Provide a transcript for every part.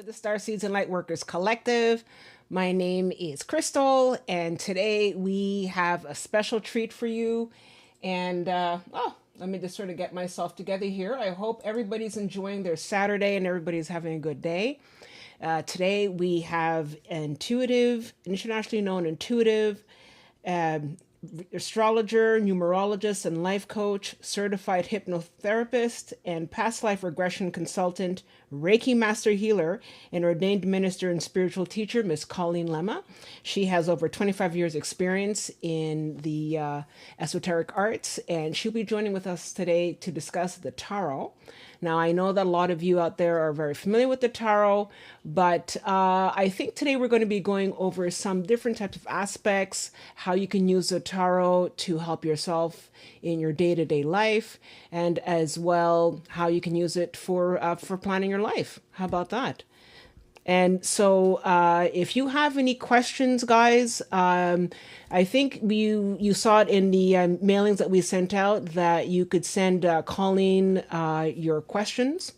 to the Starseeds and Lightworkers Collective. My name is Crystal, and today we have a special treat for you. Let me just sort of get myself together here. I hope everybody's enjoying their Saturday and everybody's having a good day. Today we have intuitive, internationally known intuitive, um, astrologer, numerologist, and life coach, certified hypnotherapist, and past life regression consultant, Reiki master healer, and ordained minister and spiritual teacher, Miss Colleen Lemma. She has over 25 years experience in the esoteric arts, and she'll be joining with us today to discuss the tarot. Now, I know that a lot of you out there are very familiar with the tarot, but I think today we're going to be going over some different types of aspects, how you can use the tarot to help yourself in your day-to-day life, and as well how you can use it for planning your life. How about that? And so, if you have any questions, guys, I think you saw it in the mailings that we sent out that you could send Colleen your questions.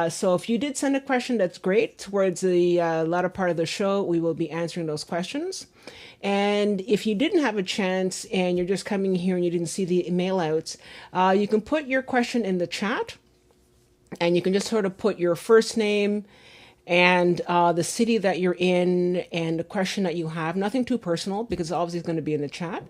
So if you did send a question, that's great. Towards the latter part of the show, we will be answering those questions. And if you didn't have a chance and you're just coming here and you didn't see the mail outs, you can put your question in the chat, and you can just sort of put your first name and the city that you're in and the question that you have. Nothing too personal because obviously it's going to be in the chat.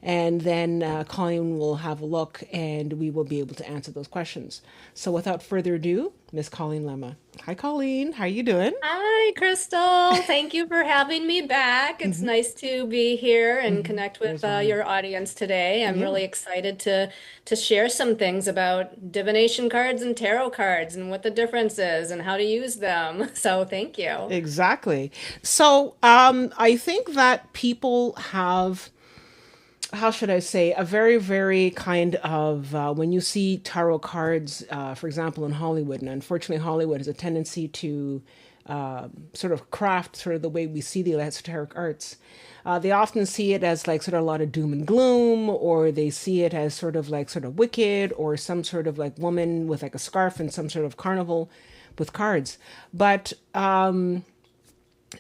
And then Colleen will have a look and we will be able to answer those questions. So without further ado, Miss Colleen Lemma. Hi, Colleen. How you doing? Hi, Crystal. Thank you for having me back. It's Hmm. nice to be here and connect with There's mine. your audience today. I'm Yeah. really excited to share some things about divination cards and tarot cards and what the difference is and how to use them. So, thank you. Exactly. So I think that people have, how should I say, a very, very kind of, when you see tarot cards, for example, in Hollywood, and unfortunately, Hollywood has a tendency to sort of craft sort of the way we see the esoteric arts. They often see it as like sort of a lot of doom and gloom, or they see it as sort of like sort of wicked, or some sort of like woman with like a scarf and some sort of carnival with cards. But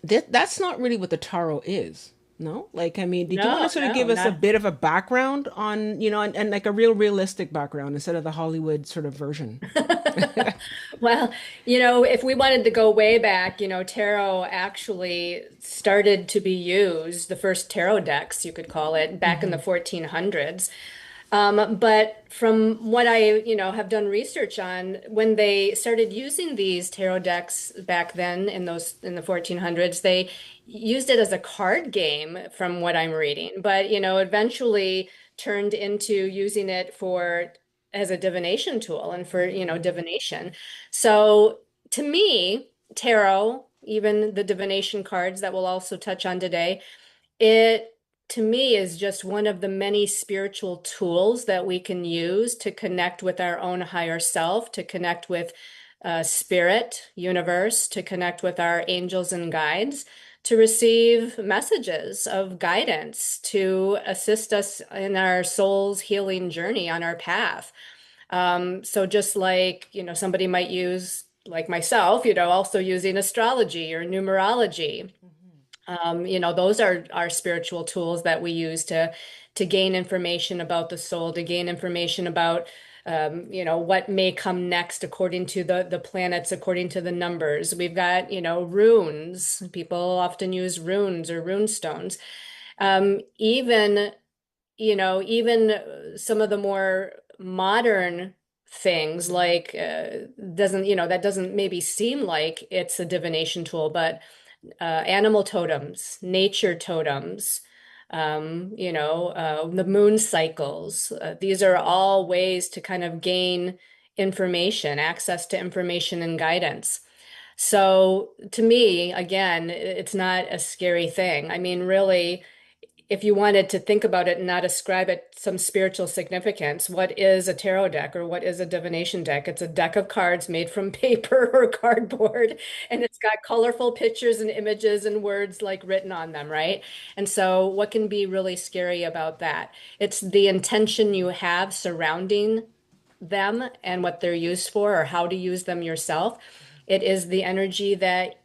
that's not really what the tarot is. No, like, I mean, did you want to No, sort of no, give us a not. bit of a background on, and like a real realistic background instead of the Hollywood sort of version? Well, if we wanted to go way back, tarot actually started to be used, the first tarot decks, you could call it, back in the Hmm. 1400s. But from what I, have done research on, when they started using these tarot decks back then in the 1400s, they used it as a card game from what I'm reading. But, eventually turned into using it for as a divination tool and for, divination. So to me, tarot, even the divination cards that we'll also touch on today, it to me is just one of the many spiritual tools that we can use to connect with our own higher self, to connect with spirit, universe, to connect with our angels and guides, to receive messages of guidance, to assist us in our soul's healing journey on our path. So just like, somebody might use, like myself, also using astrology or numerology, those are our spiritual tools that we use to gain information about the soul, to gain information about what may come next according to the planets, according to the numbers. We've got, runes. People often use runes or rune stones. Even, even some of the more modern things like that doesn't maybe seem like it's a divination tool, but animal totems, nature totems, the moon cycles. These are all ways to kind of gain information, access to information and guidance. So to me, again, it's not a scary thing. I mean, really, if you wanted to think about it and not ascribe it some spiritual significance, what is a tarot deck or what is a divination deck? It's a deck of cards made from paper or cardboard, and it's got colorful pictures and images and words like written on them, right? And so, what can be really scary about that? It's the intention you have surrounding them and what they're used for or how to use them yourself. it is the energy that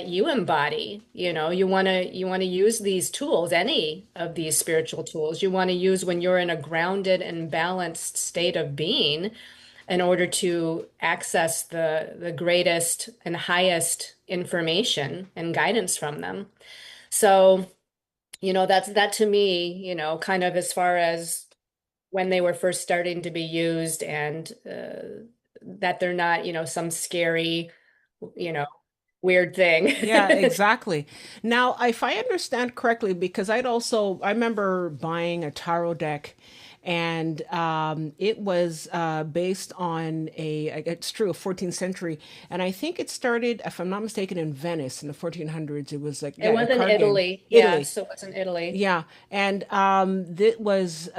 you embody. You want to use these tools, any of these spiritual tools. You want to use when you're in a grounded and balanced state of being in order to access the greatest and highest information and guidance from them. So, that to me, kind of as far as when they were first starting to be used, and that they're not, some scary, you know, weird thing. Yeah, exactly. Now, if I understand correctly, because I remember buying a tarot deck, and it was based on it's true, a 14th century. And I think it started, if I'm not mistaken, in Venice in the 1400s. It was like, It yeah, a was in card game. Italy. Yeah, Italy. so it was in Italy. Yeah. And it was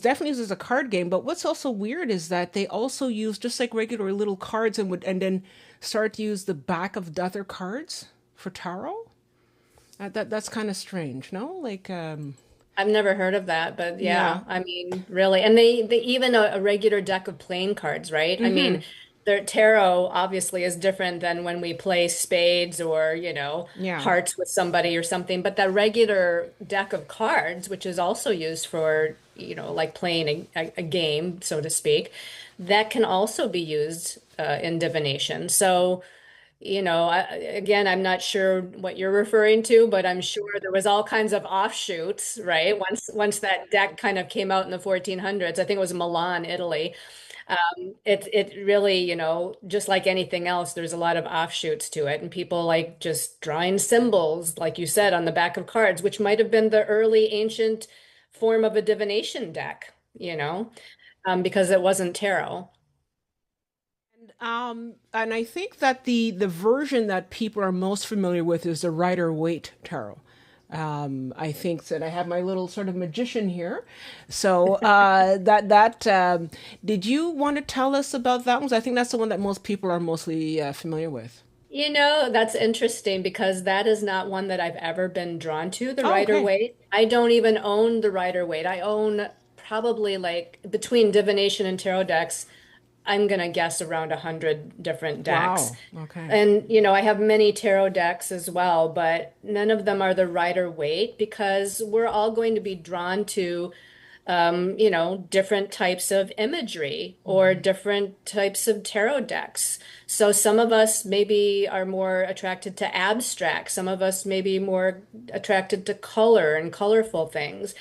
definitely used as a card game, but what's also weird is that they also use just like regular little cards and then start to use the back of the other cards for tarot. That's kind of strange, no? Like, I've never heard of that, but yeah. yeah, I mean, really. And they even a regular deck of playing cards, right? I Mm-hmm. mean, their tarot obviously is different than when we play spades or, Yeah. hearts with somebody or something. But that regular deck of cards, which is also used for, like playing a game, so to speak, that can also be used in divination. So, again, I'm not sure what you're referring to, but I'm sure there was all kinds of offshoots, right? Once that deck kind of came out in the 1400s, I think it was Milan, Italy. It really, just like anything else, there's a lot of offshoots to it, and people like just drawing symbols, like you said, on the back of cards, which might have been the early ancient form of a divination deck, because it wasn't tarot. And I think that the version that people are most familiar with is the Rider-Waite tarot. I think that I have my little sort of magician here. So did you want to tell us about that one? 'Cause I think that's the one that most people are mostly familiar with. That's interesting because that is not one that I've ever been drawn to, the Oh, okay. Rider-Waite. I don't even own the Rider-Waite. I own probably like between divination and tarot decks, I'm gonna guess around 100 different decks. Wow. Okay. And I have many tarot decks as well, but none of them are the Rider-Waite because we're all going to be drawn to different types of imagery or Hmm. different types of tarot decks. So some of us maybe are more attracted to abstract. Some of us may be more attracted to color and colorful things.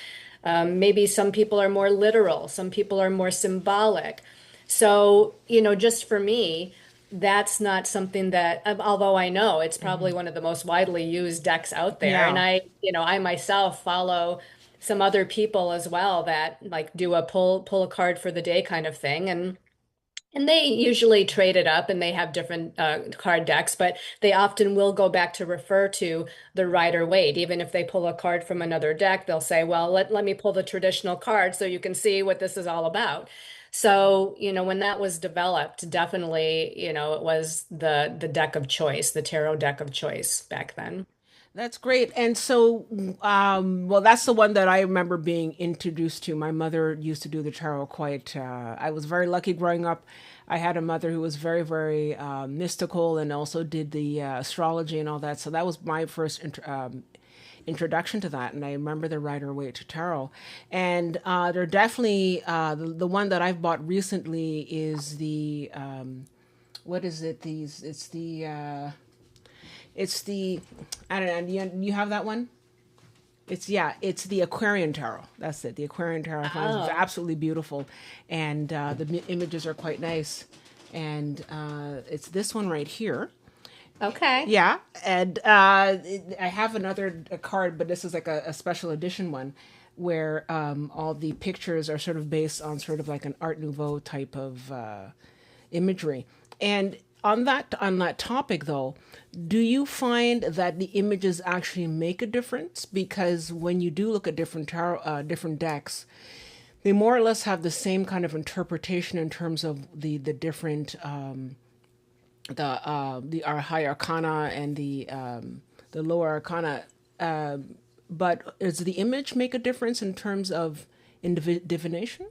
Maybe some people are more literal. Some people are more symbolic. So, just for me, that's not something that, although I know it's probably Hmm. one of the most widely used decks out there. And Yeah. I myself follow some other people as well that like do a pull a card for the day kind of thing. And they usually trade it up and they have different card decks, but they often will go back to refer to the Rider-Waite. Even if they pull a card from another deck, they'll say, well, let me pull the traditional card so you can see what this is all about. So, when that was developed, definitely, it was the deck of choice, the tarot deck of choice back then. That's great. And so, well, that's the one that I remember being introduced to. My mother used to do the tarot quite. I was very lucky growing up. I had a mother who was very, very mystical and also did the astrology and all that. So that was my first introduction to that. And I remember the Rider-Waite tarot. And they're definitely the one that I've bought recently is the what is it? It's the I don't know. You have that one? It's the Aquarian tarot. That's it. The Aquarian tarot I find is Oh, absolutely beautiful, and images are quite nice. And it's this one right here. okay. Yeah, and I have another card, but this is like a special edition one, where all the pictures are sort of based on sort of like an Art Nouveau type of imagery. And on that topic, though, do you find that the images actually make a difference? Because when you do look at different decks, they more or less have the same kind of interpretation in terms of the different the our high arcana and the lower arcana. But does the image make a difference in terms of divination?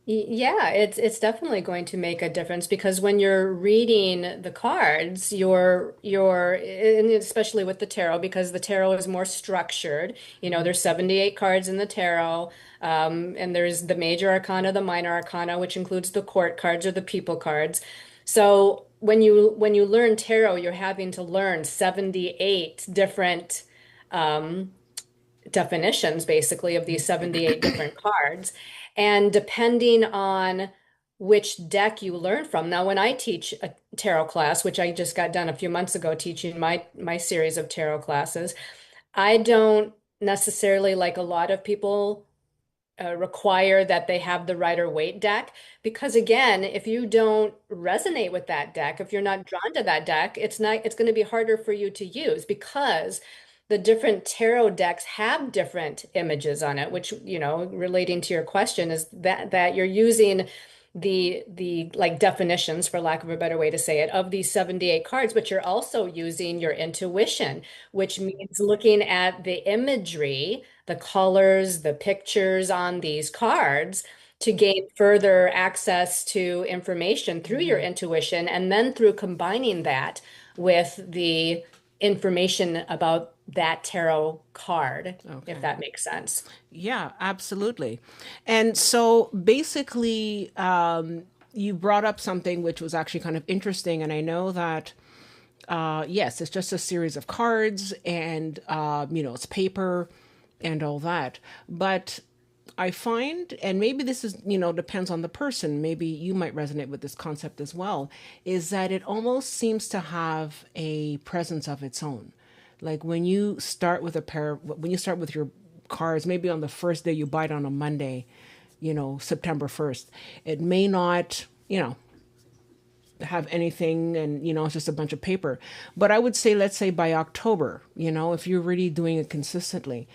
Yeah, it's definitely going to make a difference because when you're reading the cards, and especially with the tarot, because the tarot is more structured. There's 78 cards in the tarot, and there's the major arcana, the minor arcana, which includes the court cards or the people cards. So when you learn tarot, you're having to learn 78 different um, definitions basically of these 78 different cards. And depending on which deck you learn from. Now, when I teach a tarot class, which I just got done a few months ago teaching my series of tarot classes, I don't necessarily, like a lot of people, require that they have the Rider Waite deck because again, if you don't resonate with that deck, if you're not drawn to that deck, it's going to be harder for you to use because the different tarot decks have different images on it, which, relating to your question is that you're using the like definitions, for lack of a better way to say it, of these 78 cards, but you're also using your intuition, which means looking at the imagery, the colors, the pictures on these cards to gain further access to information through your Hmm. intuition, and then through combining that with the information about that tarot card, if Okay. that makes sense. Yeah, absolutely. And so basically, you brought up something which was actually kind of interesting. And I know that, yes, it's just a series of cards and, it's paper and all that. But I find, and maybe this is, depends on the person, maybe you might resonate with this concept as well, is that it almost seems to have a presence of its own. Like when you start with your cards, maybe on the first day you buy it on a Monday, September 1st, it may not, have anything and, it's just a bunch of paper. But I would say, let's say by October, if you're really doing it consistently,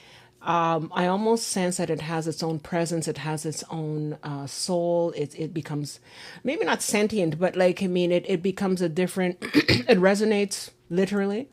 I almost sense that it has its own presence. It has its own soul. It becomes maybe not sentient, but like, I mean, it becomes a different, it resonates literally.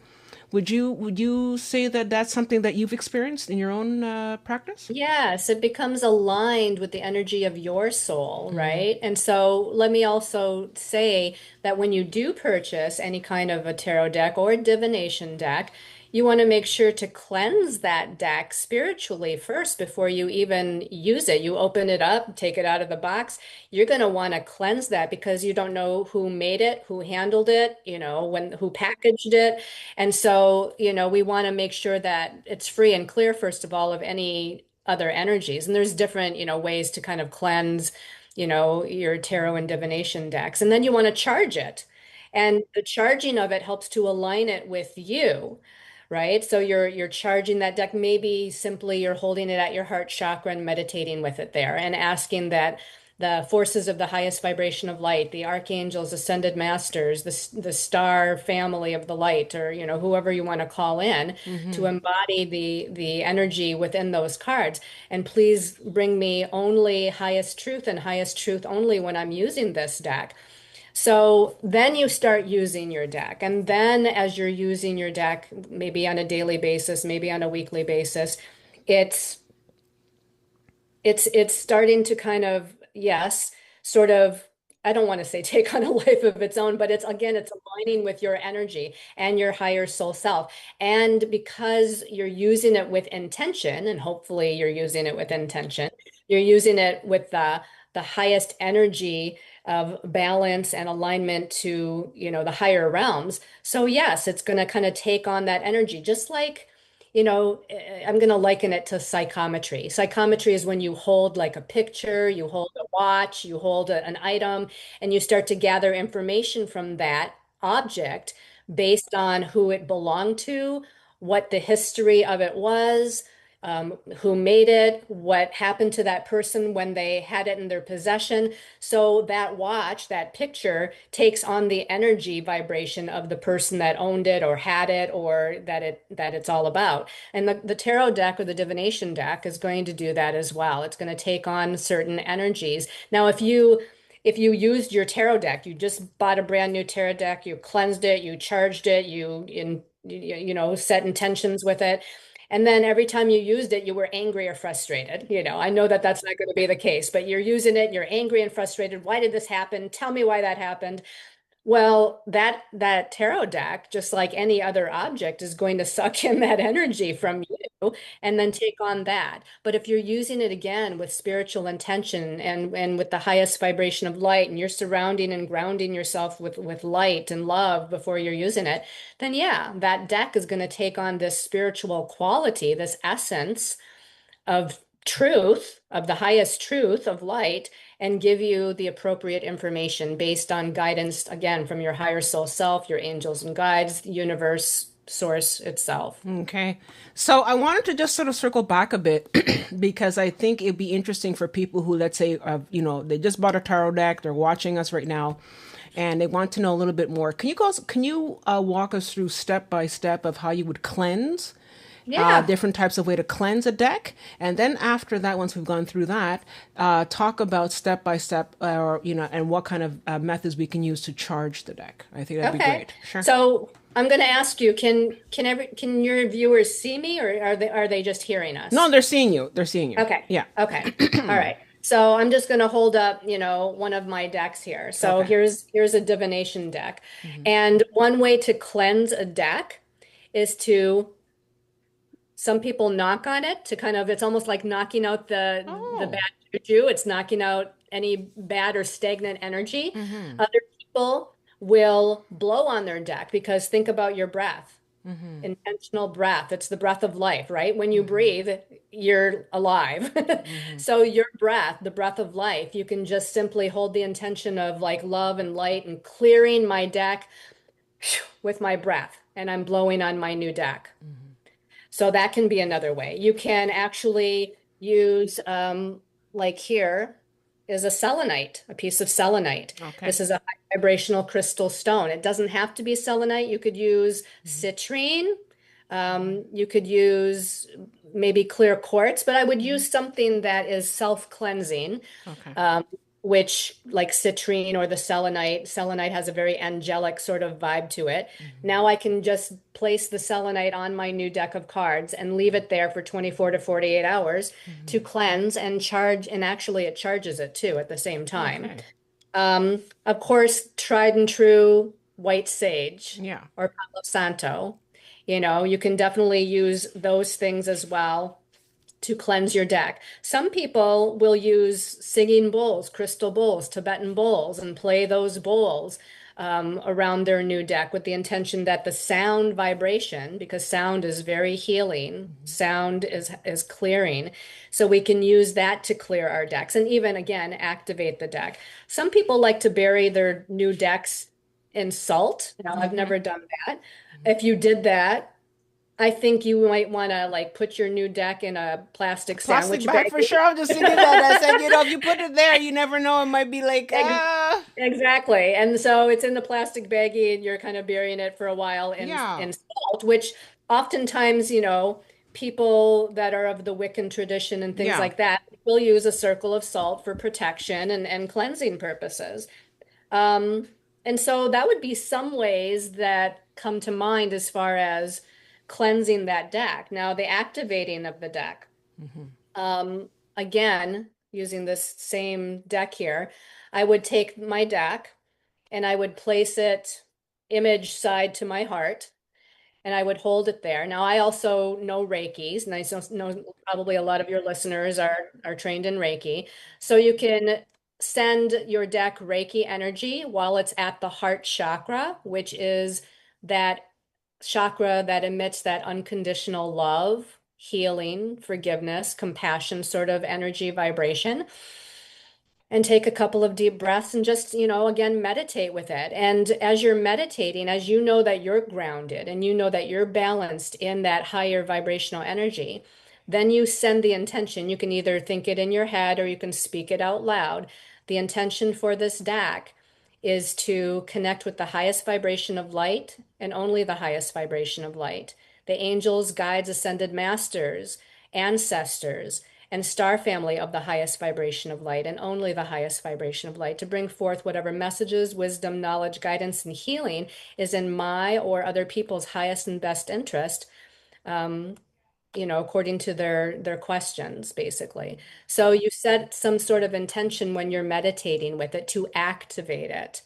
Would you say that that's something that you've experienced in your own practice? Yes, it becomes aligned with the energy of your soul, right? And so let me also say that when you do purchase any kind of a tarot deck or a divination deck, you want to make sure to cleanse that deck spiritually first before you even use it. You open it up, take it out of the box. You're going to want to cleanse that because you don't know who made it, who handled it, who packaged it. And so, we want to make sure that it's free and clear, first of all, of any other energies. And there's different, ways to kind of cleanse, your tarot and divination decks. And then you want to charge it. And the charging of it helps to align it with you, right? So you're charging that deck. Maybe simply you're holding it at your heart chakra and meditating with it there and asking that the forces of the highest vibration of light, the archangels, ascended masters, the star family of the light, or whoever you want to call in to Mm-hmm. embody the energy within those cards. And please bring me only highest truth and highest truth only when I'm using this deck. So then you start using your deck. And then as you're using your deck, maybe on a daily basis, maybe on a weekly basis, it's it's starting to kind of, yes, sort of, I don't want to say take on a life of its own, but it's aligning with your energy and your higher soul self. And because you're using it with intention, and hopefully you're using it with intention, you're using it with the highest energy of balance and alignment to, the higher realms. So yes, it's going to kind of take on that energy, just like, I'm going to liken it to psychometry. Psychometry is when you hold like a picture, you hold a watch, you hold an item, and you start to gather information from that object based on who it belonged to, what the history of it was, who made it, what happened to that person when they had it in their possession. So that watch, that picture takes on the energy vibration of the person that owned it or had it or that it's all about. And the tarot deck or the divination deck is going to do that as well. It's going to take on certain energies. Now, if you used your tarot deck, you just bought a brand new tarot deck, you cleansed it, you charged it, set intentions with it, And then every time you used it, you were angry or frustrated. I know that that's not going to be the case, but you're using it, you're angry and frustrated. Why did this happen? Tell me why that happened. Well, that tarot deck, just like any other object, is going to suck in that energy from you and then take on that. But if you're using it again with spiritual intention and with the highest vibration of light, and you're surrounding and grounding yourself with light and love before you're using it, then yeah, that deck is going to take on this spiritual quality, this essence of truth, of the highest truth of light, and give you the appropriate information based on guidance, again, from your higher soul self, your angels and guides, the universe, source itself. Okay. So I wanted to just sort of circle back a bit because I think it'd be interesting for people who, let's say, they just bought a tarot deck, they're watching us right now, and they want to know a little bit more. Can you walk us through step by step of how you would cleanse? Yeah. Different types of way to cleanse a deck, and then after that, once we've gone through that, talk about step by step, and what kind of methods we can use to charge the deck. I think that'd be Okay. great. Sure. So I'm going to ask you, can your viewers see me, or are they just hearing No, us? they're seeing you. They're seeing you. Okay. Yeah. Okay. All right. So I'm just going to hold up, one of my decks here. So Okay. here's a divination deck. And one way to cleanse a deck is to some people knock on it to kind of, it's almost like knocking out the bad Oh. juju. It's knocking out any bad or stagnant energy. Mm-hmm. Other people will blow on their deck, because think about your breath. Mm-hmm. Intentional breath. It's the breath of life, right? When you Mm-hmm. breathe, you're alive. Mm-hmm. So your breath, the breath of life, you can just simply hold the intention of like love and light and clearing my deck with my breath, and I'm blowing on my new deck. So that can be another way. You can actually use, like here is a selenite, a piece of selenite. Okay. This is a high vibrational crystal stone. It doesn't have to be selenite. You could use Mm-hmm. citrine. You could use maybe clear quartz, but I would Mm-hmm. use something that is self-cleansing, Okay. um, which like citrine or the selenite. Selenite has a very angelic sort of vibe to it. Mm-hmm. Now I can just place the selenite on my new deck of cards and leave it there for 24 to 48 hours to Mm-hmm. cleanse and charge. And actually, it charges it too at the same time. Okay. Of course, tried and true white sage Yeah. or Palo Santo. You can definitely use those things as well to cleanse your deck. Some people will use singing bowls, crystal bowls, Tibetan bowls, and play those bowls around their new deck with the intention that the sound vibration, because sound is very healing, Mm-hmm. sound is clearing, so we can use that to clear our decks and even again activate the deck. Some people like to bury their new decks in salt. Now, I've Mm-hmm. never done that. If you did that, I think you might want to like put your new deck in a plastic Plastic sandwich bag bag. for sure. I'm just thinking that. I said, if you put it there, you never know. It might be like, Ex- Exactly. And so it's in the plastic baggie and you're kind of burying it for a while yeah. in salt, which oftentimes, people that are of the Wiccan tradition and things Yeah. like that will use a circle of salt for protection and cleansing purposes. Um, and so that would be some ways that come to mind as far as cleansing that deck. Now, the activating of the deck. Mm-hmm. Again, using this same deck here, I would take my deck and I would place it image side to my heart and I would hold it there. Now, I also know Reiki, and I know probably a lot of your listeners are trained in Reiki. So you can send your deck Reiki energy while it's at the heart chakra, which is that chakra that emits that unconditional love, healing, forgiveness, compassion sort of energy vibration. And take a couple of deep breaths and just, again, meditate with it. And as you're meditating, as you know that you're grounded and you know that you're balanced in that higher vibrational energy, then you send the intention. You can either think it in your head or you can speak it out loud. The intention for this deck is to connect with the highest vibration of light and only the highest vibration of light. The angels, guides, ascended masters, ancestors, and star family of the highest vibration of light and only the highest vibration of light to bring forth whatever messages, wisdom, knowledge, guidance, and healing is in my or other people's highest and best interest according to their questions, basically. So you set some sort of intention when you're meditating with it to activate it.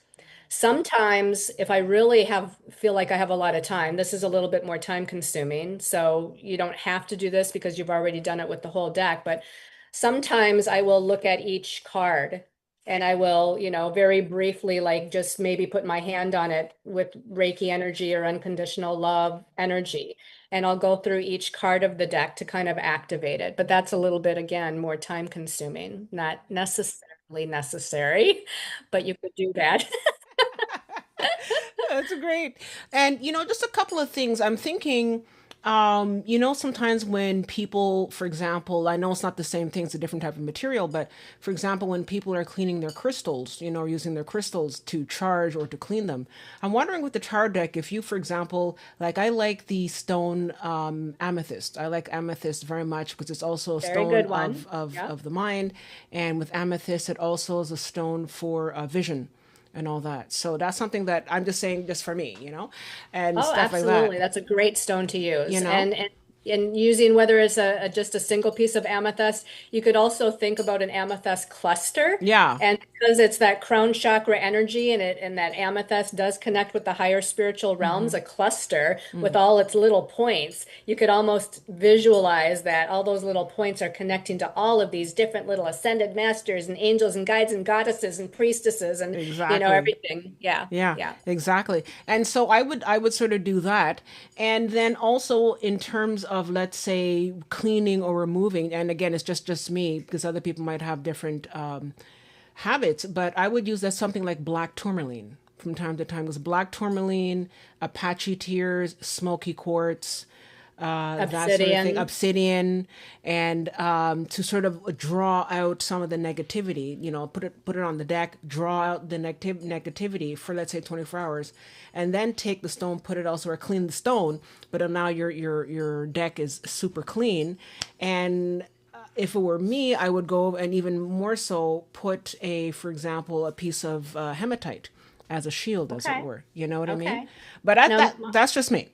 Sometimes, if I really feel like I have a lot of time, this is a little bit more time consuming. So you don't have to do this because you've already done it with the whole deck. But sometimes I will look at each card and I will, very briefly, like just maybe put my hand on it with Reiki energy or unconditional love energy. And I'll go through each card of the deck to kind of activate it. But that's a little bit, again, more time consuming, not necessarily necessary, but you could do that. That's great. And just a couple of things. I'm thinking, sometimes when people, for example, I know it's not the same thing, it's a different type of material, but for example, when people are cleaning their crystals, using their crystals to charge or to clean them, I'm wondering with the char deck, if you, for example, like I like the stone amethyst. I like amethyst very much because it's also a Very stone good one. Yep. of the mind. And with amethyst, it also is a stone for vision and all that. So that's something that I'm just saying just for me, and Oh, stuff like that, absolutely. That's a great stone to you use. know? And using whether it's just a single piece of amethyst, you could also think about an amethyst cluster. Yeah. And because it's that crown chakra energy and that amethyst does connect with the higher spiritual realms, a cluster with all its little points, you could almost visualize that all those little points are connecting to all of these different little ascended masters and angels and guides and goddesses and priestesses and Exactly. everything. Yeah. Yeah, Yeah. exactly. And so I would sort of do that. And then also in terms of, let's say, cleaning or removing, and again, it's just me because other people might have different habits, but I would use that something like black tourmaline from time to time. Because black tourmaline, Apache tears, smoky quartz, that sort of thing, Obsidian. obsidian, and to sort of draw out some of the negativity. Put it on the deck, draw out the negativity for, let's say, 24 hours, and then take the stone, put it elsewhere, clean the stone, but now your deck is super clean. And if it were me, I would go and even more so put for example, a piece of hematite as a shield, as it Okay. were. You know what I mean? Okay. But Now, that's just me.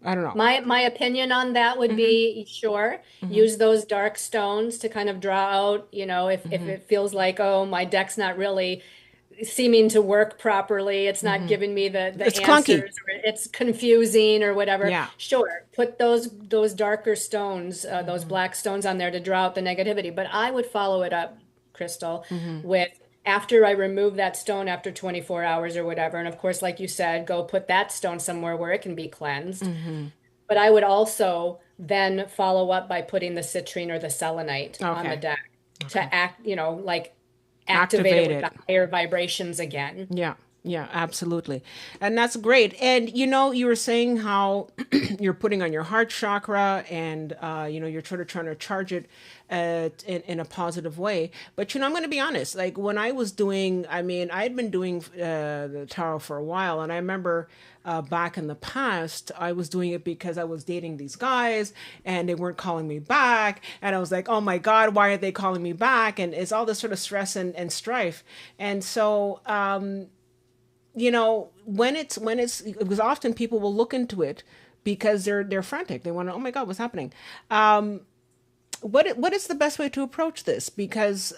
I don't know. my opinion on that would be, sure, use those dark stones to kind of draw out, if it feels like, oh, my deck's not really seeming to work properly, it's not giving me the It's clunky. answers, or it's confusing or whatever. Yeah. Sure, put those darker stones, those black stones on there to draw out the negativity. But I would follow it up, Crystal, with after I remove that stone after 24 hours or whatever. And of course, like you said, go put that stone somewhere where it can be cleansed. But I would also then follow up by putting the citrine or the selenite on the Okay. deck to like activate it Activate with the it. higher vibrations again. Yeah. Yeah, absolutely. And that's great. And you were saying how you're putting on your heart chakra and you're trying to charge it in a positive way. But I'm going to be honest, like when I was doing, I mean, I had been doing the tarot for a while, and I remember back in the past, I was doing it because I was dating these guys and they weren't calling me back. And I was like, oh my God, why are they calling me back? And it's all this sort of stress and strife. And so, when it's because often people will look into it because they're frantic. They want to, oh my God, what's happening? What is the best way to approach this? Because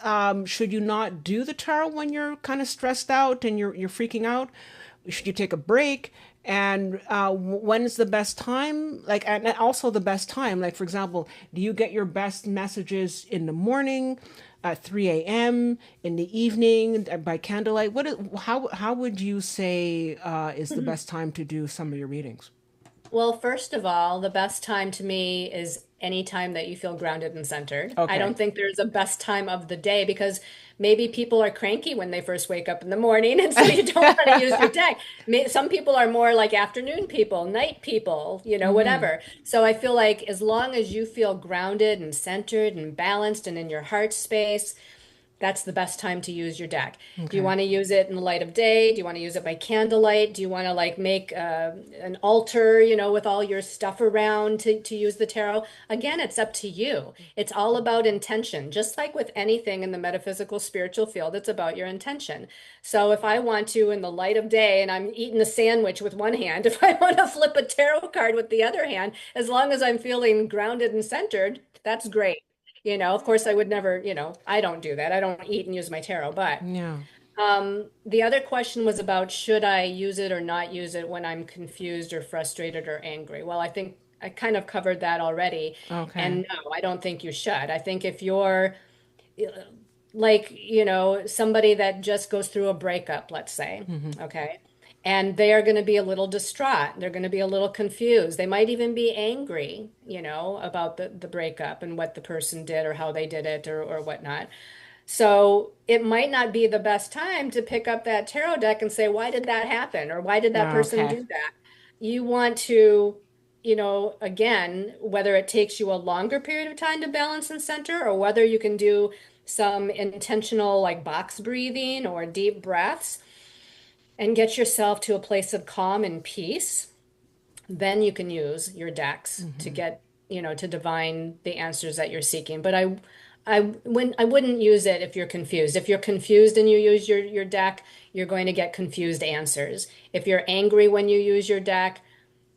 should you not do the tarot when you're kind of stressed out and you're freaking out? Should you take a break? And when is the best time? Like, and also the best time. Like, for example, do you get your best messages in the morning, at 3 a.m., in the evening, by candlelight? How would you say is the best time to do some of your readings? Well, first of all, the best time to me is any time that you feel grounded and centered. I Okay. don't think there's a best time of the day because maybe people are cranky when they first wake up in the morning, and so you don't want to use your deck. Some people are more like afternoon people, night people, whatever. So I feel like as long as you feel grounded and centered and balanced and in your heart space, that's the best time to use your deck. Do you Okay. want to use it in the light of day? Do you want to use it by candlelight? Do you want to like make an altar, with all your stuff around to use the tarot? Again, it's up to you. It's all about intention. Just like with anything in the metaphysical spiritual field, it's about your intention. So if I want to, in the light of day, and I'm eating a sandwich with one hand, if I want to flip a tarot card with the other hand, as long as I'm feeling grounded and centered, that's great. Of course, I would never, I don't do that. I don't eat and use my tarot. But Yeah. the other question was about should I use it or not use it when I'm confused or frustrated or angry? Well, I think I kind of covered that already. Okay. And no, I don't think you should. I think if you're like, somebody that just goes through a breakup, let's say, Mm-hmm. okay, and they are going to be a little distraught. They're going to be a little confused. They might even be angry, about the breakup and what the person did or how they did it or whatnot. So it might not be the best time to pick up that tarot deck and say, why did that happen? Or why did that person Okay. do that? You want to, again, whether it takes you a longer period of time to balance and center, or whether you can do some intentional like box breathing or deep breaths and get yourself to a place of calm and peace, then you can use your decks to Mm-hmm. get, to divine the answers that you're seeking. But I wouldn't use it if you're confused. If you're confused and you use your deck, you're going to get confused answers. If you're angry when you use your deck,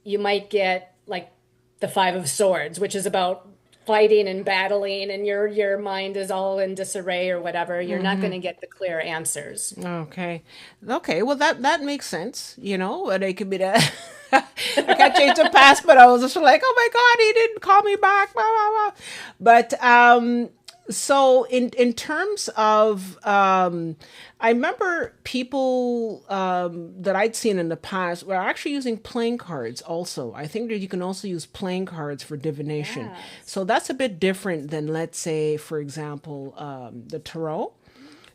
you might get like the Five of Swords, which is about fighting and battling, and your mind is all in disarray or whatever. You're not going Mm-hmm. to get the clear answers. Okay. Okay. Well, that makes sense. And it could be that I can't change the past, but I was just like, oh my God, he didn't call me back. Blah, blah, blah. But so in terms of I remember people that I'd seen in the past were actually using playing cards also. I think that you can also use playing cards for divination. Yes. So that's a bit different than, let's say, for example, the tarot.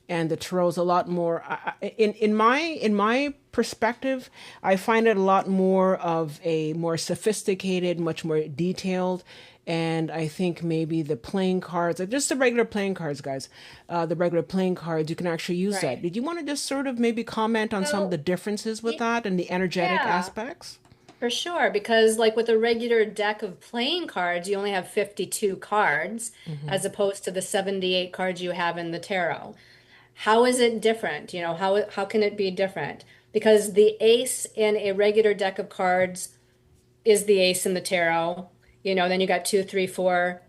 And the tarot is a lot more in my perspective. I find it a lot more of a more sophisticated, much more detailed. And I think maybe the playing cards, like just the regular playing cards, guys, the regular playing cards, you can actually use that. Right. Did you want to just sort of maybe comment on some of the So, differences with y- that and the energetic yeah. aspects? For sure, because like with a regular deck of playing cards, you only have 52 cards Mm-hmm. as opposed to the 78 cards you have in the tarot. How is it different? How can it be different? Because the ace in a regular deck of cards is the ace in the tarot. Then you got two, three, four,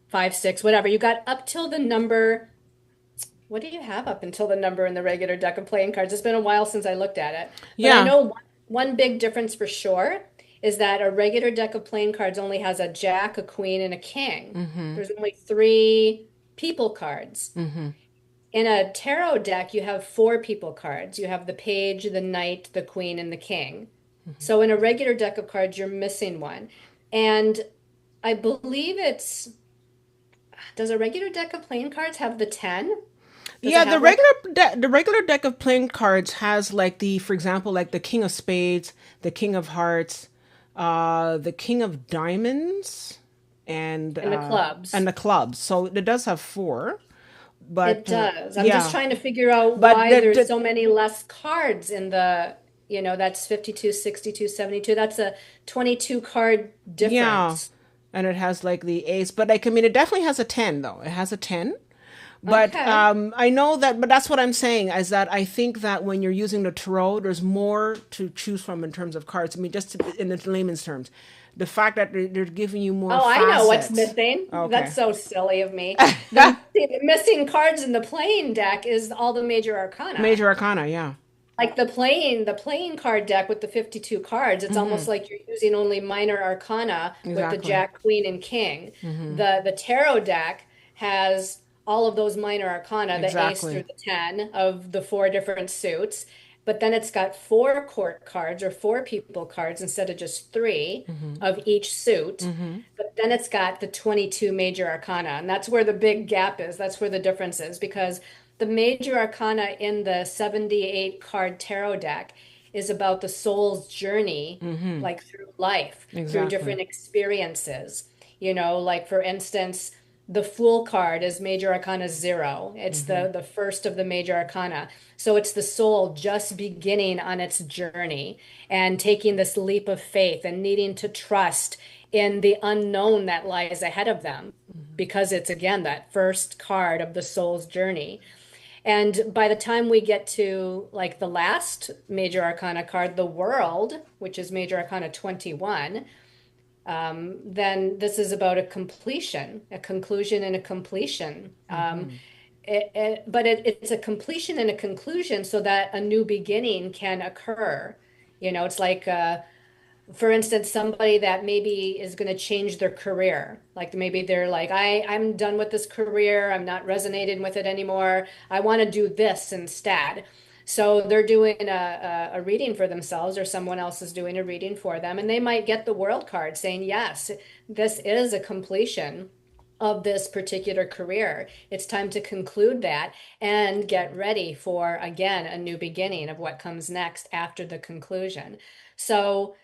five, six, whatever. You got up till the number. What do you have up until the number in the regular deck of playing cards? It's been a while since I looked at it. But I Yeah. know one big difference for sure is that a regular deck of playing cards only has a jack, a queen, and a king. Mm-hmm. There's only three people cards. Mm-hmm. In a tarot deck, you have four people cards. You have the page, the knight, the queen, and the king. So in a regular deck of cards, you're missing one. And I believe does a regular deck of playing cards have the 10? Does it Yeah, have like the regular deck of playing cards has like for example, like the King of Spades, the King of Hearts, the King of Diamonds, and in the clubs? the clubs. So it does have four, It but does. I'm just yeah, trying to figure out but why there's so many less cards in that's 52, 62, 72. That's a 22 card yeah, difference. and it has like the ace, but like I mean, it definitely has a 10 though. It has a 10. But Okay. I know that, but that's what I'm saying is that I think that when you're using the tarot, there's more to choose from in terms of cards. I mean, just in the layman's terms, the fact that they're giving you more Oh, I know what's facets. missing. That's Okay. so silly of me. The missing cards in the playing deck is all the major arcana. Major Arcana, yeah. Like the playing card deck with the 52 cards, it's Mm-hmm. almost like you're using only minor arcana with the Exactly. Jack, Queen, and King. Mm-hmm. The tarot deck has all of those minor arcana, the ace through Exactly. the 10 of the four different suits. But then it's got four court cards or four people cards instead of just three Mm-hmm. of each suit. Mm-hmm. But then it's got the 22 major arcana. And that's where the big gap is. That's where the difference is because the major arcana in the 78 card tarot deck is about the soul's journey, Mm-hmm. like through life, through Exactly. different experiences. Like for instance, the Fool card is Major Arcana 0. It's Mm-hmm. the first of the Major Arcana. So it's the soul just beginning on its journey and taking this leap of faith and needing to trust in the unknown that lies ahead of them, Mm-hmm. because it's again that first card of the soul's journey. And by the time we get to like the last Major Arcana card, the World, which is Major Arcana 21, then this is about a completion, a conclusion and a completion. Mm-hmm. It's a completion and a conclusion so that a new beginning can occur. It's like, for instance, somebody that maybe is going to change their career. Like maybe they're like, I'm done with this career. I'm not resonating with it anymore. I want to do this instead. So they're doing a reading for themselves, or someone else is doing a reading for them. And they might get the World card saying, yes, this is a completion of this particular career. It's time to conclude that and get ready for, again, a new beginning of what comes next after the conclusion. So,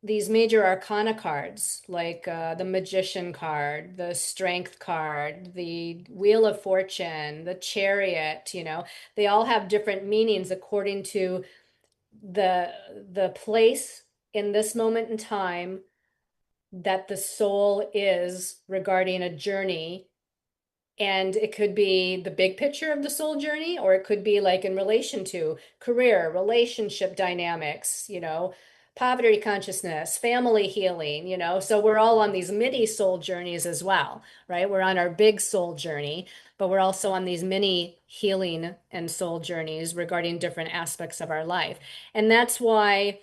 these major arcana cards, like the Magician card, the Strength card, the Wheel of Fortune, the Chariot, they all have different meanings according to the the place in this moment in time that the soul is regarding a journey. And it could be the big picture of the soul journey, or it could be like in relation to career, relationship dynamics, poverty consciousness, family healing, So we're all on these mini soul journeys as well, right? We're on our big soul journey, but we're also on these mini healing and soul journeys regarding different aspects of our life. And that's why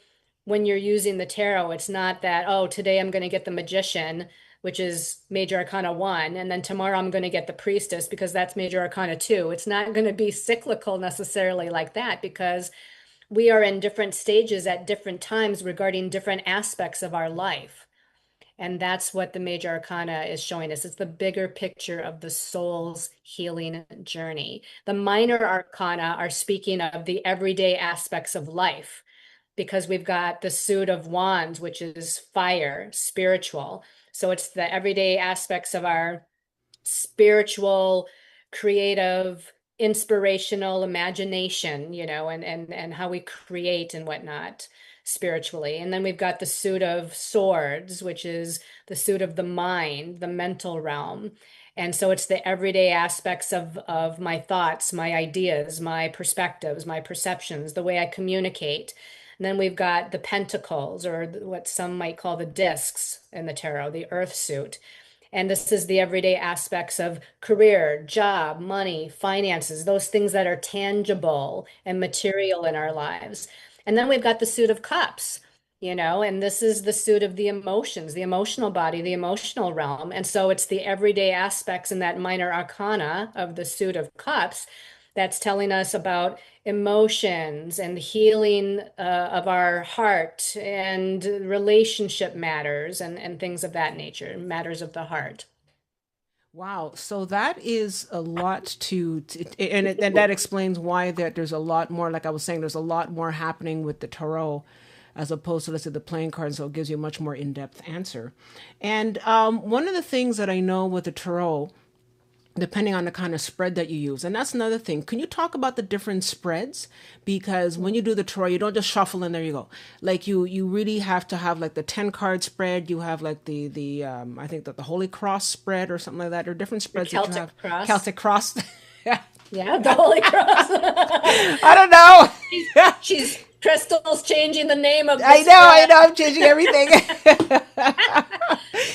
when you're using the tarot, it's not that, oh, today I'm going to get the Magician, which is Major Arcana 1, and then tomorrow I'm going to get the Priestess because that's Major Arcana 2. It's not going to be cyclical necessarily like that, because we are in different stages at different times regarding different aspects of our life. And that's what the Major Arcana is showing us. It's the bigger picture of the soul's healing journey. The Minor Arcana are speaking of the everyday aspects of life, because we've got the Suit of Wands, which is fire, spiritual. So it's the everyday aspects of our spiritual, creative, inspirational imagination, and how we create and whatnot spiritually. And then we've got the Suit of Swords, which is the suit of the mind, the mental realm. And so it's the everyday aspects of my thoughts, my ideas, my perspectives, my perceptions, the way I communicate. And then we've got the pentacles, or what some might call the discs in the tarot, the earth suit. And this is the everyday aspects of career, job, money, finances, those things that are tangible and material in our lives. And then we've got the Suit of Cups, and this is the suit of the emotions, the emotional body, the emotional realm. And so it's the everyday aspects in that minor arcana of the Suit of Cups that's telling us about emotions and the healing of our heart and relationship matters and things of that nature, matters of the heart. Wow. So that is a lot and that explains why there's a lot more, like I was saying, there's a lot more happening with the tarot as opposed to, let's say, the playing cards. So it gives you a much more in-depth answer. And one of the things that I know with the tarot, depending on the kind of spread that you use. And that's another thing. Can you talk about the different spreads? Because when you do the tarot, you don't just shuffle and there you go. Like you really have to have like the 10 card spread. You have like the I think that the Holy Cross spread or something like that. Or different The spreads that you have. Celtic cross. Celtic Cross. Yeah, the Holy Cross. I don't she's, know. she's Crystal's changing the name of the I spread. know, I'm changing everything.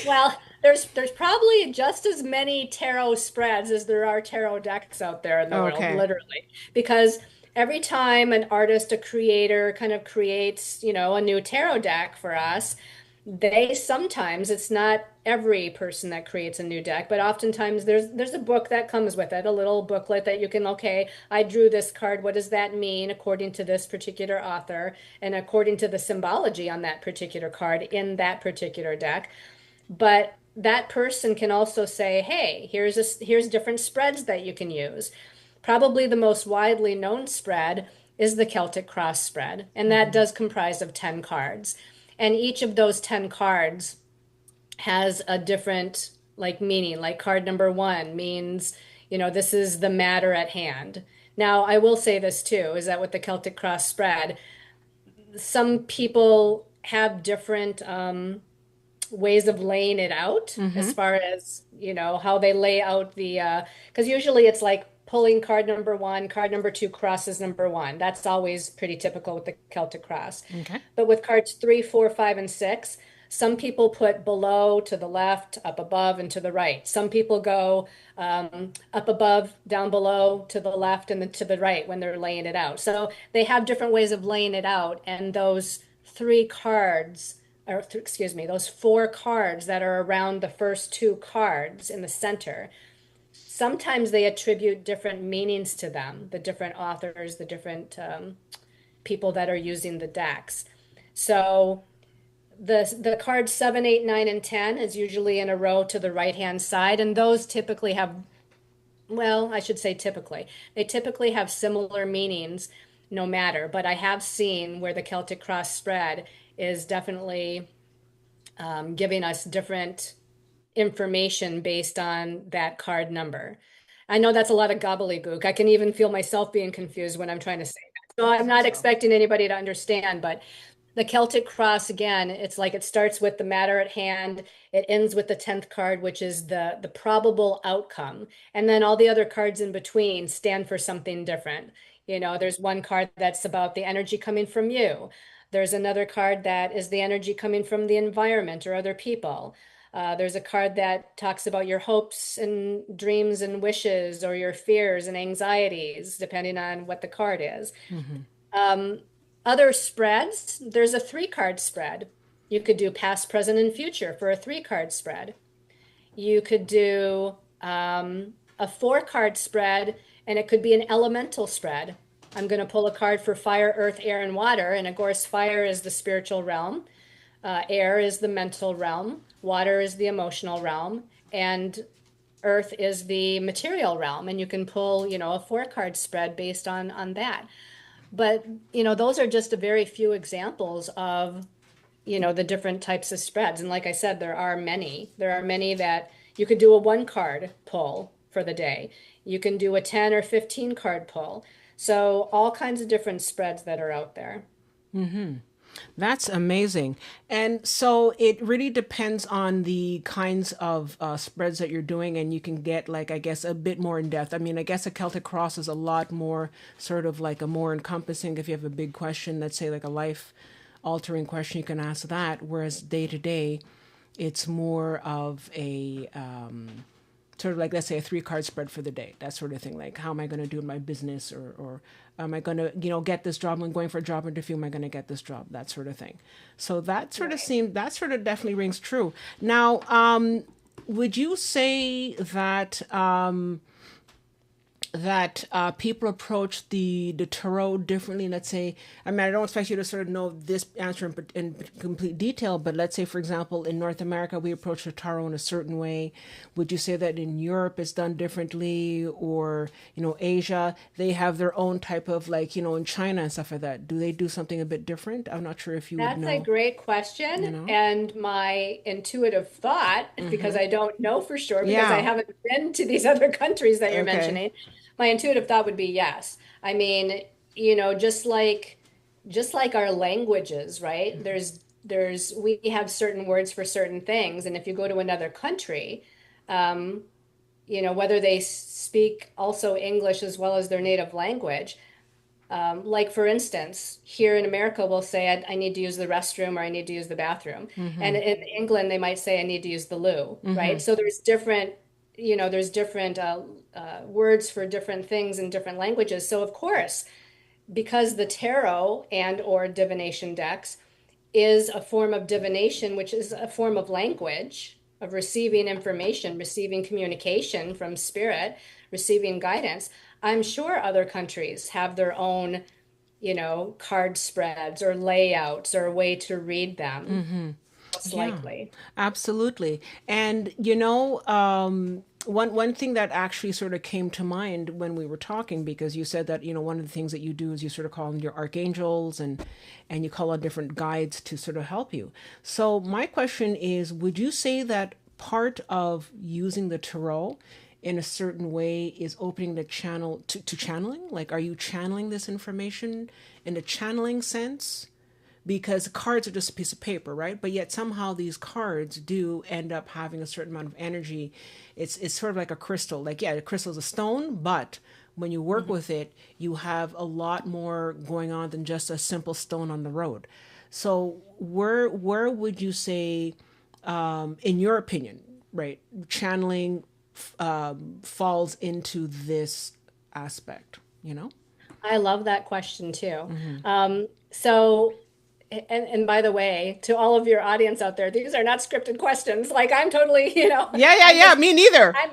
Well, there's probably just as many tarot spreads as there are tarot decks out there in the world, Okay. literally. Because every time an artist, a creator kind of creates, a new tarot deck for us, they sometimes, it's not every person that creates a new deck, but oftentimes there's a book that comes with it, a little booklet that you can, okay, I drew this card. What does that mean according to this particular author and according to the symbology on that particular card in that particular deck? But that person can also say, hey, here's different spreads that you can use. Probably the most widely known spread is the Celtic Cross spread, and that Hmm. does comprise of 10 cards. And each of those 10 cards has a different like meaning, like card number one means, this is the matter at hand. Now, I will say this too, is that with the Celtic cross spread, some people have different ways of laying it out Mm-hmm. as far as, how they lay out because usually it's like pulling card number one, card number two crosses number one. That's always pretty typical with the Celtic cross. Okay. But with cards three, four, five, and six, some people put below to the left, up above, and to the right. Some people go up above, down below, to the left, and then to the right when they're laying it out. So they have different ways of laying it out. And those three cards, or excuse me, those four cards that are around the first two cards in the center, sometimes they attribute different meanings to them, the different authors, the different people that are using the decks. So the cards 7, 8, 9, and 10 is usually in a row to the right hand side, and those typically have, well, I should say typically, they typically have similar meanings no matter. But I have seen where the Celtic cross spread is definitely giving us different information based on that card number. I know that's a lot of gobbledygook. I can even feel myself being confused when I'm trying to say that. So I'm not So. expecting anybody to understand, but the Celtic cross, again, it's like it starts with the matter at hand, it ends with the 10th card, which is the probable outcome. And then all the other cards in between stand for something different. There's one card that's about the energy coming from you. There's another card that is the energy coming from the environment or other people. There's a card that talks about your hopes and dreams and wishes, or your fears and anxieties, depending on what the card is. Mm-hmm. Um, Other spreads, there's a three-card spread. You could do past, present, and future for a three-card spread. You could do a four-card spread, and it could be an elemental spread. I'm going to pull a card for fire, earth, air, and water. And of course, fire is the spiritual realm. Air is the mental realm. Water is the emotional realm. And earth is the material realm. And you can pull, a four-card spread based on that. But, those are just a very few examples of, the different types of spreads. And like I said, there are many. There are many that you could do a one card pull for the day. You can do a 10 or 15 card pull. So all kinds of different spreads that are out there. Mm-hmm. That's amazing. And so it really depends on the kinds of spreads that you're doing, and you can get, like, I guess, a bit more in depth. I mean, I guess a Celtic Cross is a lot more sort of like a more encompassing. If you have a big question, let's say like a life altering question, you can ask that. Whereas day to day, it's more of a sort of like, let's say, a three-card spread for the day, that sort of thing. Like, how am I going to do in my business, or am I going to, get this job? I'm going for a job interview. Am I going to get this job? That sort of thing. So Right. that sort of definitely rings true. Now, would you say that people approach the tarot differently? Let's say, I mean, I don't expect you to sort of know this answer in complete detail, but let's say, for example, in North America, we approach the tarot in a certain way. Would you say that in Europe it's done differently, or Asia, they have their own type of, like, in China and stuff like that? Do they do something a bit different? I'm not sure if you would That's a know. great You question. know? And my intuitive thought, because Mm-hmm. I don't know for sure, because I Yeah. haven't been to these other countries that you're Okay. mentioning, my intuitive thought would be yes. I mean, just like our languages, right? We have certain words for certain things. And if you go to another country, um, whether they speak also English as well as their native language, like for instance, here in America, we'll say I need to use the restroom, or I need to use the bathroom. Mm-hmm. And in England, they might say I need to use the loo, Mm-hmm. right? So there's different words for different things in different languages. So of course, because the tarot and or divination decks is a form of divination, which is a form of language, of receiving information, receiving communication from spirit, receiving guidance. I'm sure other countries have their own, card spreads or layouts or a way to read them, Mm-hmm. most Yeah, likely. absolutely. And one thing that actually sort of came to mind when we were talking, because you said that one of the things that you do is you sort of call on your archangels, and you call on different guides to sort of help you. So my question is, would you say that part of using the tarot in a certain way is opening the channel to channeling? Like, are you channeling this information in a channeling sense? Because cards are just a piece of paper, right? But yet somehow these cards do end up having a certain amount of energy. It's sort of like a crystal. Like, yeah, a crystal is a stone, but when you work with it, you have a lot more going on than just a simple stone on the road. So where would you say, in your opinion, right, channeling falls into this aspect? You know? I love that question too. So, and by the way, to all of your audience out there, these are not scripted questions. Like I'm totally, Yeah, yeah, I'm yeah. just, Me neither. I'm,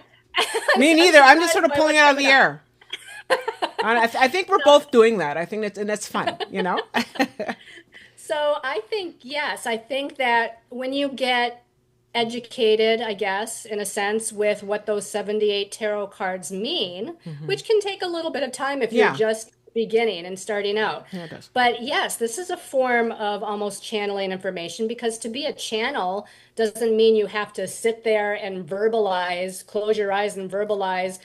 Me I'm neither. I'm just sort surprised of by pulling it what's out of coming the up. air. I think we're both doing that. I think that's fun. You know? So I think, yes, I think that when you get educated, I guess, in a sense, with what those 78 tarot cards mean, which can take a little bit of time if you're Yeah. just beginning and starting out. Yeah, it does. But yes, this is a form of almost channeling information because to be a channel doesn't mean you have to sit there and verbalize, close your eyes and verbalize,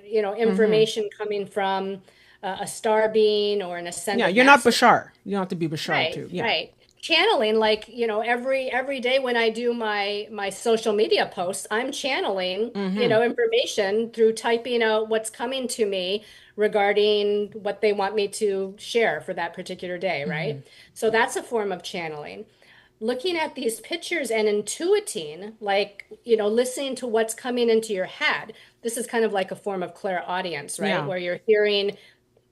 information coming from a star being or an Yeah, ascended you're not master. Bashar. You don't have to be Bashar Right, too. Yeah. right. Channeling, like, every day when I do my social media posts, I'm channeling, information through typing out what's coming to me regarding what they want me to share for that particular day, right? So that's a form of channeling. Looking at these pictures and intuiting, like, listening to what's coming into your head. This is kind of like a form of clairaudience, right? Yeah. Where you're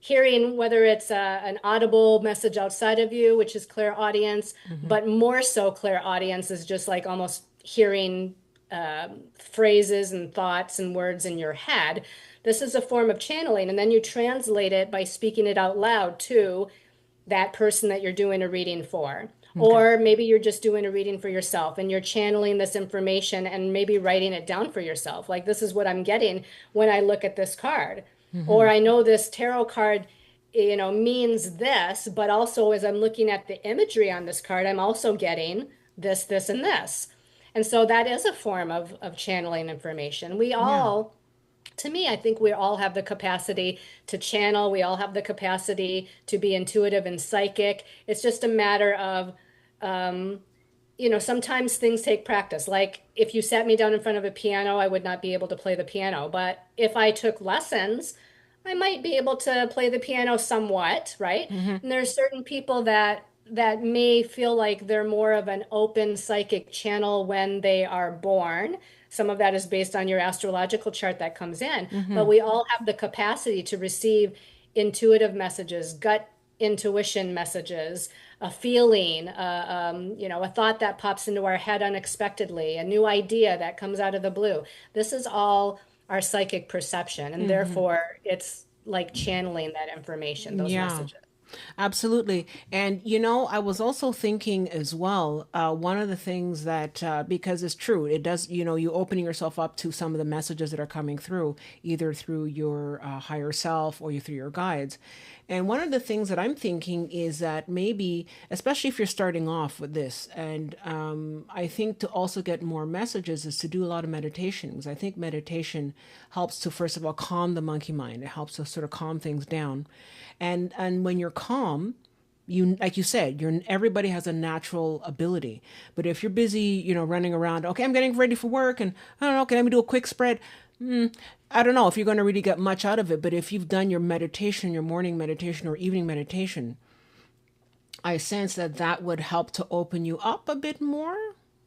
hearing whether it's an audible message outside of you, which is clairaudience, but more so clairaudience is just like almost hearing phrases and thoughts and words in your head. This is a form of channeling, and then you translate it by speaking it out loud to that person that you're doing a reading for. Okay. Or maybe you're just doing a reading for yourself and you're channeling this information and maybe writing it down for yourself. Like, this is what I'm getting when I look at this card. Or I know this tarot card, means this, but also as I'm looking at the imagery on this card, I'm also getting this, this, and this. And so that is a form of channeling information. We Yeah. all, to me, I think we all have the capacity to channel. We all have the capacity to be intuitive and psychic. It's just a matter of, sometimes things take practice. Like if you sat me down in front of a piano, I would not be able to play the piano. But if I took lessons, I might be able to play the piano somewhat, right? And there's certain people that may feel like they're more of an open psychic channel when they are born. Some of that is based on your astrological chart that comes in, but we all have the capacity to receive intuitive messages, gut intuition messages, a feeling, a thought that pops into our head unexpectedly, a new idea that comes out of the blue. This is all our psychic perception, and therefore it's like channeling that information, those Yeah. messages. Absolutely. And, I was also thinking as well, one of the things that, because it's true, it does, you opening yourself up to some of the messages that are coming through, either through your higher self or through your guides. And one of the things that I'm thinking is that maybe, especially if you're starting off with this, and I think to also get more messages is to do a lot of meditation, because I think meditation helps to, first of all, calm the monkey mind. It helps to sort of calm things down. And when you're calm, you, like you said, everybody has a natural ability. But if you're busy, running around, okay, I'm getting ready for work, and I don't know, okay, let me do a quick spread. I don't know if you're going to really get much out of it. But if you've done your meditation, your morning meditation or evening meditation, I sense that that would help to open you up a bit more.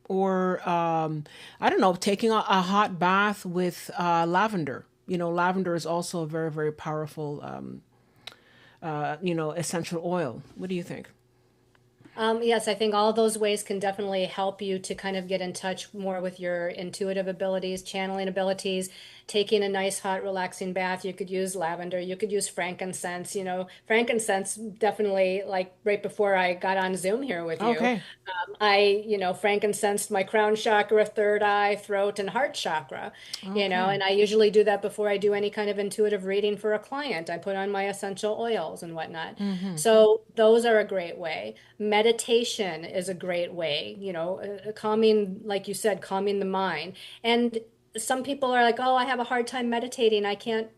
Or I don't know, taking a hot bath with lavender. Lavender is also a very, very powerful essential oil. What do you think? Yes, I think all of those ways can definitely help you to kind of get in touch more with your intuitive abilities, channeling abilities, taking a nice, hot, relaxing bath. You could use lavender. You could use frankincense. Frankincense definitely, like right before I got on Zoom here with you, Okay. frankincense my crown chakra, third eye, throat, and heart chakra, Okay. and I usually do that before I do any kind of intuitive reading for a client. I put on my essential oils and whatnot. Mm-hmm. So those are a great way. Meditation is a great way, calming, like you said, calming the mind. And some people are like, oh, I have a hard time meditating. I can't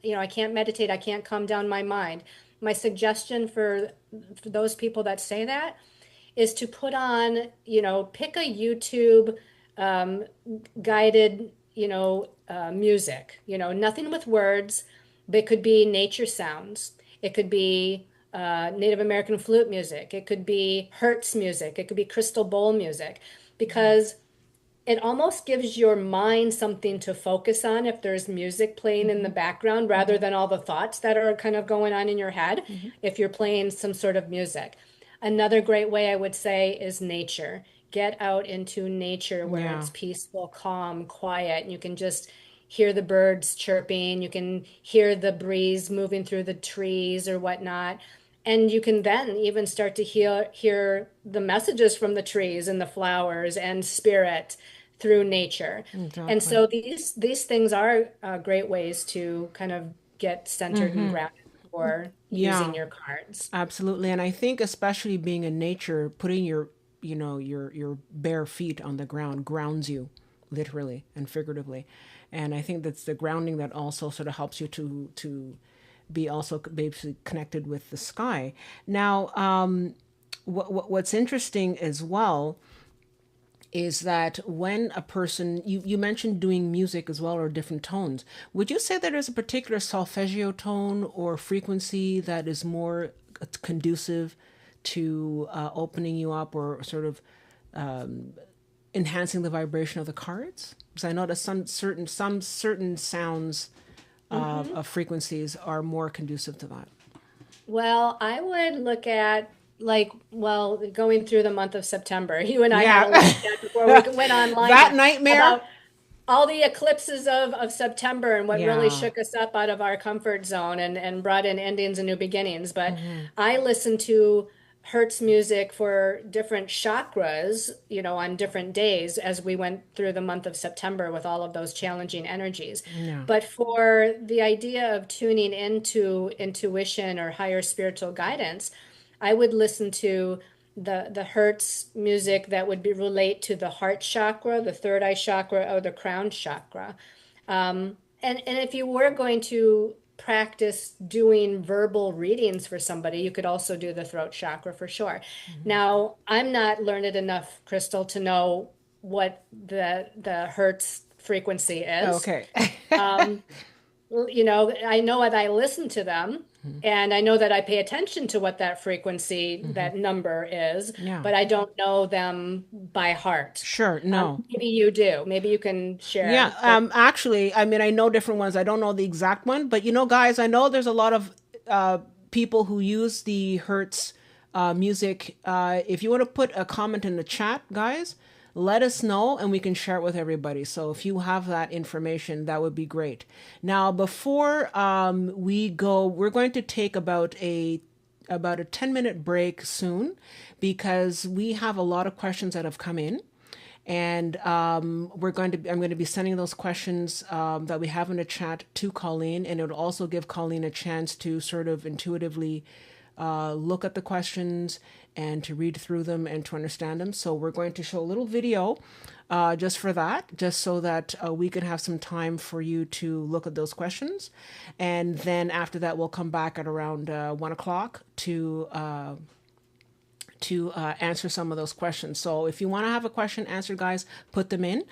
meditate. I can't calm down my mind. My suggestion for those people that say that is to put on, pick a YouTube um, guided, music, nothing with words. It could be nature sounds. It could be Native American flute music. It could be Hertz music. It could be crystal bowl music, because it almost gives your mind something to focus on if there's music playing in the Mm-hmm. background rather than all the thoughts that are kind of going on in your head Mm-hmm. if you're playing some sort of music. Another great way I would say is nature. Get out into nature where Yeah. it's peaceful, calm, quiet, and you can just hear the birds chirping, you can hear the breeze moving through the trees or whatnot. And you can then even start to hear the messages from the trees and the flowers and spirit through nature. And Exactly. so these things are great ways to kind of get centered and Mm-hmm. grounded for using Yeah. your cards. Absolutely. And I think especially being in nature, putting your bare feet on the ground grounds you literally and figuratively. And I think that's the grounding that also sort of helps you to be also basically connected with the sky. Now, what's interesting as well is that when a person, you mentioned doing music as well or different tones, would you say that there's a particular solfeggio tone or frequency that is more conducive to opening you up or sort of enhancing the vibration of the cards? Because I know that some certain sounds Hmm. of frequencies are more conducive to that. Well, I would look at going through the month of September. You and I had a little Yeah. chat before we went online That here nightmare. about all the eclipses of September and what really Yeah. shook us up out of our comfort zone and brought in endings and new beginnings. But I listen to Hertz music for different chakras, on different days as we went through the month of September with all of those challenging energies. Yeah. But for the idea of tuning into intuition or higher spiritual guidance, I would listen to the Hertz music that would be relate to the heart chakra, the third eye chakra, or the crown chakra. And if you were going to practice doing verbal readings for somebody, you could also do the throat chakra for sure. Now, I'm not learned enough, Crystal, to know what the Hertz frequency is. Okay. Um, I know that I listen to them and I know that I pay attention to what that frequency, Hmm. that number is, Yeah. but I don't know them by heart. Sure. No. Maybe you do. Maybe you can Yeah. share what. Actually, I mean, I know different ones. I don't know the exact one, but guys, I know there's a lot of people who use the Hertz music. If you want to put a comment in the chat, guys, let us know and we can share it with everybody. So if you have that information, that would be great. Now, before we go, we're going to take about a 10-minute break soon because we have a lot of questions that have come in, and I'm going to be sending those questions that we have in the chat to Colleen, and it'll also give Colleen a chance to sort of intuitively look at the questions and to read through them and to understand them. So we're going to show a little video just for that, just so that we can have some time for you to look at those questions. And then after that, we'll come back at around 1 o'clock to answer some of those questions. So if you want to have a question answered, guys, put them in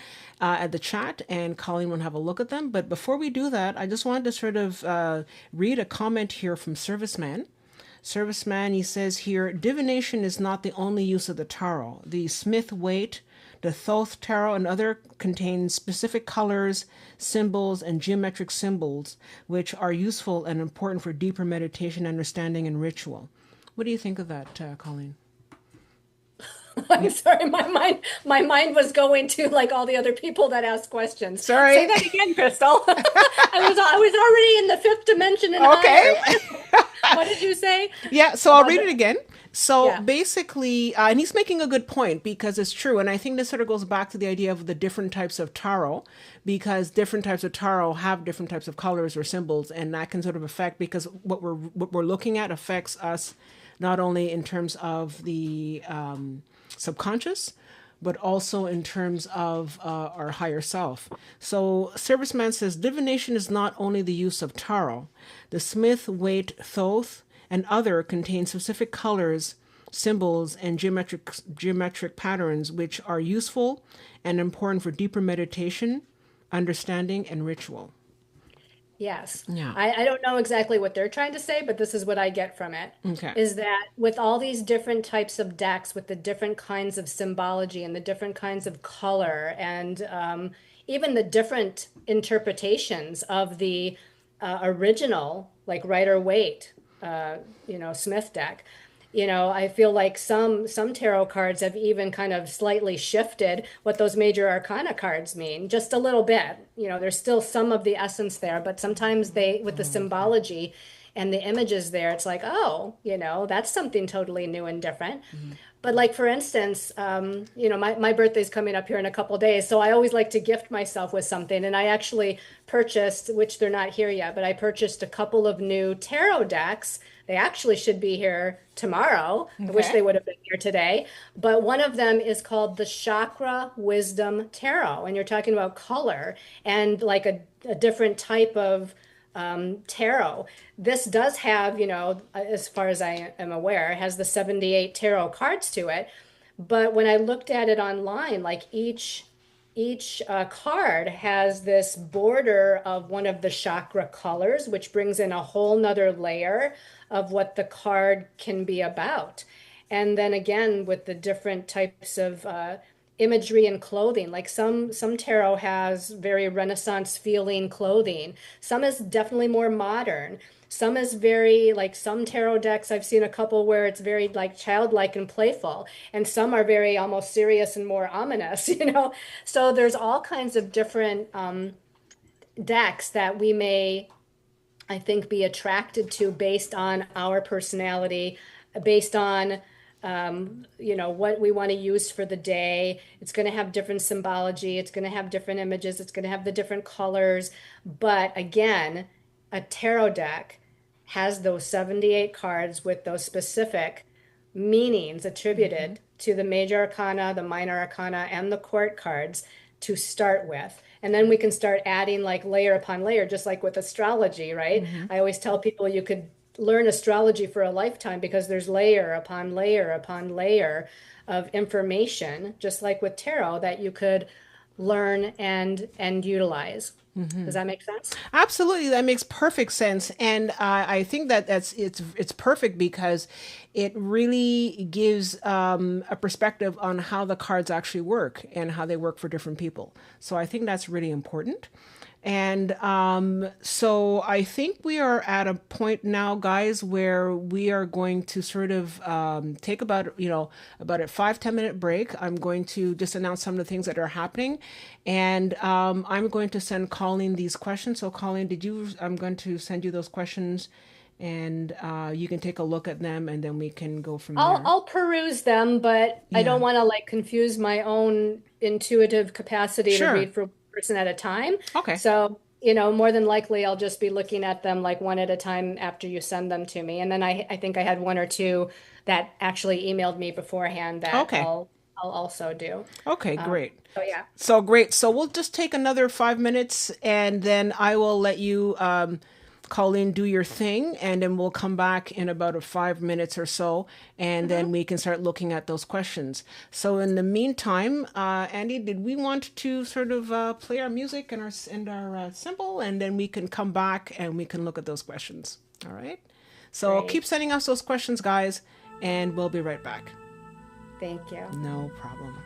at the chat and Colleen will have a look at them. But before we do that, I just wanted to sort of read a comment here from Serviceman. Serviceman, he says here, divination is not the only use of the tarot. The Smith Waite, the Thoth tarot, and other contain specific colors, symbols, and geometric symbols, which are useful and important for deeper meditation, understanding, and ritual. What do you think of that, Colleen? I'm sorry, my mind was going to like all the other people that ask questions. Say Sorry. that again, Crystal. I was already in the fifth dimension and Okay. higher. What did you say Yeah, so I'll about read the, it again. So yeah. basically, and he's making a good point because it's true. And I think this sort of goes back to the idea of the different types of tarot, because different types of tarot have different types of colors or symbols. And that can sort of affect, because what we're looking at affects us not only in terms of the subconscious, but also in terms of our higher self. So, Serviceman says divination is not only the use of tarot. The Smith, Waite, Thoth, and other contain specific colors, symbols, and geometric patterns which are useful and important for deeper meditation, understanding, and ritual. Yes. Yeah. I don't know exactly what they're trying to say, but this is what I get from it, Okay. is that with all these different types of decks, with the different kinds of symbology and the different kinds of color, and even the different interpretations of the original, like Rider Waite, Smith deck. I feel like some tarot cards have even kind of slightly shifted what those major arcana cards mean, just a little bit. There's still some of the essence there, but sometimes they, with the symbology and the images there, it's like, oh, that's something totally new and different. But like for instance, my birthday's coming up here in a couple days, so I always like to gift myself with something. And I actually purchased, which they're not here yet, but I purchased a couple of new tarot decks. They actually should be here tomorrow. I wish Okay. they would have been here today. But one of them is called the Chakra Wisdom Tarot, and you're talking about color and like a different type of tarot. This does have, as far as I am aware, has the 78 tarot cards to it. But when I looked at it online, like each card has this border of one of the chakra colors, which brings in a whole nother layer of what the card can be about. And then again, with the different types of imagery and clothing, like some tarot has very Renaissance feeling clothing. Some is definitely more modern. Some is very like some tarot decks. I've seen a couple where it's very like childlike and playful, and some are very almost serious and more ominous, So there's all kinds of different decks that we may, I think, be attracted to based on our personality, based on what we want to use for the day. It's going to have different symbology. It's going to have different images. It's going to have the different colors. But again, a tarot deck has those 78 cards with those specific meanings attributed to the major arcana, the minor arcana, and the court cards to start with. And then we can start adding like layer upon layer, just like with astrology, right? I always tell people you could learn astrology for a lifetime because there's layer upon layer upon layer of information, just like with tarot, that you could learn and utilize. Does that make sense? Absolutely, that makes perfect sense, and I think that it's perfect because it really gives a perspective on how the cards actually work and how they work for different people. So I think that's really important. And so I think we are at a point now, guys, where we are going to sort of take about a 5-10 minute break. I'm going to just announce some of the things that are happening, and I'm going to send Colleen these questions. So Colleen, I'm going to send you those questions, and you can take a look at them, and then we can go from I'll there. I'll peruse them, but I Yeah. don't want to like confuse my own intuitive capacity to Sure. read for one person at a time. Okay. So, more than likely I'll just be looking at them like one at a time after you send them to me. And then I think I had one or two that actually emailed me beforehand that Okay. I'll also do. Okay. Great. So yeah. So great. So we'll just take another 5 minutes, and then I will let you, Colleen, do your thing, and then we'll come back in about 5 minutes or so, and then Mhm. we can start looking at those questions. So in the meantime, Andy, did we want to sort of play our music and our symbol, and then we can come back and we can look at those questions. All right. So keep Great. sending us those questions, guys, and we'll be right back. Thank you. No problem.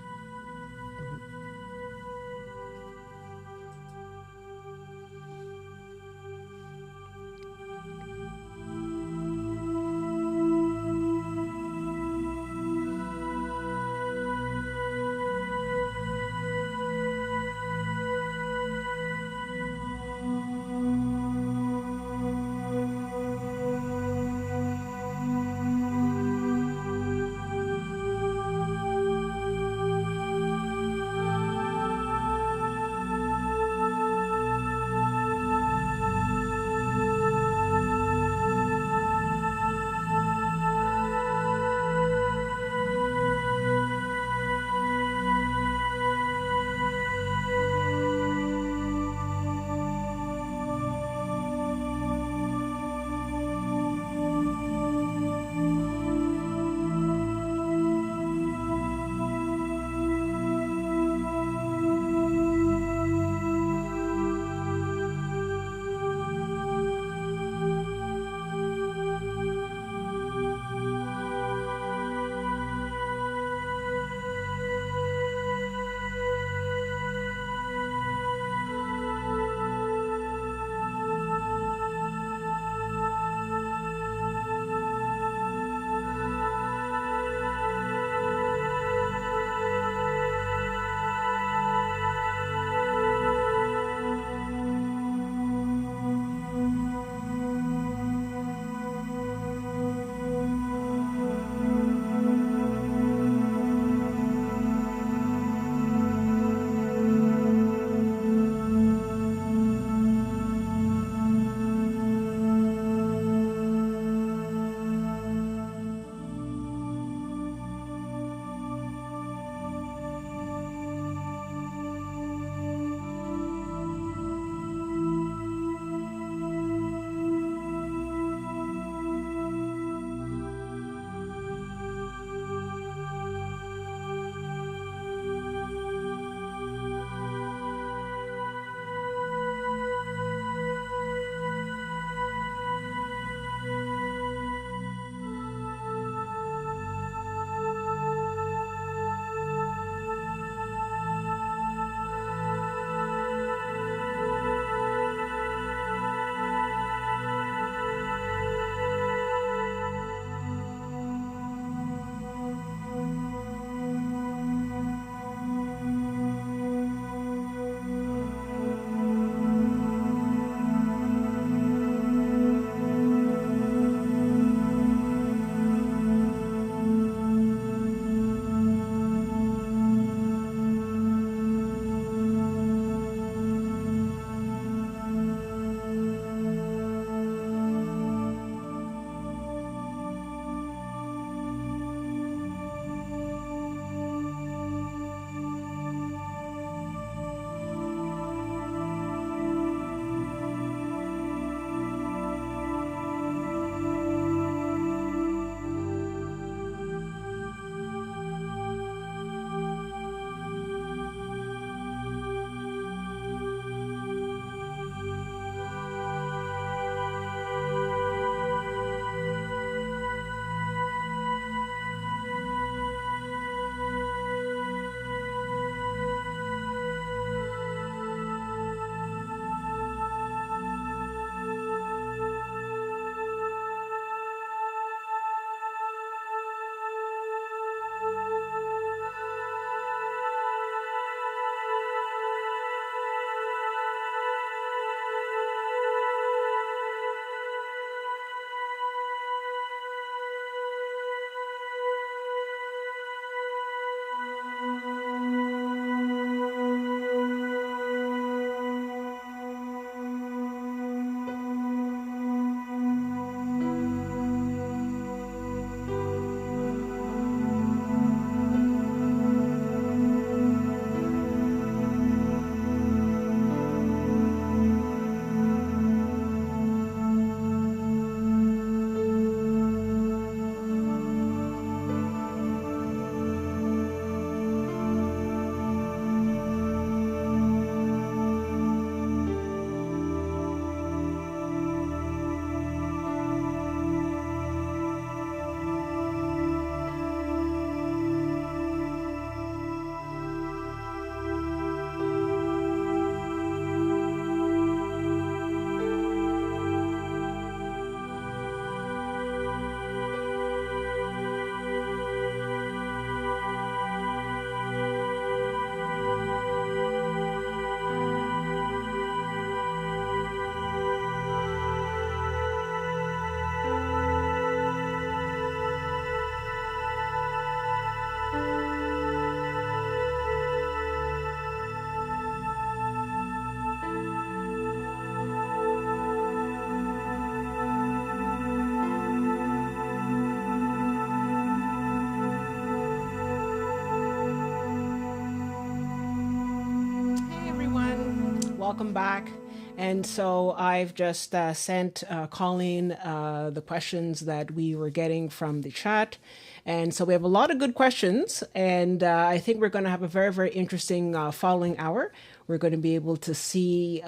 welcome back. And so I've just sent Colleen the questions that we were getting from the chat. And so we have a lot of good questions. And I think we're going to have a very, very interesting following hour. We're going to be able to see,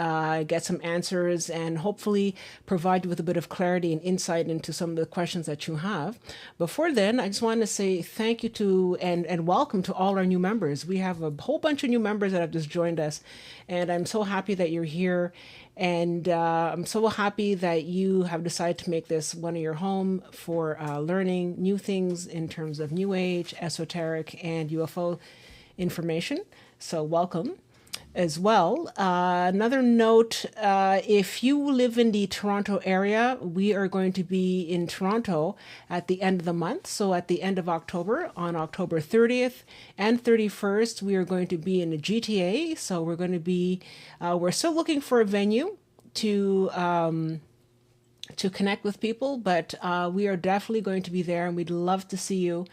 get some answers, and hopefully provide you with a bit of clarity and insight into some of the questions that you have. Before then, I just want to say thank you to and welcome to all our new members. We have a whole bunch of new members that have just joined us, and I'm so happy that you're here. And I'm so happy that you have decided to make this one of your home for learning new things in terms of New Age, esoteric, and UFO information. So welcome. As well, another note, if you live in the Toronto area, we are going to be in Toronto at the end of the month. So at the end of October, on October 30th and 31st, we are going to be in the GTA. So we're going to be, we're still looking for a venue to connect with people, but we are definitely going to be there, and we'd love to see you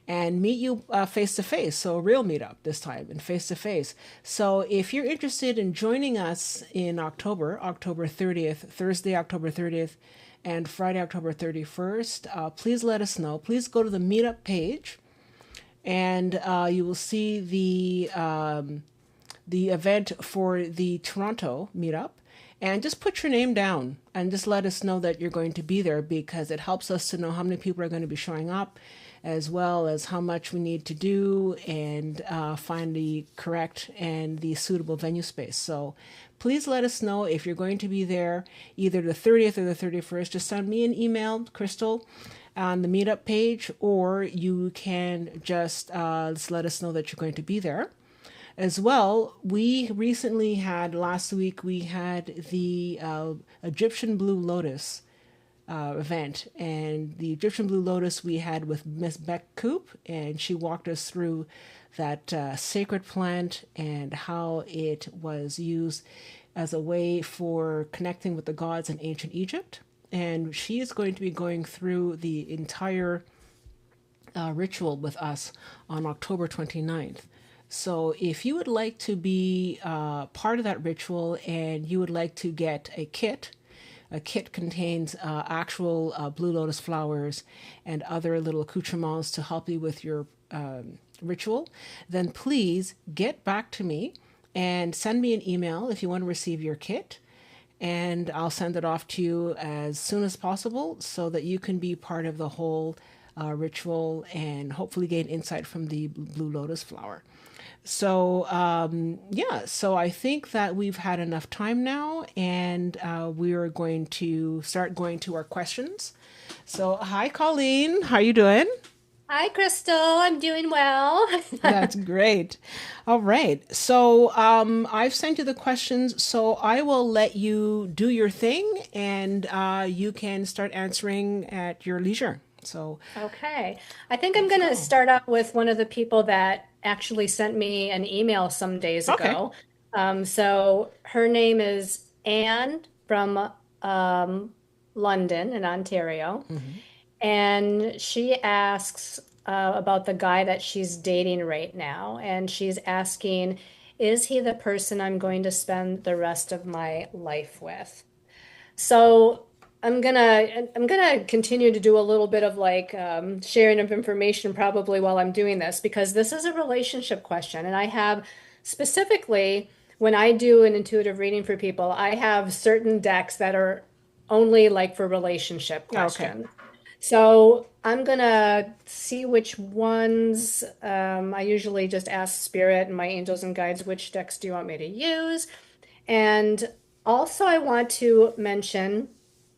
and meet you face to face. So a real meetup this time and face to face. So if you're interested in joining us in October, October 30th, Thursday, October 30th, and Friday, October 31st, please let us know. Please go to the meetup page, and you will see the event for the Toronto meetup. And just put your name down and just let us know that you're going to be there, because it helps us to know how many people are going to be showing up, as well as how much we need to do and find the correct and the suitable venue space. So please let us know if you're going to be there, either the 30th or the 31st. Just send me an email, Crystal, on the meetup page, or you can just let us know that you're going to be there. As well, we recently had, last week, we had the Egyptian Blue Lotus event. And the Egyptian Blue Lotus we had with Miss Beck Coop, and she walked us through that sacred plant and how it was used as a way for connecting with the gods in ancient Egypt. And she is going to be going through the entire ritual with us on October 29th. So if you would like to be part of that ritual and you would like to get a kit contains actual blue lotus flowers and other little accoutrements to help you with your ritual, then please get back to me and send me an email if you want to receive your kit. And I'll send it off to you as soon as possible so that you can be part of the whole ritual and hopefully gain insight from the blue lotus flower. So, so I think that we've had enough time now, and we are going to start going to our questions. So, hi, Colleen. How are you doing? Hi, Crystal. I'm doing well. That's great. All right. So, I've sent you the questions, so I will let you do your thing, and you can start answering at your leisure. So, Okay. I think I'm going to start out with one of the people that actually sent me an email some days okay. ago. So her name is Anne from London in Ontario. And she asks about the guy that she's dating right now. And she's asking, is he the person I'm going to spend the rest of my life with? So I'm gonna continue to do a little bit of like sharing of information probably while I'm doing this, because this is a relationship question, and I have specifically, when I do an intuitive reading for people, I have certain decks that are only like for relationship Okay. questions. So I'm gonna see which ones. I usually just ask Spirit and my angels and guides, which decks do you want me to use? And also, I want to mention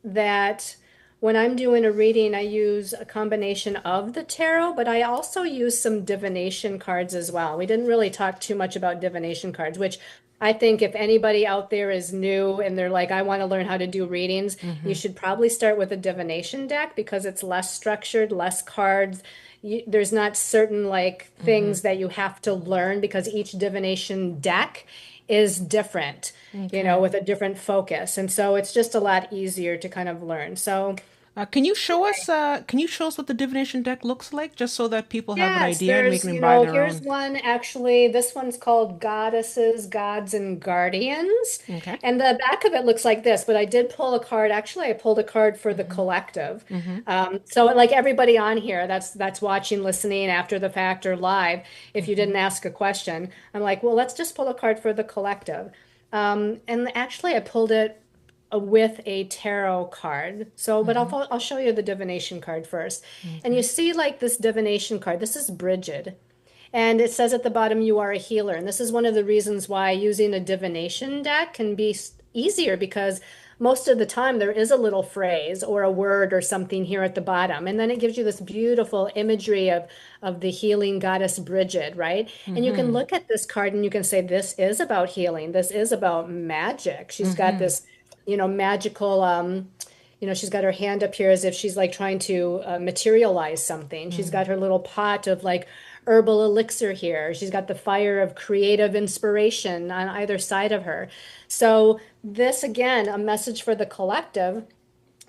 that when I'm doing a reading, I use a combination of the tarot, but I also use some divination cards as well. We didn't really talk too much about divination cards, which I think if anybody out there is new and they're like, I want to learn how to do readings, you should probably start with a divination deck because it's less structured, less cards. There's not certain like things that you have to learn because each divination deck is different, Okay. with a different focus. And so it's just a lot easier to kind of learn. So Can you show us what the divination deck looks like, just so that people have an Yes, idea and make there's, them buy their here's own? one actually. This one's called Goddesses, Gods, and Guardians. Okay. And the back of it looks like this, but I did pull a card. Actually, I pulled a card for the Mm-hmm. collective. Mm-hmm. So like everybody on here that's watching, listening after the fact or live, if you didn't Mm-hmm. ask a question, I'm like, well, let's just pull a card for the collective. And actually, I pulled it with a tarot card. So, but Mm-hmm. I'll show you the divination card first. And you Okay. see like this divination card. This is Bridget. And it says at the bottom, you are a healer. And this is one of the reasons why using a divination deck can be easier, because most of the time there is a little phrase or a word or something here at the bottom. And then it gives you this beautiful imagery of the healing goddess Bridget, right? And you can Mm-hmm. look at this card and you can say, this is about healing. This is about magic. She's got Mm-hmm. this, magical, she's got her hand up here as if she's like trying to materialize something. She's got her little pot of like herbal elixir here. She's got the fire of creative inspiration on either side of her. So, this again, a message for the collective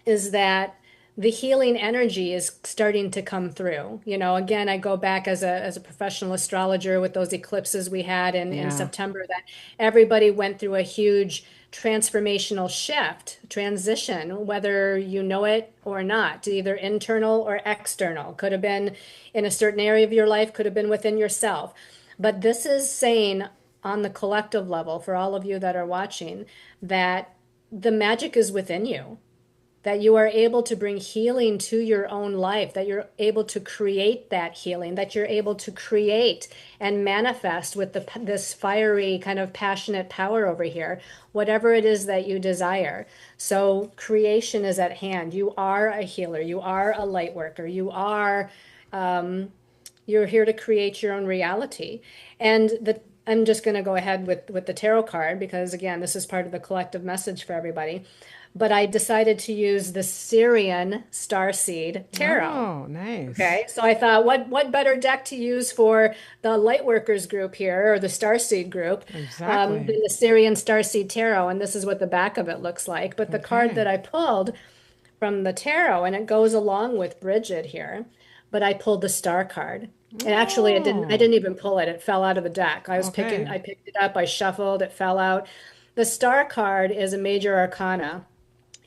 is that the healing energy is starting to come through. Again, I go back as a professional astrologer with those eclipses we had in Yeah. September, that everybody went through a huge transformational shift, transition, whether you know it or not, either internal or external. Could have been in a certain area of your life, could have been within yourself. But this is saying on the collective level, for all of you that are watching, that the magic is within you, that you are able to bring healing to your own life, that you're able to create that healing, that you're able to create and manifest with this fiery kind of passionate power over here, whatever it is that you desire. So creation is at hand. You are a healer. You are a light worker. You're here to create your own reality. And I'm just going to go ahead with the tarot card, because again, this is part of the collective message for everybody. But I decided to use the Syrian Starseed Tarot. Oh, nice. Okay, so I thought, what better deck to use for the Lightworkers group here, or the Starseed group, Exactly. than the Syrian Starseed Tarot? And this is what the back of it looks like. But the card Okay. that I pulled from the tarot, and it goes along with Bridget here, but I pulled the Star card. And actually, I Oh, didn't even pull it. It fell out of the deck. okay. I picked it up, I shuffled, it fell out. The Star card is a major arcana,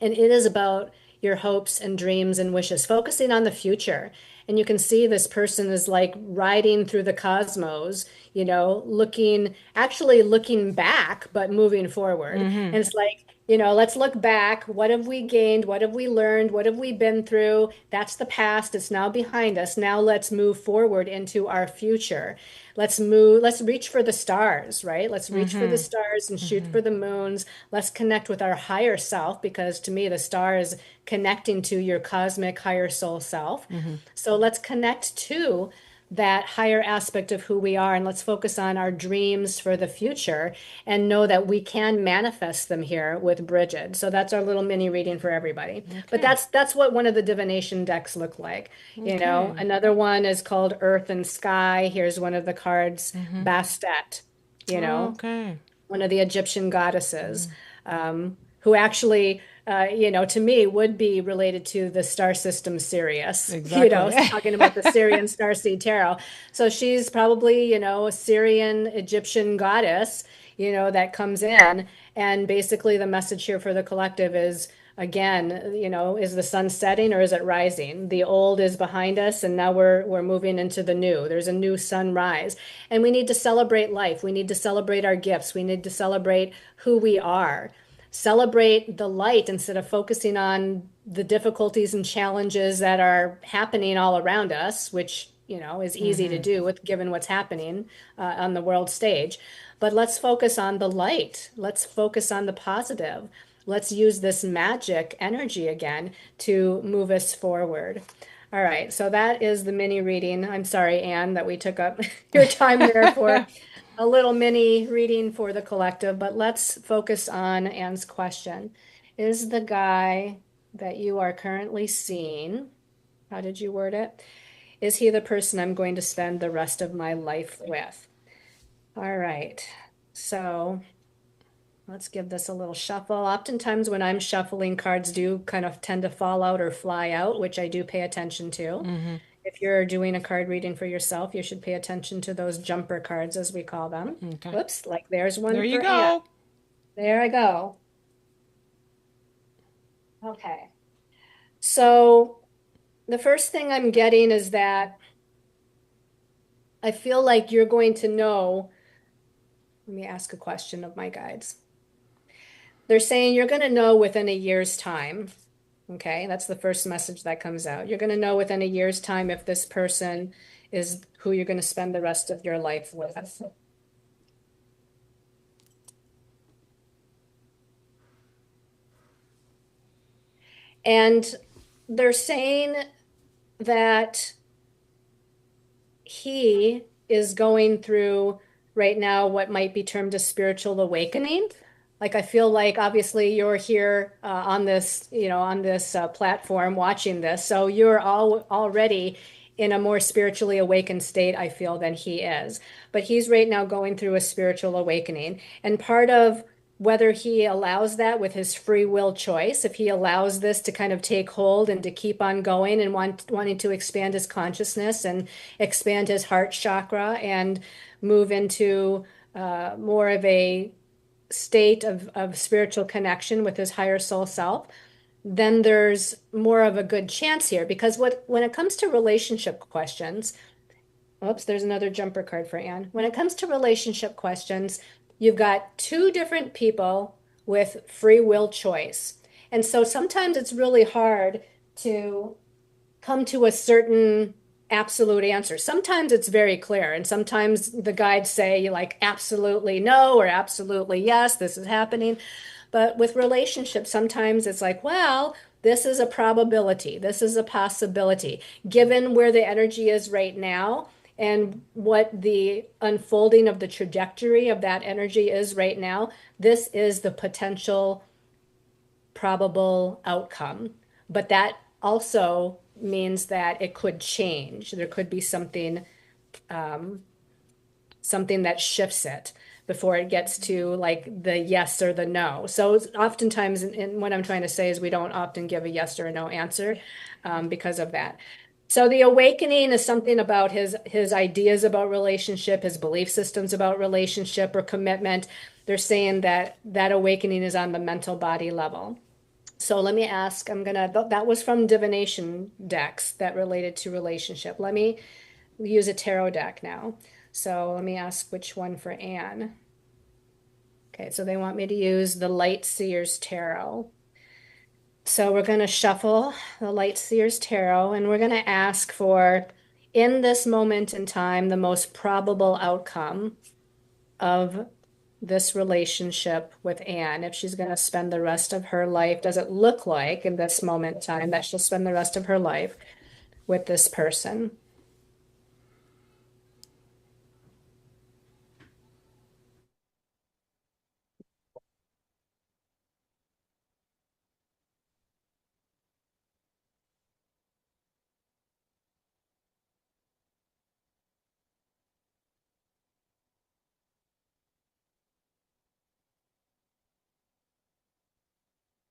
and it is about your hopes and dreams and wishes, focusing on the future. And you can see this person is like riding through the cosmos, actually looking back, but moving forward. Mm-hmm. And it's like, let's look back. What have we gained? What have we learned? What have we been through? That's the past. It's now behind us. Now let's move forward into our future. Let's reach for the stars, right? Let's reach for the Mm-hmm. stars and shoot Mm-hmm. for the moons. Let's connect with our higher self, because to me, the star is connecting to your cosmic higher soul self. Mm-hmm. So let's connect to that higher aspect of who we are, and let's focus on our dreams for the future and know that we can manifest them here with Bridget. So that's our little mini reading for everybody. But Okay. that's what one of the divination decks look like. Okay. Another one is called Earth and Sky. Here's one of the cards, Mm-hmm. Bastet, you know, Okay. one of the Egyptian goddesses, who actually, to me would be related to the star system Sirius, Exactly. talking about the Syrian Starseed Tarot. So she's probably, a Syrian Egyptian goddess, that comes in. And basically the message here for the collective is, again, is the sun setting or is it rising? The old is behind us, and now we're moving into the new. There's a new sunrise, and we need to celebrate life. We need to celebrate our gifts. We need to celebrate who we are. Celebrate the light instead of focusing on the difficulties and challenges that are happening all around us, which is easy to Mm-hmm. do with given what's happening on the world stage. But let's focus on the light. Let's focus on the positive. Let's use this magic energy again to move us forward. All right, so that is the mini reading. I'm sorry, Anne, that we took up your time there for a little mini reading for the collective, but let's focus on Anne's question. Is the guy that you are currently seeing, how did you word it? Is he the person I'm going to spend the rest of my life with? All right. So Let's give this a little shuffle. Oftentimes when I'm shuffling, cards do kind of tend to fall out or fly out, which I do pay attention to. Mm-hmm. If you're doing a card reading for yourself, you should pay attention to those jumper cards, as we call them. Okay. Whoops, like there's There one you for Anne. go. There I go. Okay. So the first thing I'm getting is that I feel like you're going to know. Let me ask a question of my guides. They're saying you're going to know within a year's time. Okay, that's the first message that comes out. You're going to know within a year's time if this person is who you're going to spend the rest of your life with. And they're saying that he is going through right now what might be termed a spiritual awakening. Like I feel like obviously you're here on this, on this platform watching this, so you're all already in a more spiritually awakened state, I feel, than he is. But he's right now going through a spiritual awakening, and part of whether he allows that with his free will choice, if he allows this to kind of take hold and to keep on going and wanting to expand his consciousness and expand his heart chakra and move into more of a state of spiritual connection with his higher soul self, then there's more of a good chance here. Because when it comes to relationship questions, oops, there's another jumper card for Anne. When it comes to relationship questions, you've got two different people with free will choice. And so sometimes it's really hard to come to a certain absolute answer. Sometimes it's very clear, and sometimes the guides say like absolutely no or absolutely yes, this is happening. But with relationships, sometimes it's like, well, this is a probability, this is a possibility. Given where the energy is right now and what the unfolding of the trajectory of that energy is right now, this is the potential probable outcome. But that also means that it could change. There could be um, something that shifts it before it gets to like the yes or the no. So oftentimes, and what I'm trying to say is we don't often give a yes or a no answer because of that. So the awakening is something about his ideas about relationship, his belief systems about relationship or commitment. They're saying that that awakening is on the mental body level. So let me ask, that was from divination decks that related to relationship. Let me use a tarot deck now. So let me ask which one for Anne. Okay, so they want me to use the Light Seers Tarot. So we're going to shuffle the Light Seers Tarot and we're going to ask for, in this moment in time, the most probable outcome of this relationship with Anne. If she's going to spend the rest of her life, does it look like in this moment in time that she'll spend the rest of her life with this person?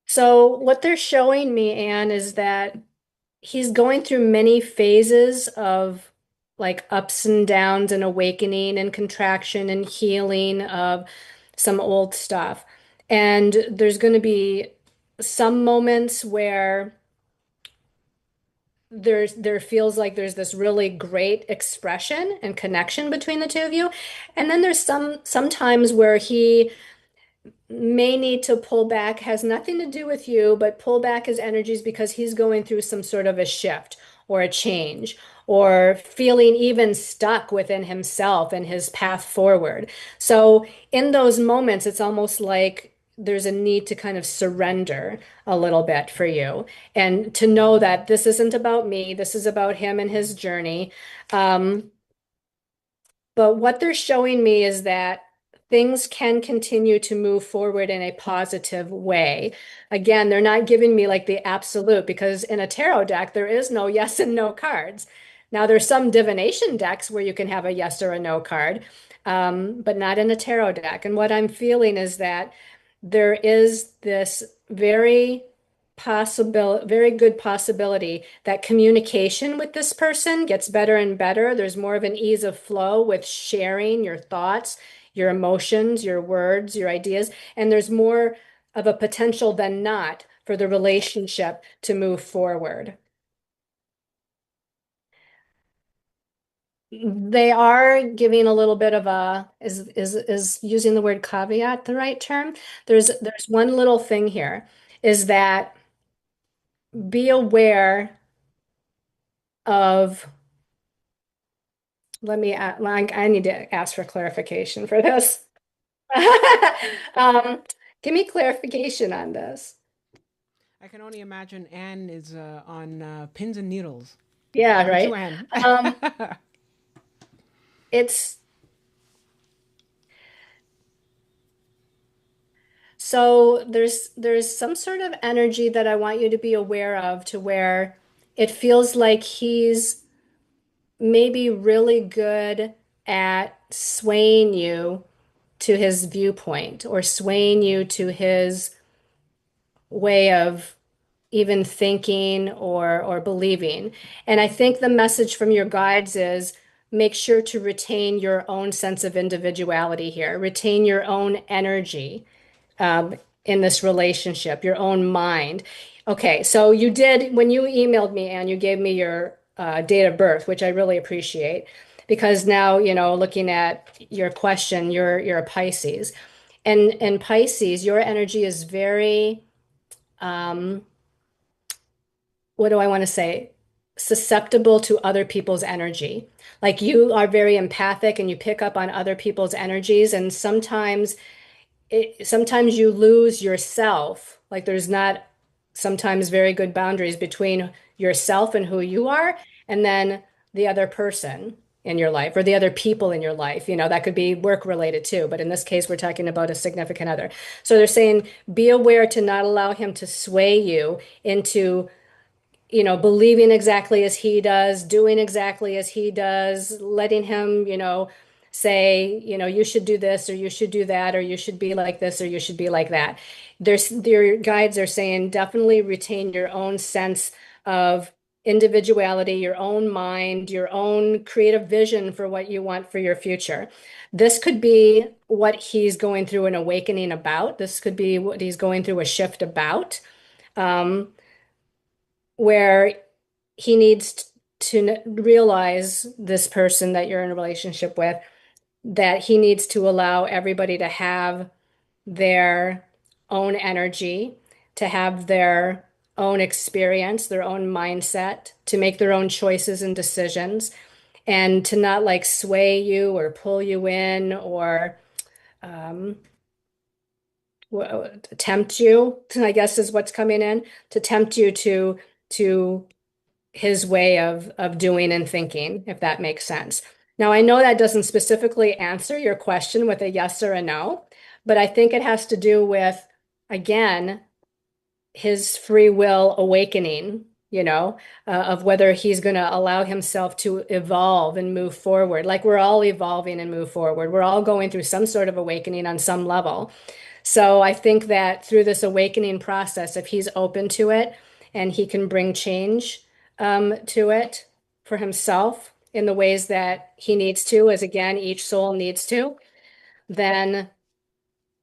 So what they're showing me, Anne, is that he's going through many phases of like ups and downs and awakening and contraction and healing of some old stuff. And there's going to be some moments where there feels like there's this really great expression and connection between the two of you. And then there's some times where he may need to pull back, has nothing to do with you, but pull back his energies because he's going through some sort of a shift or a change or feeling even stuck within himself and his path forward. So in those moments, it's almost like there's a need to kind of surrender a little bit for you and to know that this isn't about me, this is about him and his journey. Um, but what they're showing me is that things can continue to move forward in a positive way. Again, they're not giving me like the absolute because in a tarot deck, there is no yes and no cards. Now, there's some divination decks where you can have a yes or a no card, but not in a tarot deck. And what I'm feeling is that there is this very good possibility that communication with this person gets better and better. There's more of an ease of flow with sharing your thoughts, your emotions, your words, your ideas, and there's more of a potential than not for the relationship to move forward. They are giving a little bit of a is using the word caveat the right term? There's one little thing here is that be aware of I need to ask for clarification for this. Um, Give me clarification on this. I can only imagine Anne is on pins and needles. Yeah, Aren't you, right. Anne? Um, it's So there's some sort of energy that I want you to be aware of to where it feels like he's maybe really good at swaying you to his viewpoint or swaying you to his way of even thinking or believing. And I think the message from your guides is make sure to retain your own sense of individuality here, retain your own energy in this relationship, your own mind. Okay, so you did, when you emailed me and you gave me your date of birth, which I really appreciate, because now, looking at your question, you're a Pisces. And Pisces, your energy is very, um, what do I want to say? Susceptible to other people's energy. Like you are very empathic and you pick up on other people's energies. And sometimes you lose yourself. Like there's not sometimes very good boundaries between yourself and who you are, and then the other person in your life or the other people in your life. That could be work related too. But in this case, we're talking about a significant other. So they're saying be aware to not allow him to sway you into believing exactly as he does, doing exactly as he does, letting him, say, you should do this or you should do that or you should be like this or you should be like that. Their guides are saying definitely retain your own sense of individuality, your own mind, your own creative vision for what you want for your future. This could be what he's going through an awakening about. This could be what he's going through a shift about. Um, where he needs to realize this person that you're in a relationship with, that he needs to allow everybody to have their own energy, to have their own experience, their own mindset, to make their own choices and decisions, and to not like sway you or pull you in or um, tempt you, I guess is what's coming in, to tempt you to his way of doing and thinking, if that makes sense. Now, I know that doesn't specifically answer your question with a yes or a no, but I think it has to do with, again, his free will awakening, of whether he's going to allow himself to evolve and move forward. Like we're all evolving and move forward. We're all going through some sort of awakening on some level. So I think that through this awakening process, if he's open to it and he can bring change to it for himself in the ways that he needs to, as again, each soul needs to, then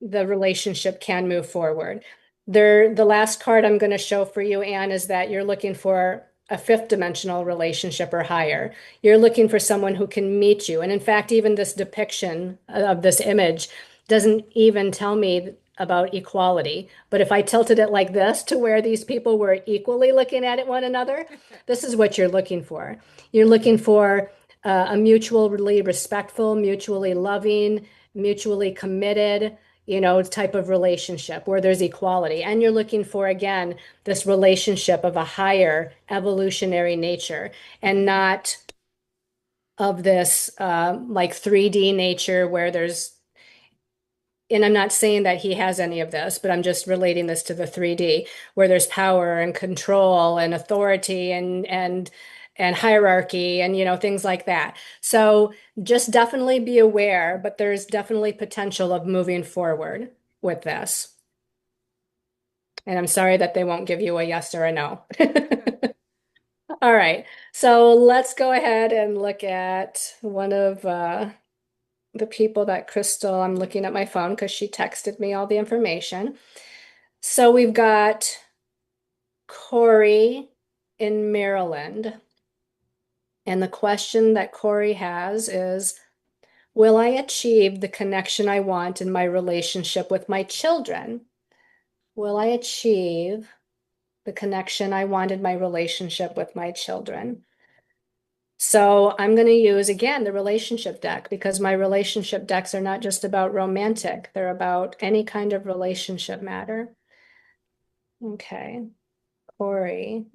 the relationship can move forward. The last card I'm going to show for you, Anne, is that you're looking for a fifth dimensional relationship or higher. You're looking for someone who can meet you. And in fact, even this depiction of this image doesn't even tell me about equality. But if I tilted it like this to where these people were equally looking at one another, this is what you're looking for. You're looking for a mutually respectful, mutually loving, mutually committed, type of relationship where there's equality. And you're looking for, again, this relationship of a higher evolutionary nature and not of this like 3D nature where and I'm not saying that he has any of this, but I'm just relating this to the 3D where there's power and control and authority and hierarchy and things like that. So just definitely be aware, but there's definitely potential of moving forward with this. And I'm sorry that they won't give you a yes or a no. Okay. All right. So let's go ahead and look at one of the people that Crystal, I'm looking at my phone because she texted me all the information. So we've got Corey in Maryland. And the question that Corey has is, will I achieve the connection I want in my relationship with my children? Will I achieve the connection I want in my relationship with my children? So I'm going to use again the relationship deck because my relationship decks are not just about romantic, they're about any kind of relationship matter. Okay, Corey.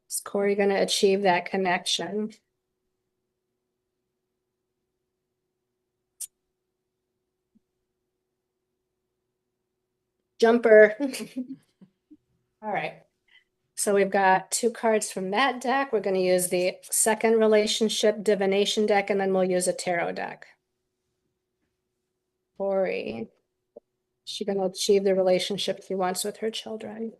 Is Corey going to achieve that connection? Jumper. All right. So we've got two cards from that deck. We're going to use the second relationship divination deck, and then we'll use a tarot deck. Corey. Is she going to achieve the relationship she wants with her children?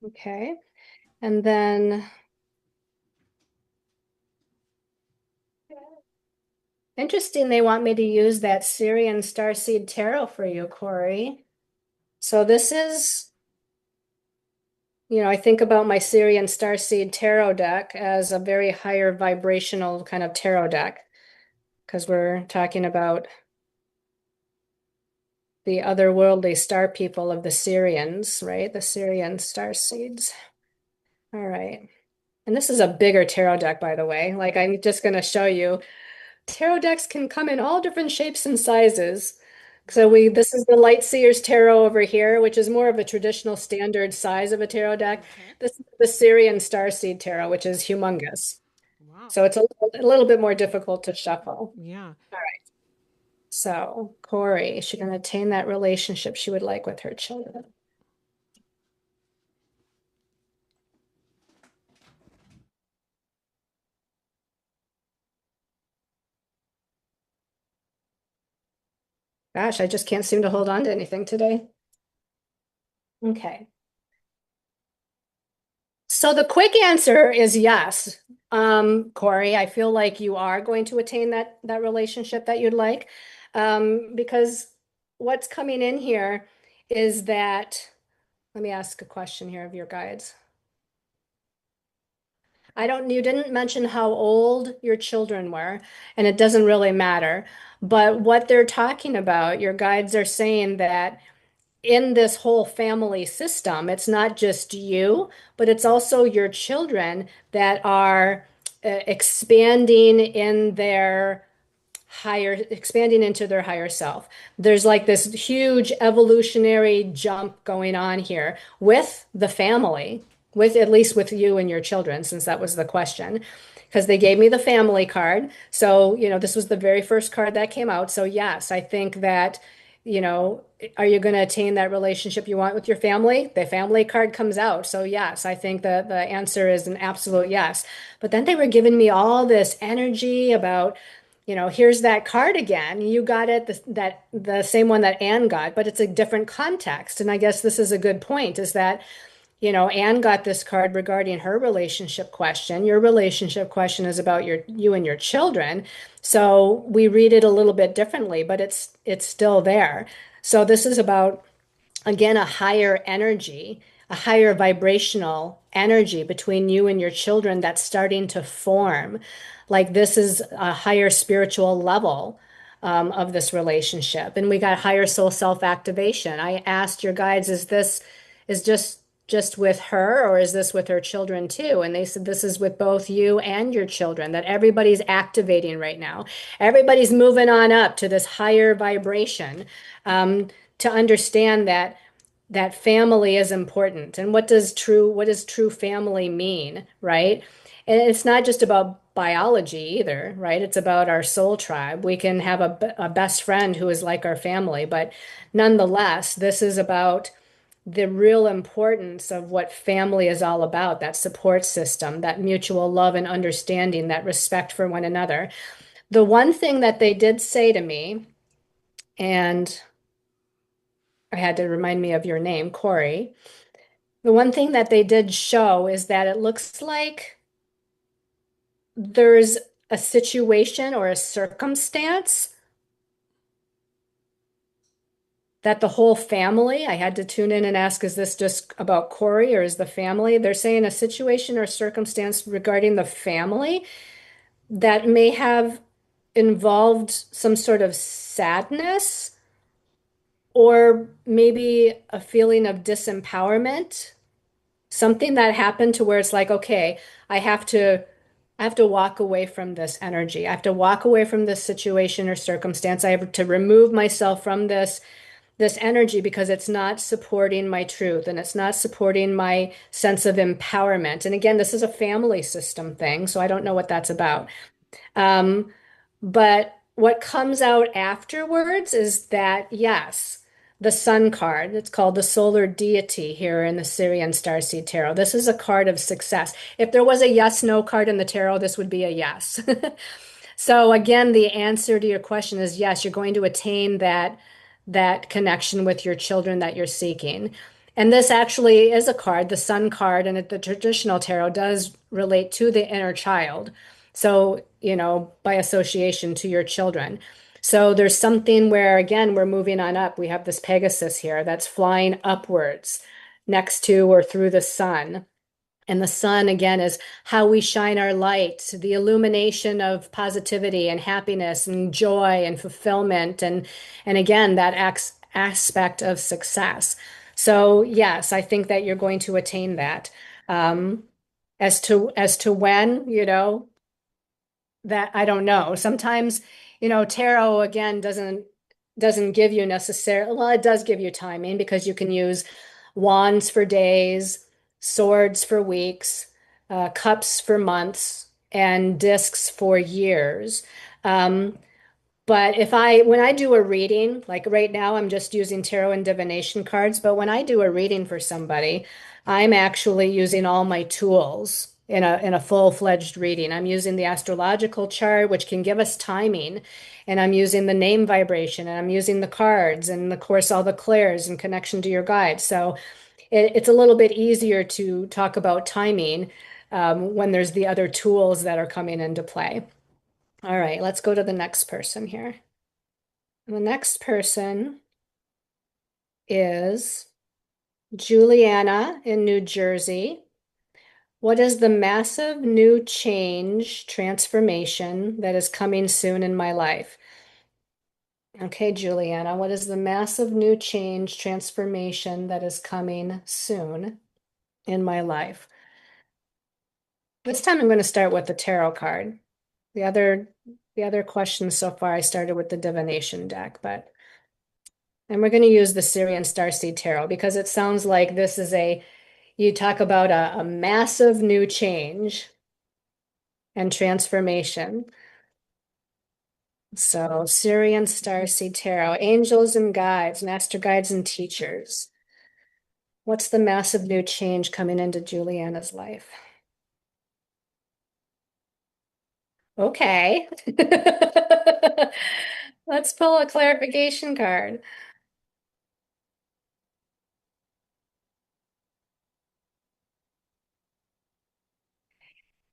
Okay. And then interesting, they want me to use that Syrian Starseed Tarot for you, Corey. So this is, I think about my Syrian Starseed Tarot deck as a very higher vibrational kind of tarot deck because we're talking about the otherworldly star people of the Syrians, right? The Syrian star seeds. All right. And this is a bigger tarot deck, by the way. Like I'm just going to show you tarot decks can come in all different shapes and sizes. So this is the Light Seers Tarot over here, which is more of a traditional standard size of a tarot deck. Okay. This is the Syrian Starseed Tarot, which is humongous. Wow. So it's a little bit more difficult to shuffle. Yeah. All right. So Corey, is she going to attain that relationship she would like with her children? Gosh, I just can't seem to hold on to anything today. Okay. So the quick answer is yes. Corey, I feel like you are going to attain that relationship that you'd like. Because what's coming in here is that, let me ask a question here of your guides. You didn't mention how old your children were, and it doesn't really matter. But what they're talking about, your guides are saying that in this whole family system, it's not just you, but it's also your children that are expanding in their expanding into their higher self. There's like this huge evolutionary jump going on here with the family, with at least with you and your children, since that was the question. Because they gave me the family card. So, this was the very first card that came out. So, yes, I think that, you know, are you going to attain that relationship you want with your family? The family card comes out. So, yes, I think that the answer is an absolute yes. But then they were giving me all this energy about here's that card again. You got it, the same one that Anne got, but it's a different context. And I guess this is a good point, is that, Anne got this card regarding her relationship question. Your relationship question is about you and your children. So we read it a little bit differently, but it's still there. So this is about, again, a higher energy, a higher vibrational energy between you and your children that's starting to form. Like this is a higher spiritual level of this relationship. And we got higher soul self-activation. I asked your guides, is just with her, or is this with her children too? And they said this is with both you and your children, that everybody's activating right now. Everybody's moving on up to this higher vibration, to understand that family is important. And what does true family mean, right? And it's not just about biology either, right? It's about our soul tribe. We can have a best friend who is like our family, but nonetheless, this is about the real importance of what family is all about, that support system, that mutual love and understanding, that respect for one another. The one thing that they did say to me, and I had to remind me of your name, Corey. The one thing that they did show is that it looks like there's a situation or a circumstance that the whole family, I had to tune in and ask, is this just about Corey or is the family? They're saying a situation or circumstance regarding the family that may have involved some sort of sadness or maybe a feeling of disempowerment, something that happened to where it's like, okay, I have to I have to walk away from this energy. I have to walk away from this situation or circumstance. I have to remove myself from this energy because it's not supporting my truth and it's not supporting my sense of empowerment. And again, this is a family system thing, so I don't know what that's about. Um, but what comes out afterwards is that, yes, the sun card, it's called the solar deity here in the Syrian Starseed Tarot. This is a card of success. If there was a yes, no card in the tarot, this would be a yes. So again, the answer to your question is yes, you're going to attain that connection with your children that you're seeking. And this actually is a card, the Sun card, and the traditional tarot does relate to the inner child. So, by association to your children. So there's something where, again, we're moving on up. We have this Pegasus here that's flying upwards next to or through the sun. And the sun, again, is how we shine our light, the illumination of positivity and happiness and joy and fulfillment. And again, that aspect of success. So yes, I think that you're going to attain that. Um, as to when, that I don't know. Sometimes, tarot again doesn't give you necessarily, well, it does give you timing because you can use wands for days, swords for weeks, cups for months, and discs for years. Um, but when I do a reading, like right now, I'm just using tarot and divination cards. But when I do a reading for somebody, I'm actually using all my tools in a full-fledged reading. I'm using the astrological chart, which can give us timing, and I'm using the name vibration, and I'm using the cards, and of course all the clairs and connection to your guides. So it's a little bit easier to talk about timing when there's the other tools that are coming into play. All right, let's go to the next person here. The next person is Juliana in New Jersey. What is the massive new change, transformation that is coming soon in my life? Okay, Juliana, what is the massive new change, transformation that is coming soon in my life? This time I'm going to start with the tarot card. The other questions so far, I started with the divination deck, and we're going to use the Syrian Starseed Tarot because it sounds like this is you talk about a massive new change and transformation. So Syrian Starseed Tarot, angels and guides, master guides and teachers. What's the massive new change coming into Juliana's life? Okay. Let's pull a clarification card.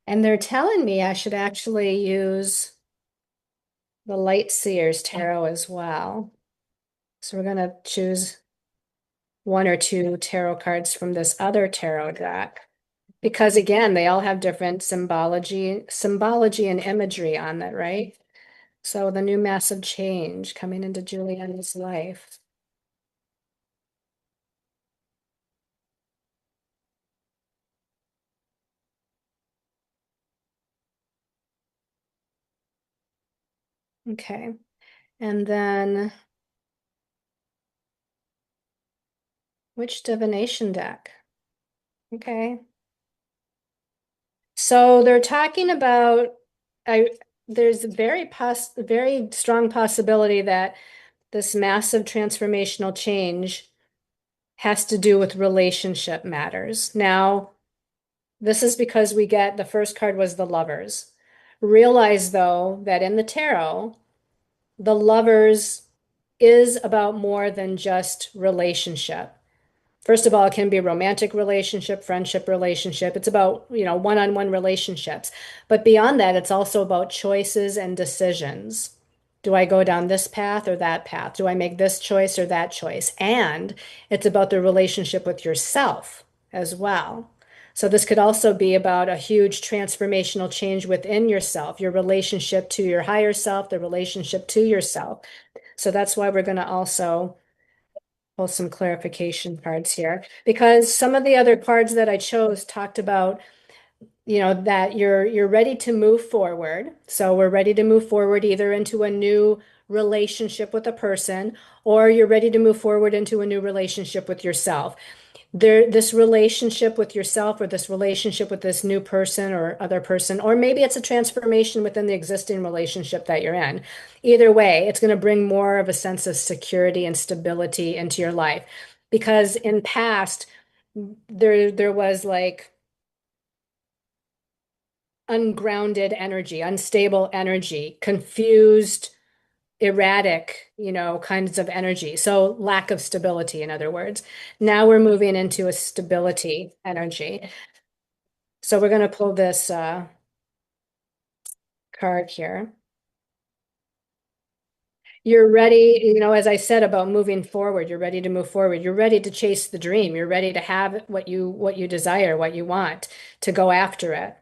And they're telling me I should actually use the Light Seers Tarot as well. So we're going to choose one or two tarot cards from this other tarot deck because again, they all have different symbology and imagery on that, right? So the new massive change coming into Juliana's life. Okay. And then which divination deck? Okay. So they're talking about I there's a very strong possibility that this massive transformational change has to do with relationship matters. Now, this is because we get the first card was the Lovers. Realize, though, that in the tarot, the Lovers is about more than just relationship. First of all, it can be a romantic relationship, friendship relationship. It's about, one-on-one relationships. But beyond that, it's also about choices and decisions. Do I go down this path or that path? Do I make this choice or that choice? And it's about the relationship with yourself as well. So this could also be about a huge transformational change within yourself, your relationship to your higher self, the relationship to yourself. So that's why we're going to also pull some clarification cards here, because some of the other cards that I chose talked about, that you're ready to move forward. So we're ready to move forward either into a new relationship with a person, or you're ready to move forward into a new relationship with yourself. This relationship with yourself, or this relationship with this new person or other person, or maybe it's a transformation within the existing relationship that you're in. Either way, it's going to bring more of a sense of security and stability into your life. Because in past, there was like ungrounded energy, unstable energy, confused, erratic, kinds of energy. So lack of stability, in other words. Now we're moving into a stability energy. So we're going to pull this card here. You're ready, as I said about moving forward, you're ready to move forward. You're ready to chase the dream. You're ready to have what you desire, what you want, to go after it.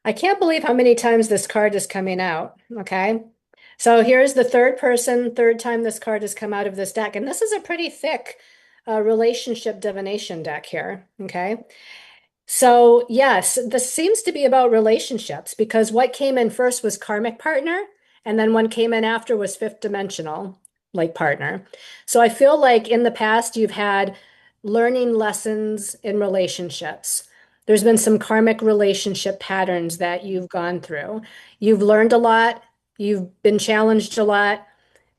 I can't believe how many times this card is coming out. Okay. So here's the third person, third time this card has come out of this deck. And this is a pretty thick relationship divination deck here. Okay. So, yes, this seems to be about relationships, because what came in first was karmic partner, and then one came in after was fifth dimensional, like partner. So, I feel like in the past you've had learning lessons in relationships. There's been some karmic relationship patterns that you've gone through. You've learned a lot, you've been challenged a lot.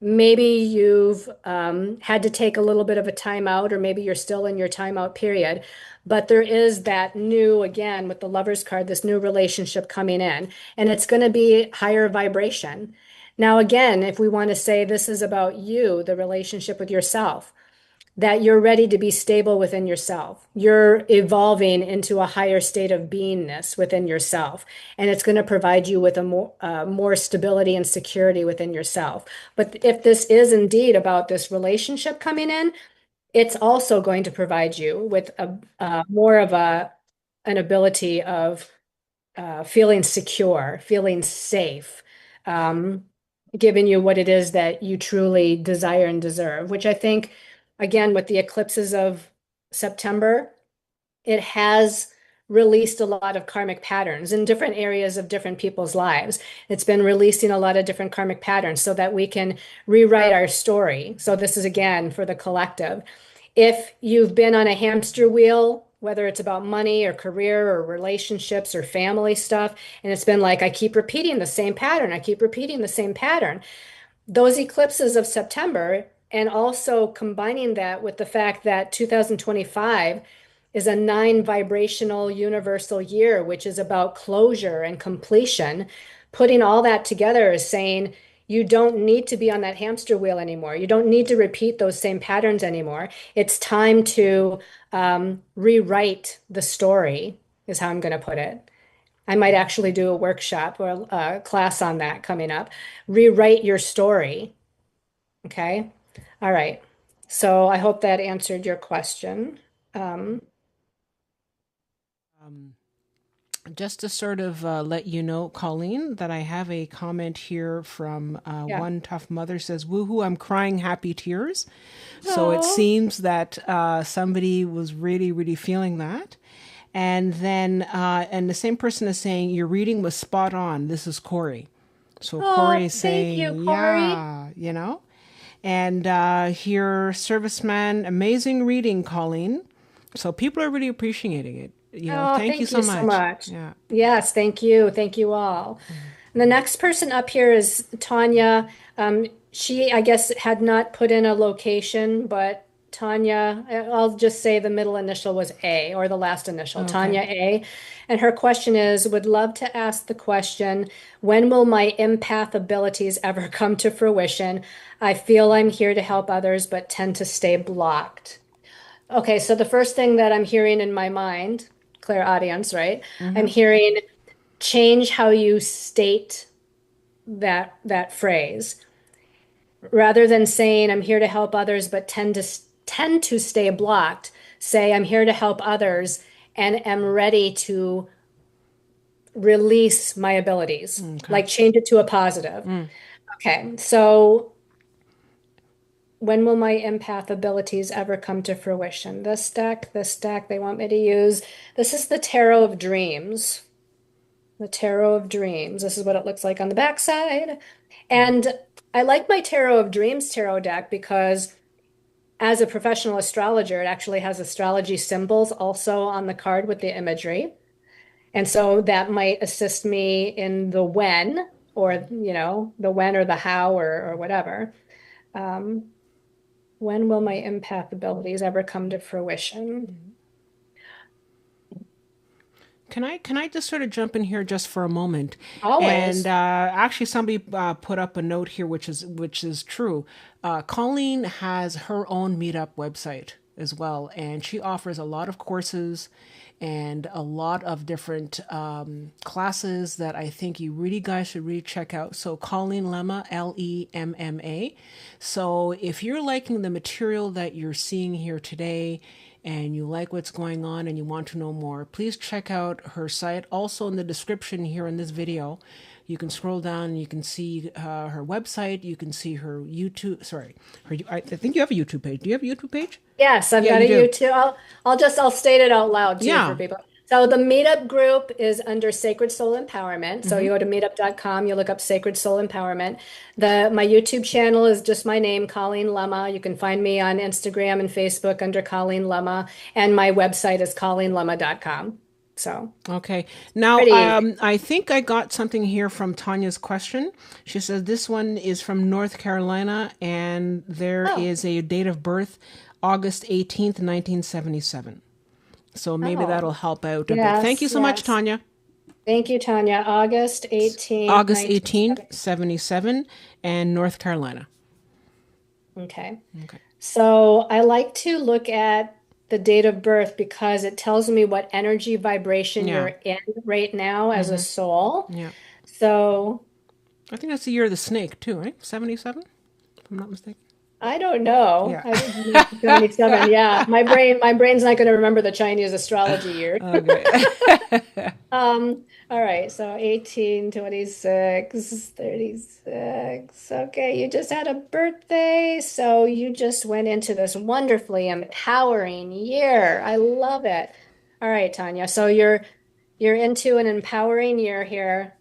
Maybe you've had to take a little bit of a timeout, or maybe you're still in your timeout period. But there is that new, again, with the Lover's card, this new relationship coming in, and it's going to be higher vibration. Now, again, if we want to say this is about you, the relationship with yourself, that you're ready to be stable within yourself. You're evolving into a higher state of beingness within yourself, and it's going to provide you with a more stability and security within yourself. But if this is indeed about this relationship coming in, it's also going to provide you with a more of an ability of feeling secure, feeling safe, um, giving you what it is that you truly desire and deserve, which I think, again, with the eclipses of September, it has released a lot of karmic patterns in different areas of different people's lives. It's been releasing a lot of different karmic patterns so that we can rewrite our story. So this is again for the collective. If you've been on a hamster wheel, whether it's about money or career or relationships or family stuff, and it's been like, I keep repeating the same pattern, I keep repeating the same pattern, those eclipses of September, and also combining that with the fact that 2025 is a nine vibrational universal year, which is about closure and completion, putting all that together is saying, you don't need to be on that hamster wheel anymore. You don't need to repeat those same patterns anymore. It's time to rewrite the story, is how I'm going to put it. I might actually do a workshop or a class on that coming up. Rewrite your story. Okay. All right. So I hope that answered your question. Um, Um, just to sort of let you know, Colleen, that I have a comment here from yeah. one tough mother says, "Woohoo! I'm crying happy tears." So it Oh, seems that somebody was really, really feeling that. And then, and the same person is saying, your reading was spot on. This is Corey. So Corey oh, is thank you, saying, Corey. yeah, you know. And here, serviceman, amazing reading, Colleen. So people are really appreciating it. Oh, Thank you thank so you so much. much. Yeah. Yes, thank you. Thank you all. Mhm. And the next person up here is Tanya. She, I guess, had not put in a location, but Tanya, I'll just say the middle initial was A or the last initial, Okay. Tanya A. And her question is, would love to ask the question, when will my empath abilities ever come to fruition? I feel I'm here to help others, but tend to stay blocked. Okay, so the first thing that I'm hearing in my mind, clear audience, right? I'm Hmm. hearing change how you state that phrase. Rather than saying I'm here to help others but tend to stay blocked, say I'm here to help others and am ready to release my abilities, Okay. like change it to a positive. Mm. Okay, so when will my empath abilities ever come to fruition? This deck they want me to use. This is the Tarot of Dreams. The Tarot of Dreams. This is what it looks like on the backside. And I like my Tarot of Dreams tarot deck because as a professional astrologer, it actually has astrology symbols also on the card with the imagery. And so that might assist me in the when, or, the when or the how or whatever. Um, when will my empath abilities ever come to fruition? Can I just sort of jump in here just for a moment? And Always. actually, somebody put up a note here, which is true. Colleen has her own meetup website as well, and she offers a lot of courses and a lot of different classes that I think you really guys should really check out. So Colleen Lemma, Lemma. So if you're liking the material that you're seeing here today and you like what's going on and you want to know more, please check out her site. Also in the description here in this video, you can scroll down and you can see her website. You can see her YouTube. Sorry, I think you have a YouTube page. Do you have a YouTube page? Yes, I've Yeah, got you a do. YouTube. I'll state it out loud too for Yeah. people. So the meetup group is under Sacred Soul Empowerment. So Mm-hmm. you go to meetup.com, you look up Sacred Soul Empowerment. My YouTube channel is just my name, Colleen Lemma. You can find me on Instagram and Facebook under Colleen Lemma, and my website is colleenlemma.com. So Okay. Now, pretty easy. I think I got something here from Tanya's question. She says this one is from North Carolina, and there Oh, is a date of birth, August 18th, 1977. So maybe that'll oh, help out a bit. Thank you yes, so much, yes. Tanya. Thank you, Tanya. August 18th, August 18th, 1970. 77, and North Carolina. Okay. Okay. So I like to look at the date of birth because it tells me what energy vibration Yeah. you're in right now as a Mm-hmm. soul. Yeah. So I think that's the year of the snake, too, right? 77, if I'm not mistaken. I don't know. Yeah. I didn't know 77. Yeah, my brain's not going to remember the Chinese astrology year. Okay. All right, so 18, 26, 36. Okay, you just had a birthday, so you just went into this wonderfully empowering year. I love it. All right, Tanya. So you're into an empowering year here.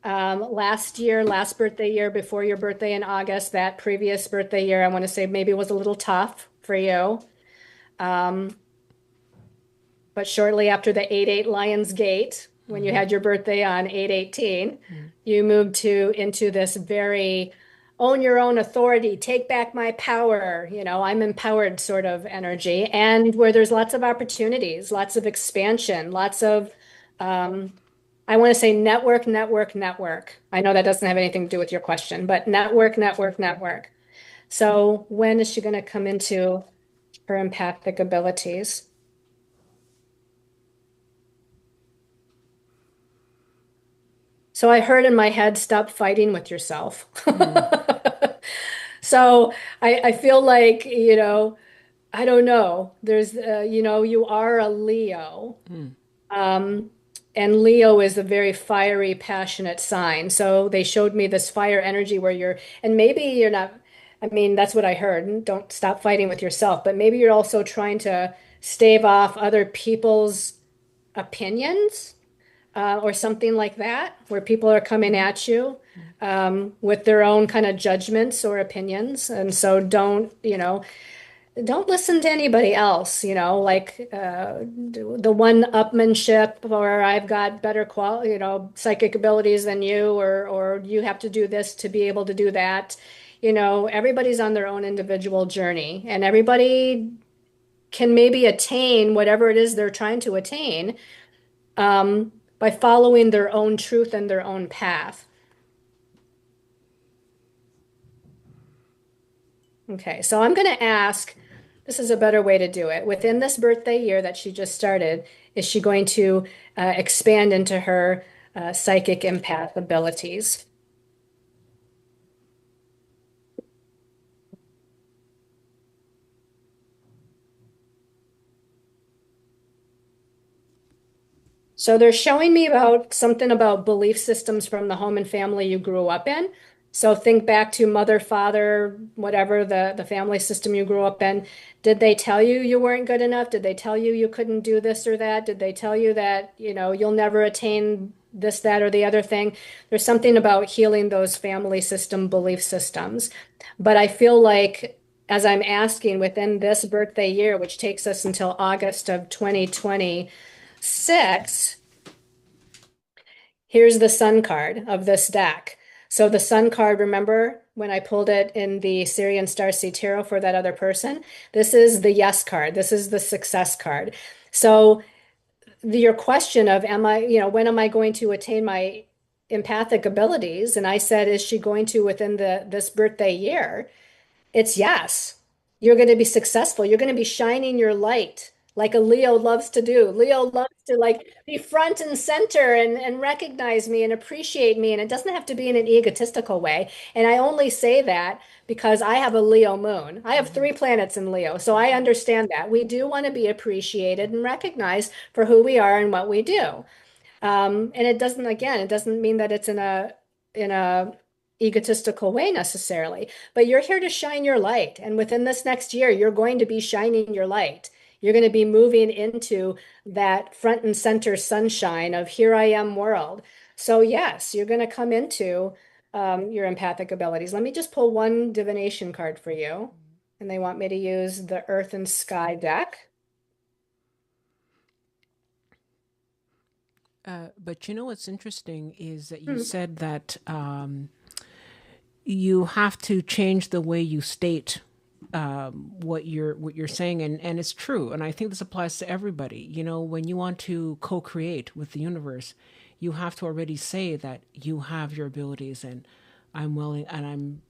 Last year, last birthday year before your birthday in August, that previous birthday year, I want to say maybe was a little tough for you. Um, but shortly after the 8/8 Lions Gate, when you Mm-hmm. had your birthday on 8/18, Mm-hmm. you moved to into this very own your own authority, take back my power, I'm empowered sort of energy, and where there's lots of opportunities, lots of expansion, lots of I want to say network, network, network. I know that doesn't have anything to do with your question, but network, network, network. So when is she going to come into her empathic abilities? So I heard in my head, stop fighting with yourself. So I feel like, I don't know. There's, you are a Leo. Mm-hmm. Um, and Leo is a very fiery, passionate sign. So they showed me this fire energy where and maybe you're not, I mean, that's what I heard. Don't stop fighting with yourself, but maybe you're also trying to stave off other people's opinions or something like that, where people are coming at you with their own kind of judgments or opinions. And so don't, don't listen to anybody else, like the one-upmanship, or I've got better quality, psychic abilities than you, or you have to do this to be able to do that. Everybody's on their own individual journey, and everybody can maybe attain whatever it is they're trying to attain by following their own truth and their own path. Okay, so I'm going to ask, this is a better way to do it. Within this birthday year that she just started, is she going to expand into her psychic empath abilities? So they're showing me about something about belief systems from the home and family you grew up in. So think back to mother, father, whatever the family system you grew up in. Did they tell you you weren't good enough? Did they tell you you couldn't do this or that? Did they tell you that, you'll never attain this, that, or the other thing? There's something about healing those family system belief systems. But I feel like as I'm asking within this birthday year, which takes us until August of 2026, here's the sun card of this deck. So the sun card, remember when I pulled it in the Syrian Starseed Tarot for that other person? This is the yes card. This is the success card. So your question of when am I going to attain my empathic abilities? And I said, is she going to within this birthday year? It's yes. You're going to be successful. You're going to be shining your light like a Leo loves to do. Leo loves to like be front and center and recognize me and appreciate me. And it doesn't have to be in an egotistical way. And I only say that because I have a Leo moon. I have 3 planets in Leo. So I understand that. We do want to be appreciated and recognized for who we are and what we do. And it doesn't mean that it's in a egotistical way necessarily, but you're here to shine your light. And within this next year, you're going to be shining your light. You're going to be moving into that front and center sunshine of here I am world. So yes, you're going to come into your empathic abilities. Let me just pull one divination card for you. And they want me to use the Earth and Sky deck. But you know what's interesting is that you Hmm. said that you have to change the way you state what you're saying, and it's true. And I think this applies to everybody. When you want to co-create with the universe, you have to already say that you have your abilities, and I'm willing, and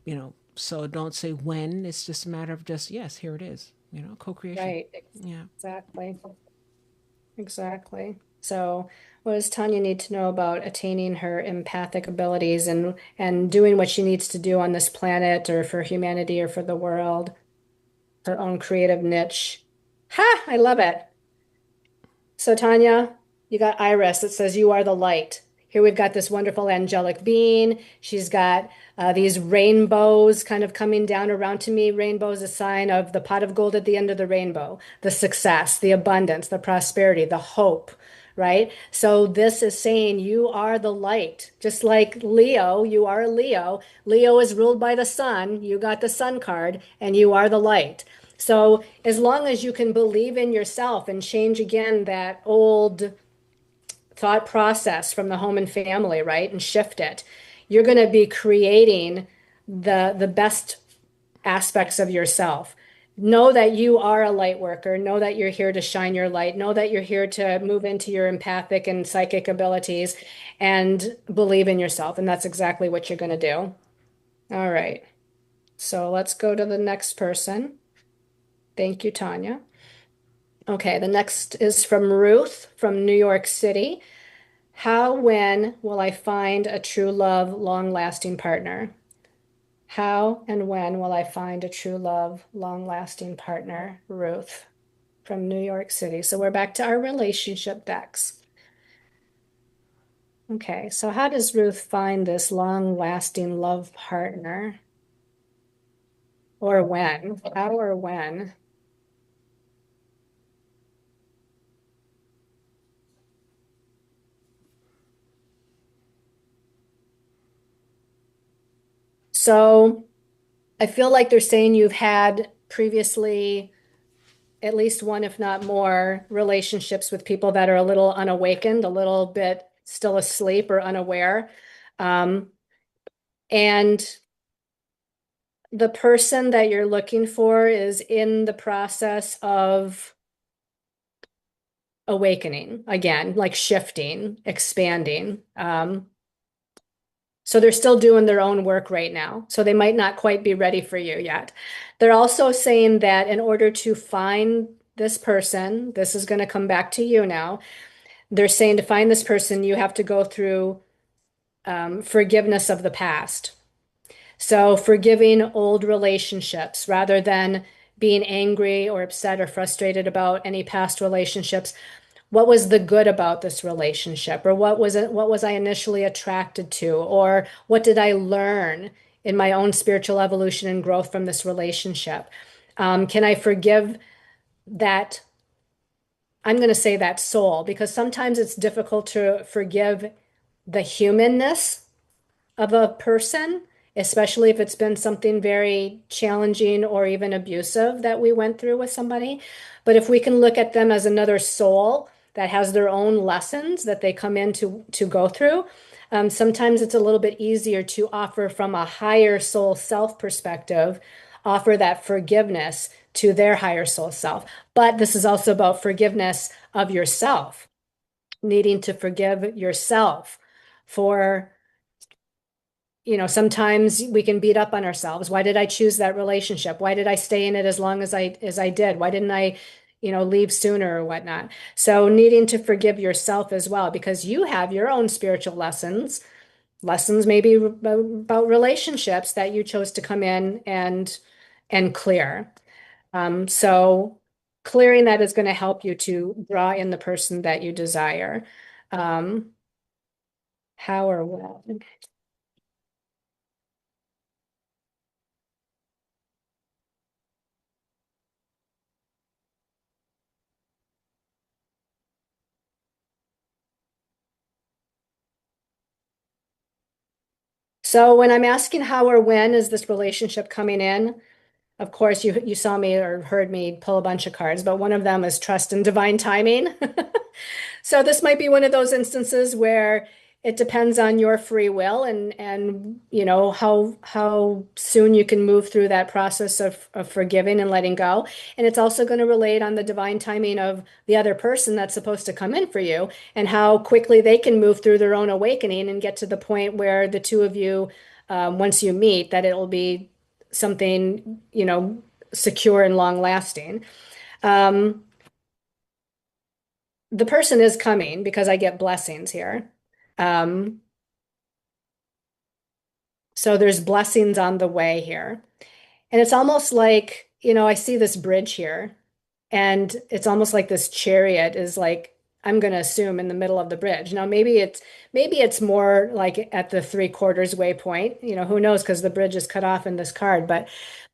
so don't say when. It's just a matter of just yes, here it is. Co-creation. Right, Yeah. exactly. Exactly. So, what does Tanya need to know about attaining her empathic abilities and doing what she needs to do on this planet or for humanity or for the world, her own creative niche? Ha! I love it. So, Tanya, you got Iris that says you are the light. Here we've got this wonderful angelic being. She's got these rainbows kind of coming down around to me. Rainbows, a sign of the pot of gold at the end of the rainbow, the success, the abundance, the prosperity, the hope, right? So this is saying you are the light. Just like Leo, you are a Leo. Leo is ruled by the sun. You got the sun card, and you are the light. So as long as you can believe in yourself and change again that old thought process from the home and family, right? And shift it, you're going to be creating the best aspects of yourself. Know that you are a light worker. Know that you're here to shine your light. Know that you're here to move into your empathic and psychic abilities and believe in yourself. And that's exactly what you're going to do. All right. So let's go to the next person. Thank you, Tanya. Okay, the next is from Ruth from New York City. When will I find a true love, long-lasting partner? How and when will I find a true love, long-lasting partner? Ruth from New York City. So we're back to our relationship decks. Okay, so how does Ruth find this long-lasting love partner? Or when? How or when? So I feel like they're saying you've had previously at least one, if not more, relationships with people that are a little unawakened, a little bit still asleep or unaware. Um, and the person that you're looking for is in the process of awakening again, like shifting, expanding. So they're still doing their own work right now. So they might not quite be ready for you yet. They're also saying that in order to find this person, this is going to come back to you now. They're saying to find this person, you have to go through forgiveness of the past. So forgiving old relationships rather than being angry or upset or frustrated about any past relationships. What was the good about this relationship? Or what was it, what was I initially attracted to? Or what did I learn in my own spiritual evolution and growth from this relationship? Can I forgive that? I'm going to say that soul, because sometimes it's difficult to forgive the humanness of a person, especially if it's been something very challenging or even abusive that we went through with somebody. But if we can look at them as another soul that has their own lessons that they come in to go through, sometimes it's a little bit easier to offer from a higher soul self perspective, offer that forgiveness to their higher soul self. But this is also about forgiveness of yourself, needing to forgive yourself for, sometimes we can beat up on ourselves. Why did I choose that relationship? Why did I stay in it as long as I did? Why didn't I, leave sooner or whatnot? So needing to forgive yourself as well, because you have your own spiritual lessons maybe about relationships that you chose to come in and clear. So clearing that is going to help you to draw in the person that you desire. Um, how or when? So when I'm asking how or when is this relationship coming in, of course you saw me or heard me pull a bunch of cards, but one of them is trust and divine timing. So this might be one of those instances where it depends on your free will and how soon you can move through that process of forgiving and letting go. And it's also going to relate on the divine timing of the other person that's supposed to come in for you and how quickly they can move through their own awakening and get to the point where the two of you, once you meet, that it will be something, secure and long lasting. Um, the person is coming because I get blessings here. Um, so there's blessings on the way here. And it's almost like, I see this bridge here, and it's almost like this chariot is like, I'm going to assume in the middle of the bridge. Now, maybe it's more like at the three-quarters way point, who knows, because the bridge is cut off in this card, but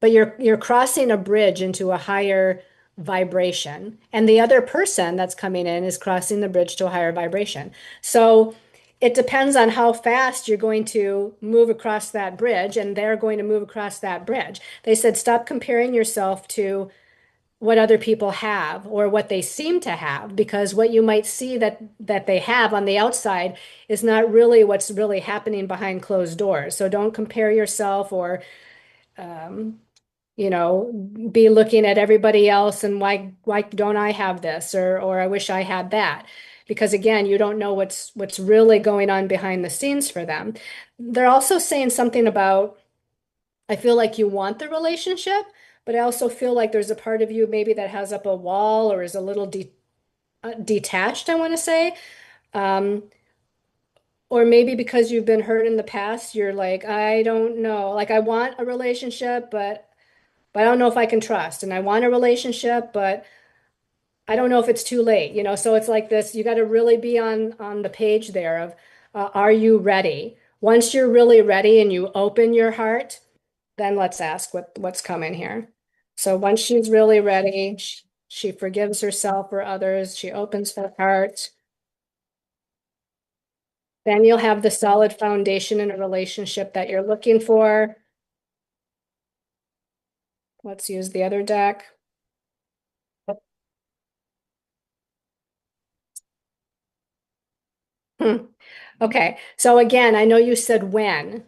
you're crossing a bridge into a higher vibration, and the other person that's coming in is crossing the bridge to a higher vibration. So it depends on how fast you're going to move across that bridge, and they're going to move across that bridge. They said, stop comparing yourself to what other people have or what they seem to have, because what you might see that they have on the outside is not really what's really happening behind closed doors. So don't compare yourself or be looking at everybody else and why don't I have this or I wish I had that. Because again, you don't know what's really going on behind the scenes for them. They're also saying something about, I feel like you want the relationship, but I also feel like there's a part of you maybe that has up a wall or is a little detached, I want to say. Um, or maybe because you've been hurt in the past, you're like, I don't know. Like I want a relationship, but I don't know if I can trust. And I want a relationship, but I don't know if it's too late, So it's like this, you got to really be on the page there of are you ready? Once you're really ready and you open your heart, then let's ask what's coming here. So once she's really ready, she forgives herself or others, she opens her heart, then you'll have the solid foundation in a relationship that you're looking for. Let's use the other deck. Hmm. Okay. So again, I know you said when.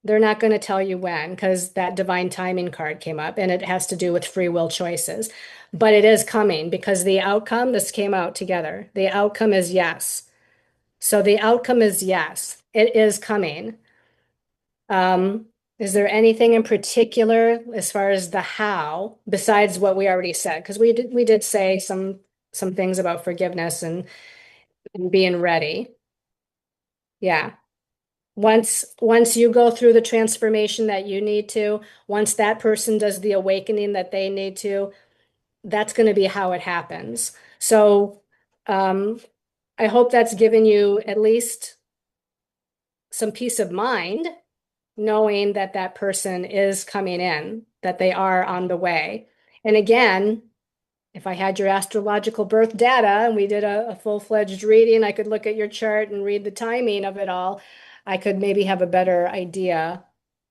They're not going to tell you when because that divine timing card came up and it has to do with free will choices. But it is coming because the outcome, this came out together. The outcome is yes. So the outcome is yes, it is coming. Um, is there anything in particular as far as the how besides what we already said? Because we did say some things about forgiveness and being ready. Yeah. Once you go through the transformation that you need to, once that person does the awakening that they need to, that's going to be how it happens. So um, I hope that's given you at least some peace of mind, knowing that that person is coming in, that they are on the way. And again, if I had your astrological birth data and we did a full-fledged reading, I could look at your chart and read the timing of it all. I could maybe have a better idea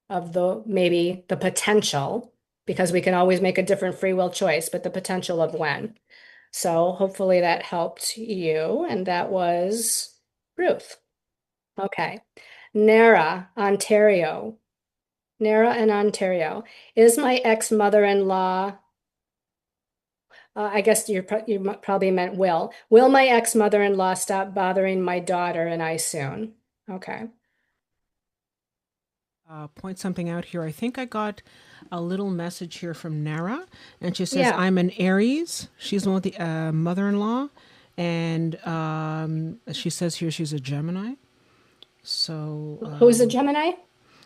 of the maybe the potential, because we can always make a different free will choice, but the potential of when. So hopefully that helped you. And that was Ruth. Okay. Nara, Ontario. Nara in Ontario. Is my ex-mother-in-law, I guess you probably meant will. Will my ex-mother-in-law stop bothering my daughter and I soon? Okay. Point something out here. I think I got a little message here from Nara, and she says, Yeah. I'm an Aries. She's the one with the mother in law. And she says here she's a Gemini. So Who's a Gemini?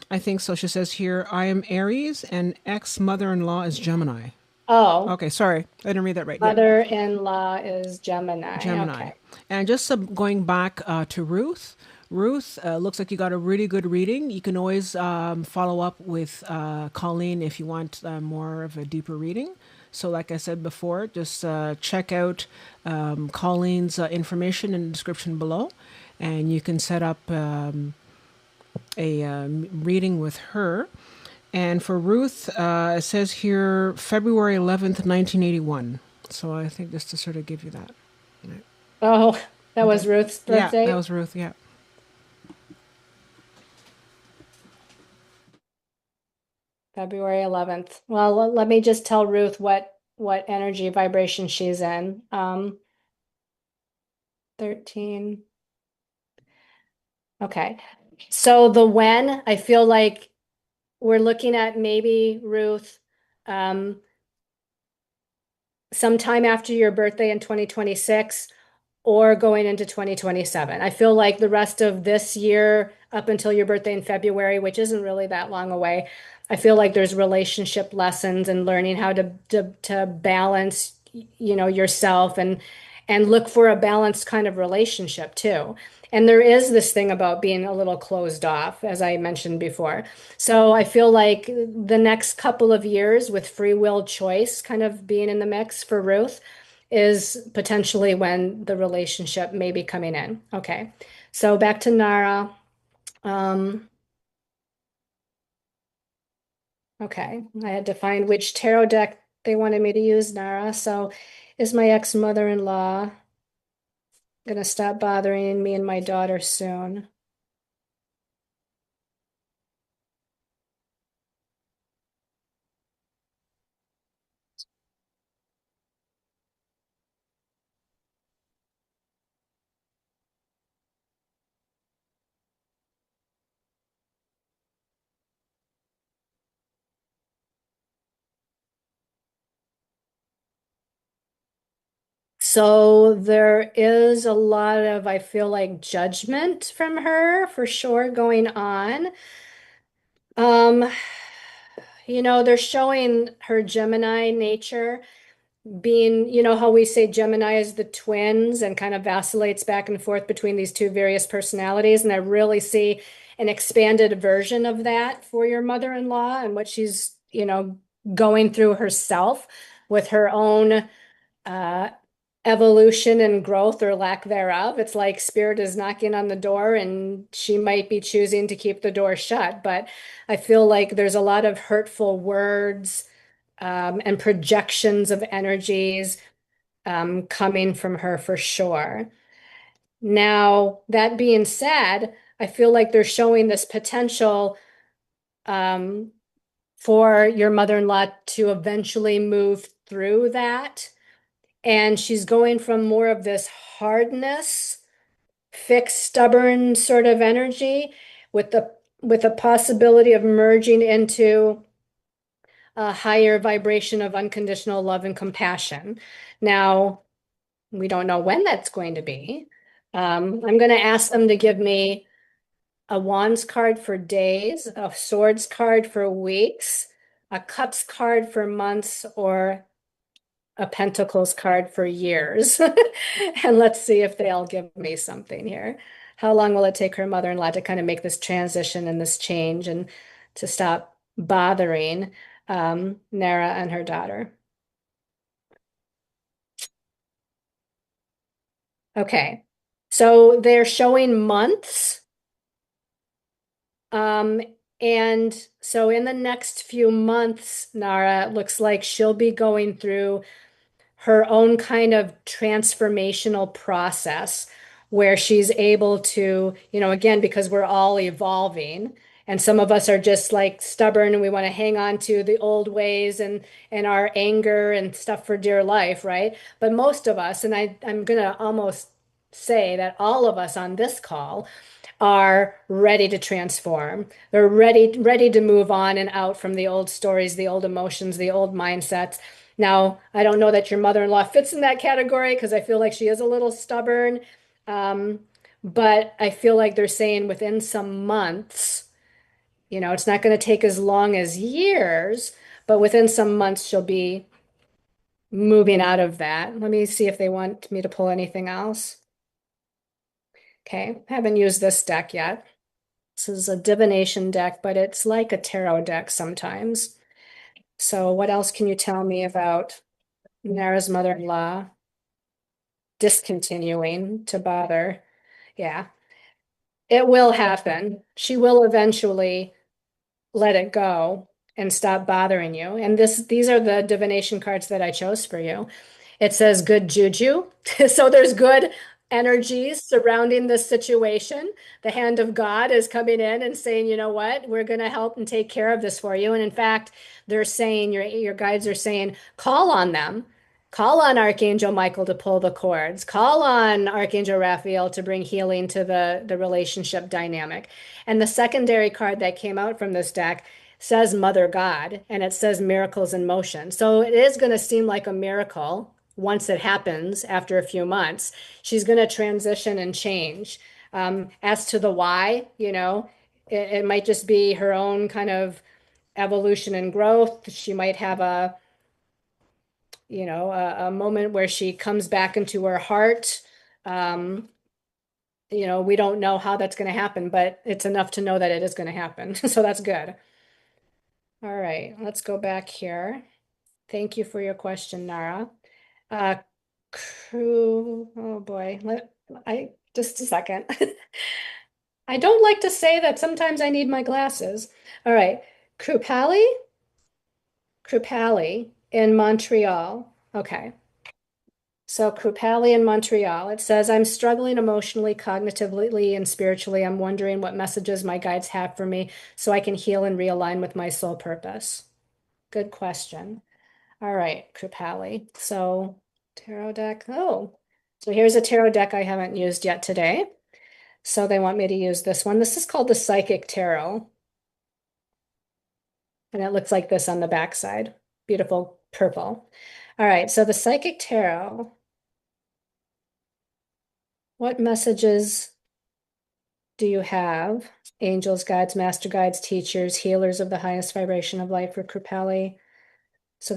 I think so. She says here, I am Aries, and ex mother in law is Gemini. Oh, Okay, sorry. I didn't read that right. Yep. mother-in-law is Gemini. Gemini. Okay. And just going back to Ruth, Ruth, looks like you got a really good reading. You can always follow up with Colleen if you want more of a deeper reading. So, like I said before, just check out Colleen's information in the description below, and you can set up a reading with her. And for Ruth, it says here February 11th, 1981. So I think just to sort of give you that. Right. Oh, that Okay. was Ruth's Yeah, that birthday? was Ruth. Yeah. February 11th. Well, let me just tell Ruth what energy vibration she's in. 13. Okay. So the when, I feel like we're looking at maybe Ruth um sometime after your birthday in 2026 or going into 2027. I feel like the rest of this year, up until your birthday in February, which isn't really that long away, I feel like there's relationship lessons and learning how to balance, yourself and look for a balanced kind of relationship too. And there is this thing about being a little closed off, as I mentioned before. So I feel like the next couple of years with free will choice kind of being in the mix for Ruth is potentially when the relationship may be coming in. Okay. So back to Nara. Um, okay. I had to find which tarot deck they wanted me to use, Nara. So is my ex-mother-in-law gonna stop bothering me and my daughter soon? So there is a lot of, I feel like, judgment from her for sure going on. Um, they're showing her Gemini nature being, how we say Gemini is the twins and kind of vacillates back and forth between these two various personalities. And I really see an expanded version of that for your mother-in-law and what she's, going through herself with her own uh, evolution and growth or lack thereof. It's like spirit is knocking on the door and she might be choosing to keep the door shut. But I feel like there's a lot of hurtful words and projections of energies coming from her for sure. Now, that being said, I feel like they're showing this potential um, for your mother-in-law to eventually move through that. And she's going from more of this hardness, fixed, stubborn sort of energy with the possibility of merging into a higher vibration of unconditional love and compassion. Now, we don't know when that's going to be. I'm going to ask them to give me a wands card for days, a swords card for weeks, a cups card for months, or a pentacles card for years. And let's see if they'll give me something here. How long will it take her mother-in-law to kind of make this transition and this change and to stop bothering Nara and her daughter? Okay. So they're showing months. Um, and so in the next few months, Nara, it looks like she'll be going through her own kind of transformational process where she's able to, again, because we're all evolving and some of us are just like stubborn and we want to hang on to the old ways and our anger and stuff for dear life, right? But most of us, and I'm gonna almost say that all of us on this call are ready to transform. They're ready to move on and out from the old stories, the old emotions, the old mindsets. Now, I don't know that your mother-in-law fits in that category because I feel like she is a little stubborn. Um, but I feel like they're saying within some months, it's not going to take as long as years, but within some months she'll be moving out of that. Let me see if they want me to pull anything else. Okay, I haven't used this deck yet. This is a divination deck, but it's like a tarot deck sometimes. So what else can you tell me about Nara's mother-in-law discontinuing to bother? Yeah, it will happen. She will eventually let it go and stop bothering you. And these are the divination cards that I chose for you. It says good juju. So there's good energies surrounding this situation. The hand of God is coming in and saying, you know what, we're going to help and take care of this for you. And in fact, they're saying, your guides are saying, call on them. Call on Archangel Michael to pull the cords. Call on Archangel Raphael to bring healing to the relationship dynamic. And the secondary card that came out from this deck says Mother God, and it says miracles in motion. So it is going to seem like a miracle once it happens after a few months. She's going to transition and change. As to the why, it might just be her own kind of evolution and growth. She might have a moment where she comes back into her heart. Um, we don't know how that's going to happen, but it's enough to know that it is going to happen. So that's good. All right, let's go back here. Thank you for your question, Nara. Uh, oh boy, just a second. I don't like to say that sometimes I need my glasses. All right, Krupali in Montreal. Okay. So Krupali in Montreal, it says, I'm struggling emotionally, cognitively, and spiritually. I'm wondering what messages my guides have for me so I can heal and realign with my soul purpose. Good question. All right, Krupali. So tarot deck. Oh, so here's a tarot deck I haven't used yet today. So they want me to use this one. This is called the Psychic Tarot. And it looks like this on the backside. Beautiful purple. All right, so the Psychic Tarot. What messages do you have? Angels, guides, master guides, teachers, healers of the highest vibration of light for Krupali, so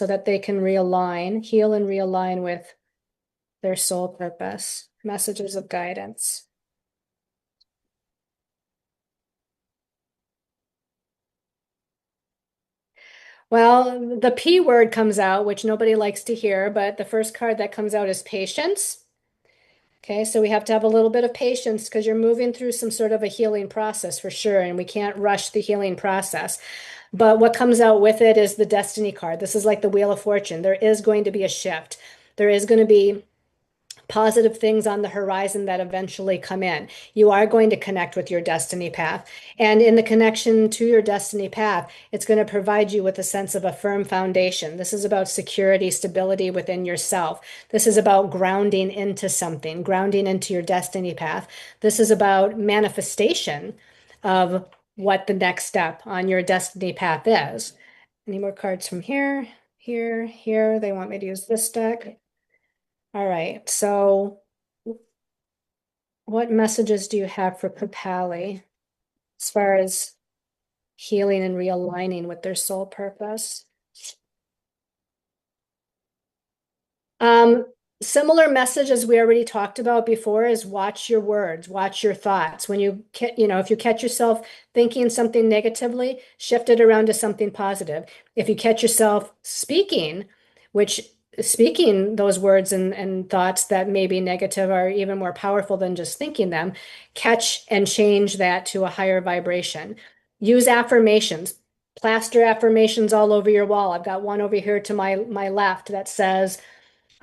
that they can realign, heal and realign with their soul purpose. Messages of guidance. Well, the P word comes out, which nobody likes to hear, but the first card that comes out is patience. Okay, so we have to have a little bit of patience because you're moving through some sort of a healing process for sure, and we can't rush the healing process. But what comes out with it is the Destiny card. This is like the Wheel of Fortune. There is going to be a shift. There is going to be positive things on the horizon that eventually come in. You are going to connect with your destiny path. And in the connection to your destiny path, it's going to provide you with a sense of a firm foundation. This is about security, stability within yourself. This is about grounding into something, grounding into your destiny path. This is about manifestation of what the next step on your destiny path is. Any more cards from here, here, here? They want me to use this deck. All right, so what messages do you have for Papali as far as healing and realigning with their soul purpose? Um, Similar message as we already talked about before is watch your words, watch your thoughts. When if you catch yourself thinking something negatively, shift it around to something positive. If you catch yourself speaking those words and thoughts that may be negative are even more powerful than just thinking them, catch and change that to a higher vibration. Use affirmations. Plaster affirmations all over your wall. I've got one over here to my left that says,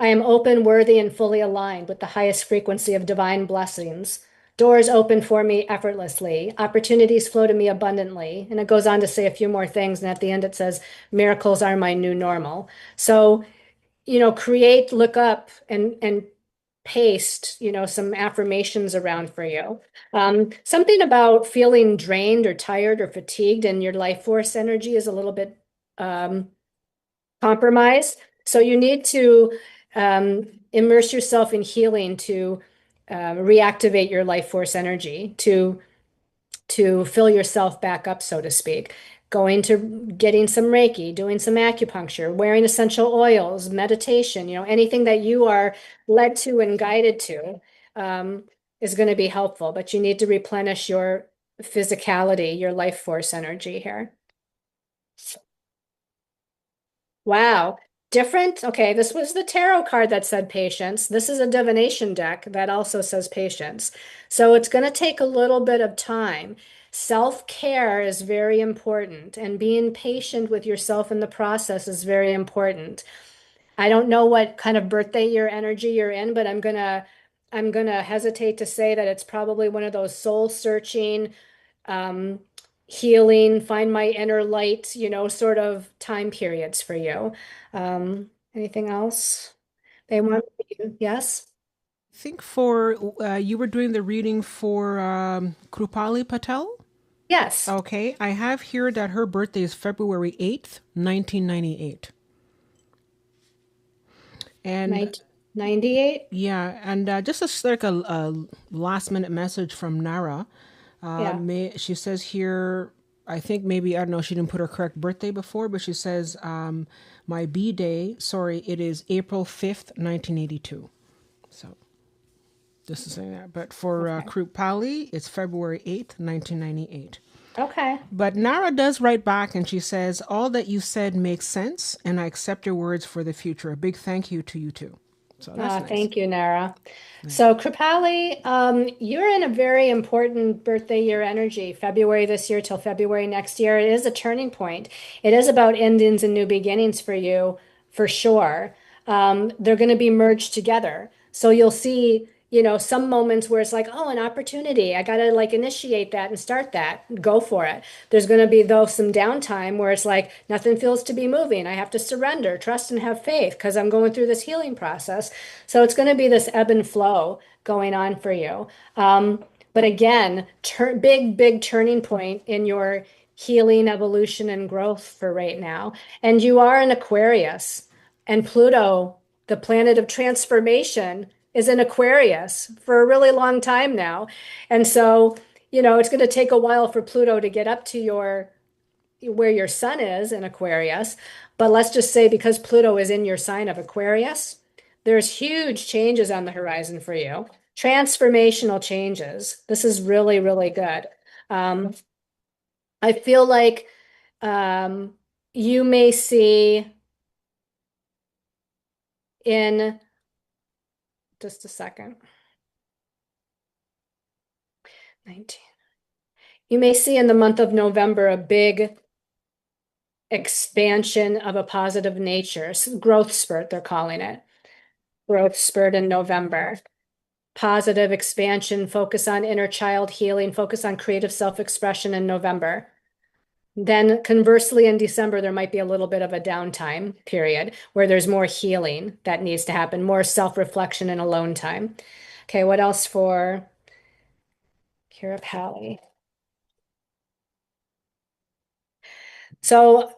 I am open, worthy, and fully aligned with the highest frequency of divine blessings. Doors open for me effortlessly. Opportunities flow to me abundantly. And it goes on to say a few more things. And at the end, it says, miracles are my new normal. So, create, look up, and paste, some affirmations around for you. Something about feeling drained or tired or fatigued, and your life force energy is a little bit compromised. So you need to immerse yourself in healing to reactivate your life force energy, to fill yourself back up, so to speak. Going to getting some Reiki, doing some acupuncture, wearing essential oils, meditation, anything that you are led to and guided to is going to be helpful. But you need to replenish your physicality, your life force energy here. Wow. Different. Okay, this was the tarot card that said patience. This is a divination deck that also says patience. So it's going to take a little bit of time. Self-care is very important, and being patient with yourself in the process is very important. I don't know what kind of birthday year energy you're in, but I'm gonna hesitate to say that it's probably one of those soul searching, um, healing, find my inner light, sort of time periods for you. Anything else they want you? Yes? I think for you were doing the reading for Krupali Patel. Yes. Okay, I have here that her birthday is February 8th, 1998. And 98? yeah, and just like a last minute message from Nara. Yeah. She says here, I think maybe, I don't know, she didn't put her correct birthday before, but she says, my B day, sorry, it is April 5th, 1982. So just to say that. But for Okay. Krupali, it's February 8th, 1998. Okay. But Nara does write back and she says, all that you said makes sense, and I accept your words for the future. A big thank you to you too. So that's nice. Thank you, Nara. So, Kripali, you're in a very important birthday year energy, February this year till February next year. It is a turning point. It is about endings and new beginnings for you, for sure. They're going to be merged together. So you'll see, some moments where it's like, oh, an opportunity. I got to like initiate that and start that, go for it. There's going to be, though, some downtime where it's like nothing feels to be moving. I have to surrender, trust, and have faith because I'm going through this healing process. So it's going to be this ebb and flow going on for you. But again, big turning point in your healing, evolution, and growth for right now. And you are an Aquarius, and Pluto, the planet of transformation, is in Aquarius for a really long time now. And so, it's going to take a while for Pluto to get up to where your sun is in Aquarius. But let's just say because Pluto is in your sign of Aquarius, there's huge changes on the horizon for you. Transformational changes. This is really, really good. Um, I feel like um, you may see in just a second. 19. You may see in the month of November a big expansion of a positive nature, growth spurt, they're calling it. growth spurt in November. Positive expansion, focus on inner child healing, focus on creative self-expression in November. Then conversely, in December, there might be a little bit of a downtime period where there's more healing that needs to happen, more self-reflection and alone time. Okay, what else for Kira Pally? So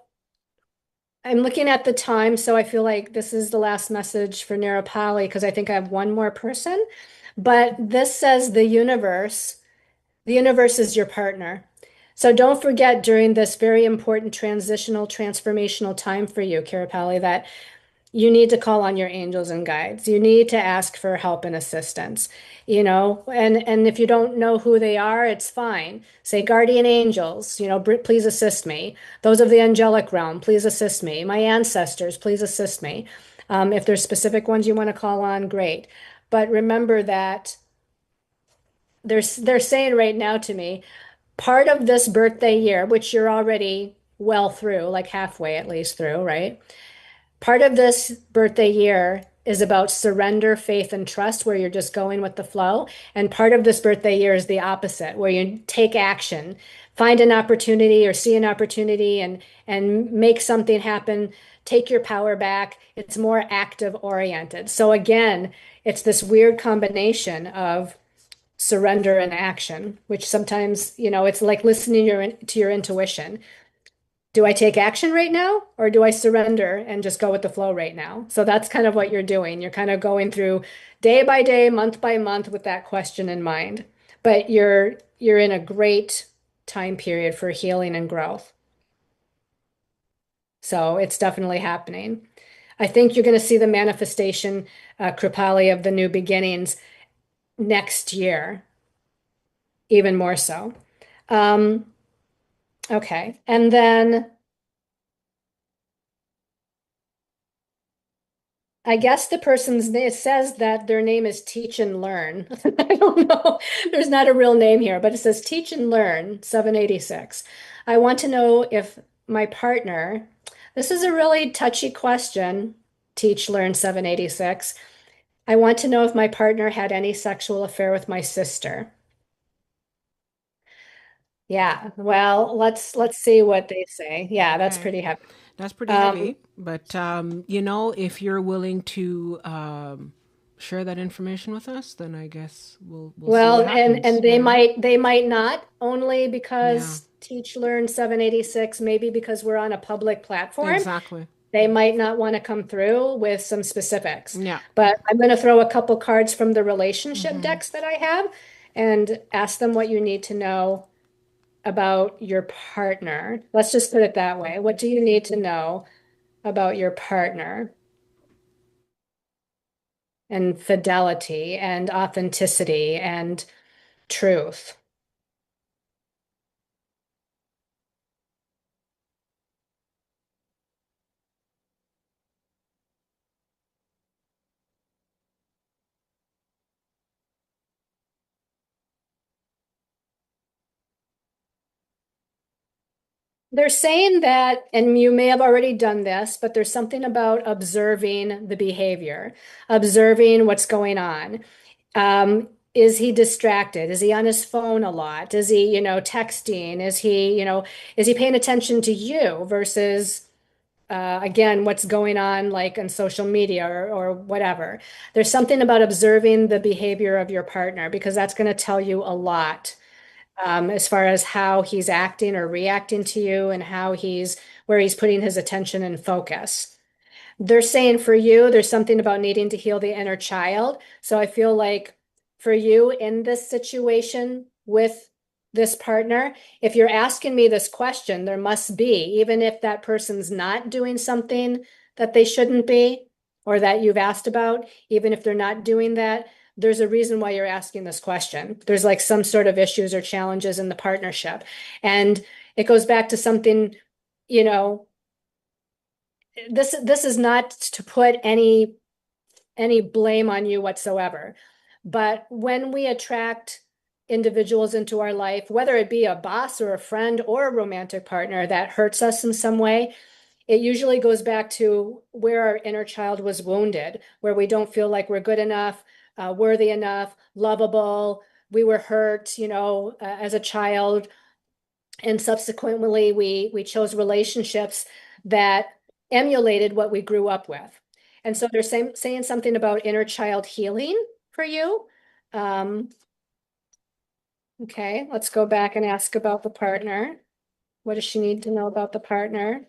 I'm looking at the time, so I feel like this is the last message for Nirapali because I think I have one more person. But this says the universe is your partner. So don't forget during this very important transitional, transformational time for you, Kirapali, that you need to call on your angels and guides. You need to ask for help and assistance, and if you don't know who they are, it's fine. Say, guardian angels, please assist me. Those of the angelic realm, please assist me. My ancestors, please assist me. If there's specific ones you want to call on, great. But remember that they're saying right now to me, part of this birthday year, which you're already well through, like halfway at least through, right? Part of this birthday year is about surrender, faith, and trust, where you're just going with the flow. And part of this birthday year is the opposite, where you take action, find an opportunity or see an opportunity and make something happen, take your power back. It's more active oriented. So again, it's this weird combination of surrender and action, which sometimes, it's like listening to your intuition. Do I take action right now or do I surrender and just go with the flow right now? So that's kind of what you're doing. You're kind of going through day by day, month by month with that question in mind. But you're in a great time period for healing and growth. So it's definitely happening. I think you're going to see the manifestation, Kripali, of the new beginnings next year, even more so. Um, okay. And then I guess the person's name, it says that their name is Teach and Learn. I don't know. There's not a real name here, but it says Teach and Learn 786. I want to know if my partner, this is a really touchy question, Teach Learn 786. I want to know if my partner had any sexual affair with my sister. Yeah, well, let's see what they say. Yeah, that's Okay. pretty heavy. That's pretty Um, heavy. But, if you're willing to share that information with us, then I guess we'll see what Well, happens. and they might not, only Yeah, because Teach Learn 786, maybe because we're on a public platform, exactly. they might not want to come through with some specifics. Yeah. But I'm going to throw a couple cards from the relationship Mm-hmm. decks that I have and ask them what you need to know about your partner. Let's just put it that way. What do you need to know about your partner? And fidelity and authenticity and truth. They're saying that, and you may have already done this, but there's something about observing the behavior, observing what's going on. Is he distracted? Is he on his phone a lot? Is he, texting? Is he paying attention to you versus, again, what's going on like on social media or whatever? There's something about observing the behavior of your partner because that's going to tell you a lot, as far as how he's acting or reacting to you and where he's putting his attention and focus. They're saying for you, there's something about needing to heal the inner child. So I feel like for you in this situation with this partner, if you're asking me this question, there must be, even if that person's not doing something that they shouldn't be or that you've asked about, even if they're not doing that, there's a reason why you're asking this question. There's like some sort of issues or challenges in the partnership. And it goes back to something, you know, this is not to put any blame on you whatsoever. But when we attract individuals into our life, whether it be a boss or a friend or a romantic partner that hurts us in some way, it usually goes back to where our inner child was wounded, where we don't feel like we're good enough, worthy enough, lovable. We were hurt, as a child, and subsequently we chose relationships that emulated what we grew up with. And so they're saying something about inner child healing for you. Um, okay, let's go back and ask about the partner. What does she need to know about the partner?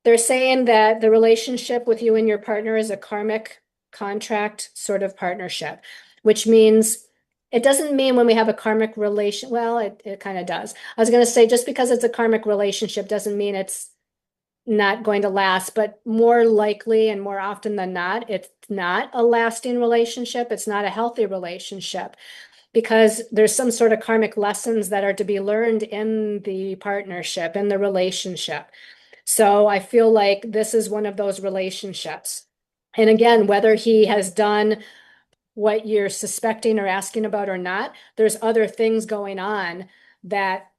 They're saying that the relationship with you and your partner is a karmic contract sort of partnership, which means it doesn't mean when we have a karmic relation, well, it kind of does. I was going to say just because it's a karmic relationship doesn't mean it's not going to last, but more likely and more often than not, it's not a lasting relationship. It's not a healthy relationship because there's some sort of karmic lessons that are to be learned in the partnership, in the relationship. So I feel like this is one of those relationships. And again, whether he has done what you're suspecting or asking about or not, there's other things going on that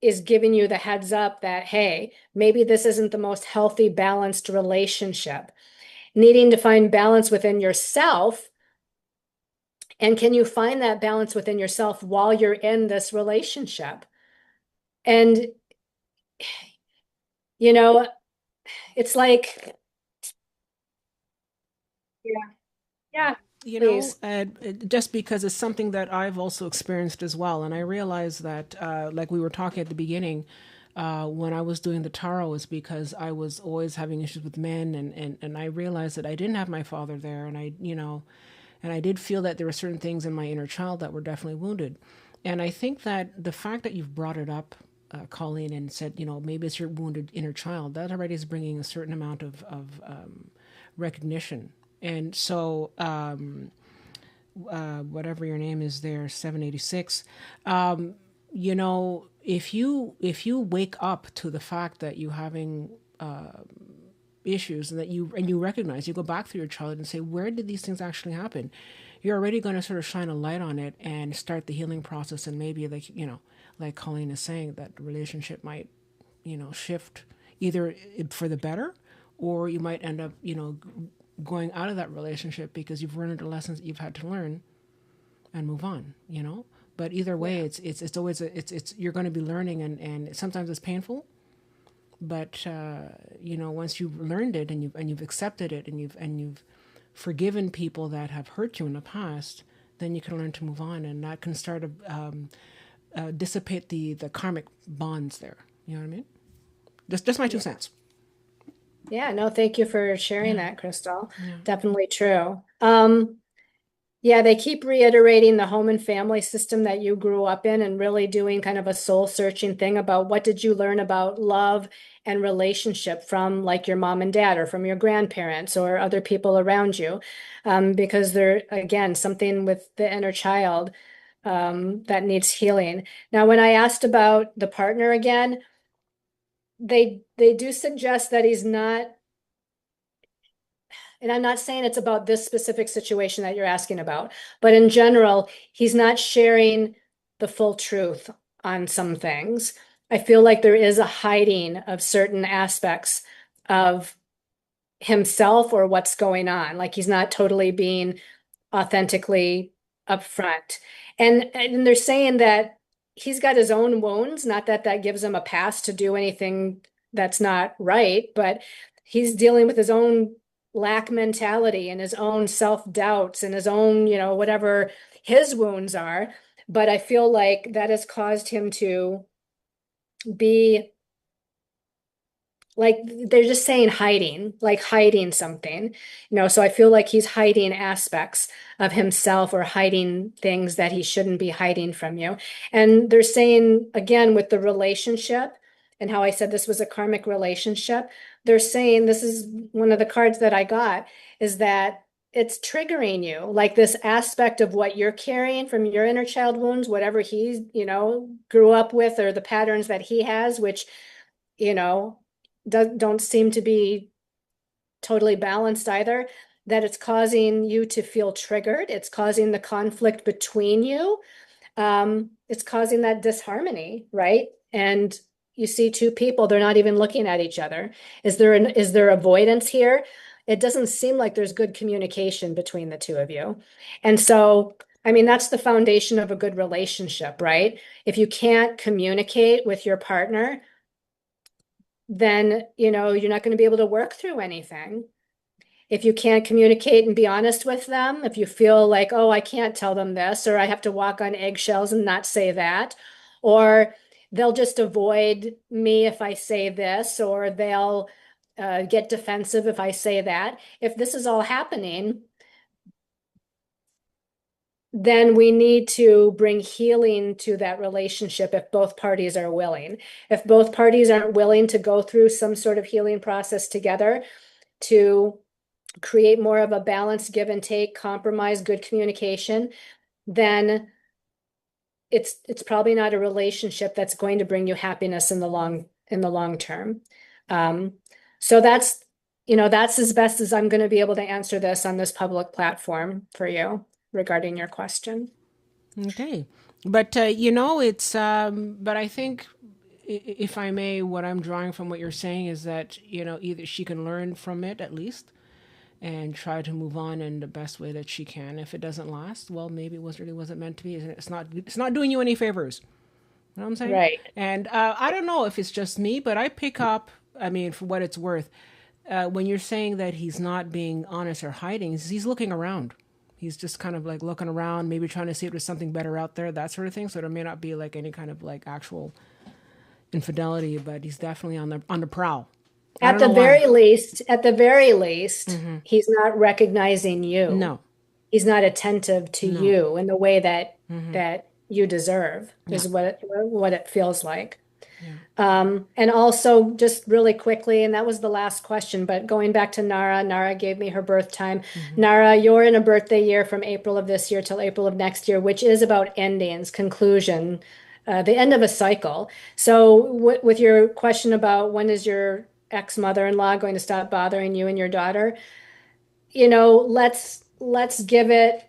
is giving you the heads up that, hey, maybe this isn't the most healthy, balanced relationship. Needing to find balance within yourself. And can you find that balance within yourself while you're in this relationship? And, you know, it's like, yeah, yeah, You know, please. just because it's something that I've also experienced as well. And I realized that, like we were talking at the beginning, when I was doing the tarot, is because I was always having issues with men. And I realized that I didn't have my father there. And I did feel that there were certain things in my inner child that were definitely wounded. And I think that the fact that you've brought it up, Colleen, and said, maybe it's your wounded inner child, that already is bringing a certain amount of recognition. And so, whatever your name is there, 786, if you wake up to the fact that you having issues and that you recognize, you go back through your childhood and say, where did these things actually happen? You're already going to sort of shine a light on it and start the healing process. And maybe, like Colleen is saying, that the relationship might shift either for the better, or you might end up going out of that relationship because you've learned the lessons that you've had to learn and move on. But either way, Yeah. it's always it's you're going to be learning, and sometimes it's painful. But once you've learned it, and you've accepted it, and you've forgiven people that have hurt you in the past, then you can learn to move on, and that can start to dissipate the karmic bonds there. You know what I mean? Just my two Yeah. cents. Yeah, no, thank you for sharing Yeah, that, Crystal. yeah. Definitely true. Yeah, they keep reiterating the home and family system that you grew up in and really doing kind of a soul searching thing about what did you learn about love and relationship from like your mom and dad or from your grandparents or other people around you. Because they're, again, something with the inner child that needs healing. Now, when I asked about the partner again, they do suggest that he's not, and I'm not saying it's about this specific situation that you're asking about, but in general, he's not sharing the full truth on some things. I feel like there is a hiding of certain aspects of himself or what's going on. Like he's not totally being authentically upfront. And they're saying that he's got his own wounds, not that that gives him a pass to do anything that's not right, but he's dealing with his own lack mentality and his own self-doubts and his own, whatever his wounds are. But I feel like that has caused him to be like they're just saying hiding, like hiding something, so I feel like he's hiding aspects of himself or hiding things that he shouldn't be hiding from you. And they're saying again with the relationship and how I said this was a karmic relationship, they're saying this is one of the cards that I got is that it's triggering you, like this aspect of what you're carrying from your inner child wounds, whatever he's, grew up with, or the patterns that he has, which you know, don't seem to be totally balanced either. that it's causing you to feel triggered. It's causing the conflict between you. It's causing that disharmony, right? And you see two people, they're not even looking at each other. Is there avoidance here? It doesn't seem like there's good communication between the two of you. And so, I mean, that's the foundation of a good relationship, right? If you can't communicate with your partner, then, you're not going to be able to work through anything. If you can't communicate and be honest with them, if you feel like, oh, I can't tell them this, or I have to walk on eggshells and not say that, or they'll just avoid me if I say this, or they'll get defensive if I say that. If this is all happening, then we need to bring healing to that relationship if both parties are willing. If both parties aren't willing to go through some sort of healing process together to create more of a balanced give and take, compromise, good communication, then it's probably not a relationship that's going to bring you happiness in the long term. Um, so that's as best as I'm going to be able to answer this on this public platform for you regarding your question. Okay. But, but I think, if I may, what I'm drawing from what you're saying is that, either she can learn from it at least and try to move on in the best way that she can. If it doesn't last, well, maybe it really wasn't meant to be. It's not doing you any favors. You know what I'm saying? Right. And I don't know if it's just me, but I pick up, I mean, for what it's worth, when you're saying that he's not being honest or hiding, he's looking around. He's just kind of like looking around, maybe trying to see if there's something better out there, that sort of thing. So there may not be like any kind of like actual infidelity, but he's definitely on the prowl. I At don't the know why. very least, he's not recognizing you. No, He's not attentive to no. you in the way that you deserve, Yeah, is what it feels like. yeah. And also, just really quickly, and that was the last question, but going back to Nara, Nara gave me her birth time. Nara, you're in a birthday year from April of this year till April of next year, which is about endings, conclusion, the end of a cycle. So, with your question about when is your ex-mother-in-law going to stop bothering you and your daughter, let's give it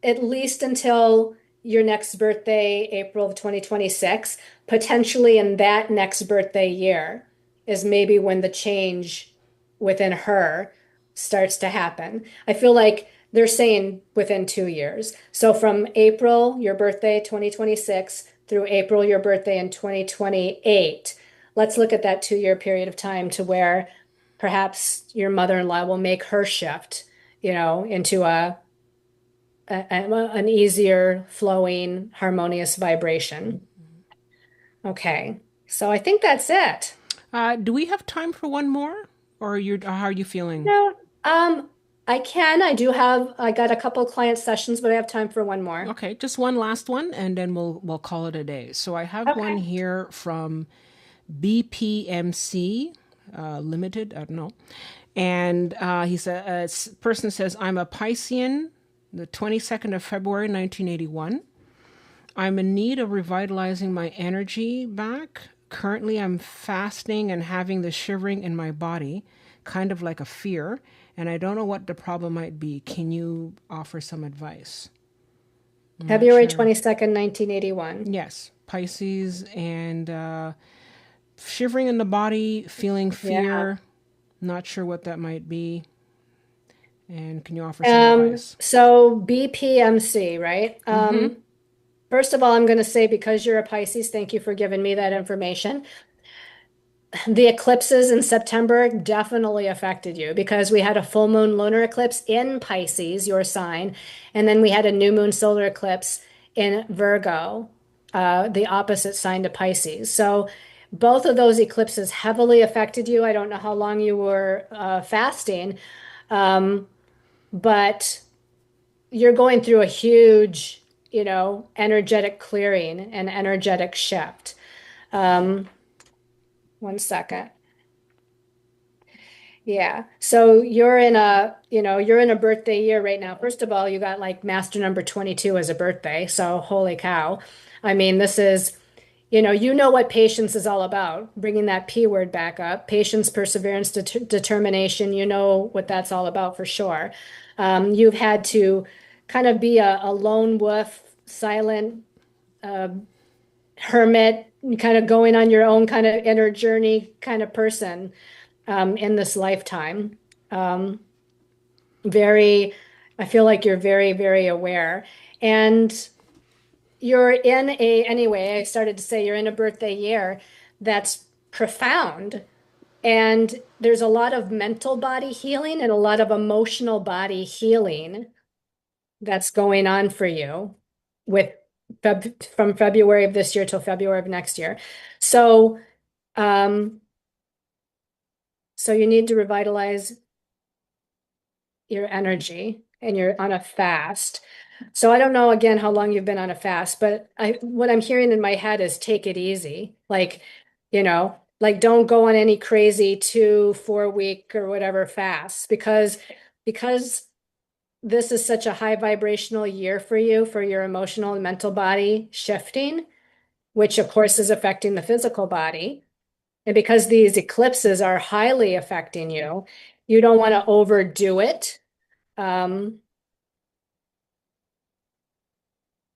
at least until your next birthday, April of 2026, potentially in that next birthday year is maybe when the change within her starts to happen. I feel like they're saying within 2 years. So from April, your birthday, 2026, through April, your birthday in 2028, let's look at that 2 year period of time to where perhaps your mother-in-law will make her shift, into an easier flowing harmonious vibration. Okay. So I think that's it. Do we have time for one more, or how are you feeling? No, I got a couple client sessions, but I have time for one more. Okay, just one last one, and then we'll call it a day. So I have one Okay. here from BPMC Limited. I don't know, and person says, I'm a Piscean, the 22nd of February, 1981. I'm in need of revitalizing my energy back. Currently, I'm fasting and having the shivering in my body, kind of like a fear, and I don't know what the problem might be. Can you offer some advice? I'm not February sure. 22nd, 1981. Yes, Pisces, and shivering in the body, feeling Yeah. fear. Not sure what that might be. And can you offer some advice? So BPMC, right? Mm-hmm. First of all, I'm going to say because you're a Pisces, thank you for giving me that information. The eclipses in September definitely affected you because we had a full moon lunar eclipse in Pisces, your sign, and then we had a new moon solar eclipse in Virgo, the opposite sign to Pisces. So both of those eclipses heavily affected you. I don't know how long you were fasting, um, but you're going through a huge, energetic clearing and energetic shift. Um, One second. Yeah. So you're in a birthday year right now. First of all, you got like master number 22 as a birthday. So holy cow. I mean, this is, you know what patience is all about, bringing that P word back up. Patience, perseverance, determination, you know what that's all about for sure. You've had to kind of be a lone wolf, silent uh, hermit, kind of going on your own kind of inner journey kind of person in this lifetime. Um, very, I feel like you're very, very aware. And anyway, I started to say you're in a birthday year that's profound. And there's a lot of mental body healing and a lot of emotional body healing that's going on for you with from February of this year till February of next year. So, um, so you need to revitalize your energy and you're on a fast. So I don't know again how long you've been on a fast, but what I'm hearing in my head is take it easy. Like don't go on any crazy 2, 4 week or whatever fast because this is such a high vibrational year for you for your emotional and mental body shifting, which of course is affecting the physical body. And because these eclipses are highly affecting you, you don't want to overdo it. Um,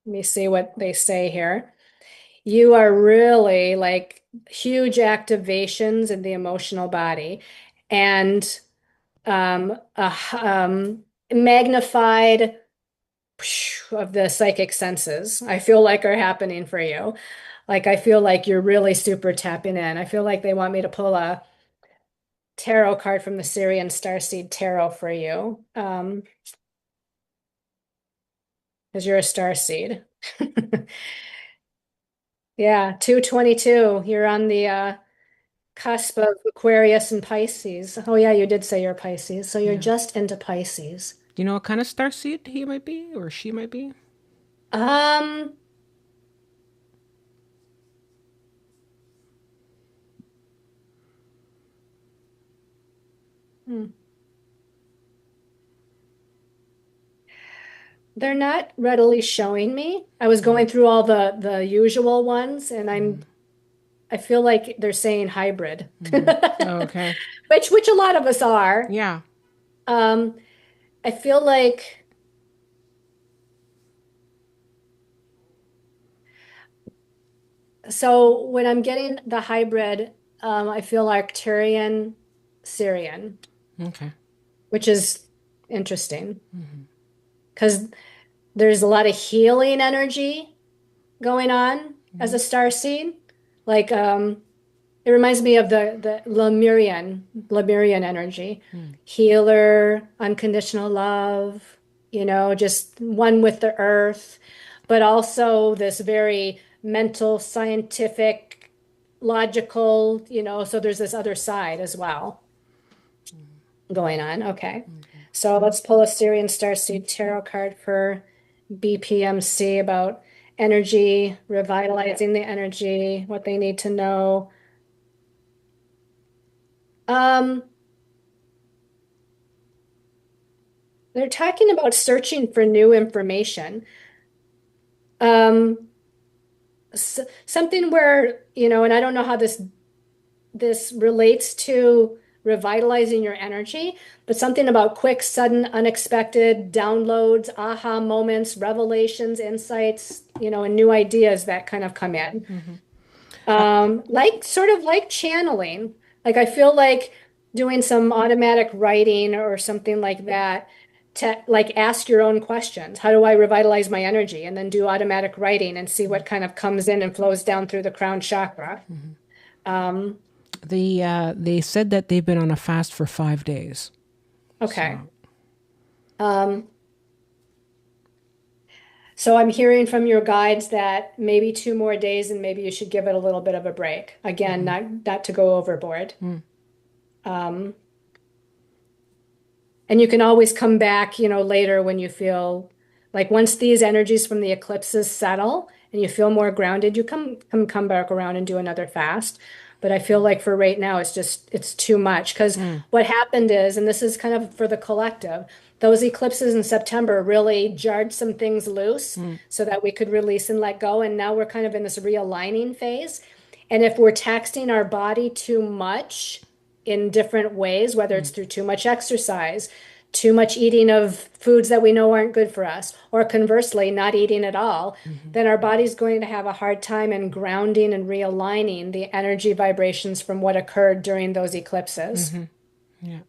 Let me see what they say here. You are really like huge activations in the emotional body and magnified of the psychic senses, I feel like are happening for you. Like I feel like you're really super tapping in. I feel like they want me to pull a tarot card from the Syrian Starseed Tarot for you. Because you're a starseed. Yeah, 222. You're on the cusp of Aquarius and Pisces. Oh yeah, you did say you're Pisces, so you're Yeah. just into Pisces. Do you know what kind of star seed he might be or she might be? Um, hmm. They're not readily showing me. I was going through all the usual ones, and I feel like they're saying hybrid, Oh, okay. which a lot of us are. Yeah. Um, I feel like so when I'm getting the hybrid, I feel Arcturian Syrian, Okay. which is interesting because there's a lot of healing energy going on as a star seed. Like it reminds me of the Lemurian energy, healer, unconditional love, just one with the earth, but also this very mental, scientific, logical, so there's this other side as well going on. Okay. So let's pull a Syrian Starseed Tarot card for BPMC about energy, revitalizing the energy, what they need to know. Um, they're talking about searching for new information. Um, Something where, and I don't know how this relates to revitalizing your energy, but something about quick, sudden, unexpected downloads, aha moments, revelations, insights, and new ideas that kind of come in. Like sort of like channeling. Like I feel like doing some automatic writing or something like that to like ask your own questions. How do I revitalize my energy? And then do automatic writing and see what kind of comes in and flows down through the crown chakra. Um, They said that they've been on a fast for 5 days. okay. So Um, so I'm hearing from your guides that maybe 2 more days and maybe you should give it a little bit of a break. Again, not to go overboard. Um, And you can always come back, later when you feel like once these energies from the eclipses settle and you feel more grounded, you come back around and do another fast. But I feel like for right now, it's too much because what happened is, and this is kind of for the collective, those eclipses in September really jarred some things loose Mm. so that we could release and let go. And now we're kind of in this realigning phase. And if we're taxing our body too much in different ways, whether it's Mm. through too much exercise, too much eating of foods that we know aren't good for us, or conversely, not eating at all, Mhm. then our body's going to have a hard time in grounding and realigning the energy vibrations from what occurred during those eclipses. Mhm. Yeah.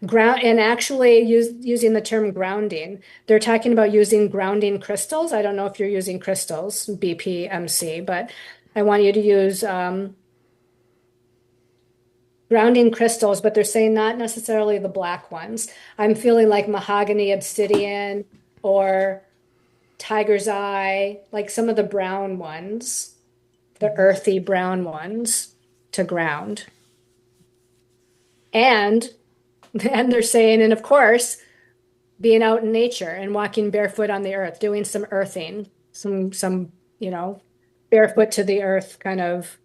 Ground and actually using the term grounding, they're talking about using grounding crystals. I don't know if you're using crystals, BPMC, but I want you to use grounding crystals, but they're saying not necessarily the black ones. I'm feeling like mahogany obsidian or tiger's eye, like some of the brown ones, the earthy brown ones to ground. And and they're saying, and of course, being out in nature and walking barefoot on the earth, doing some earthing, some, barefoot to the earth kind of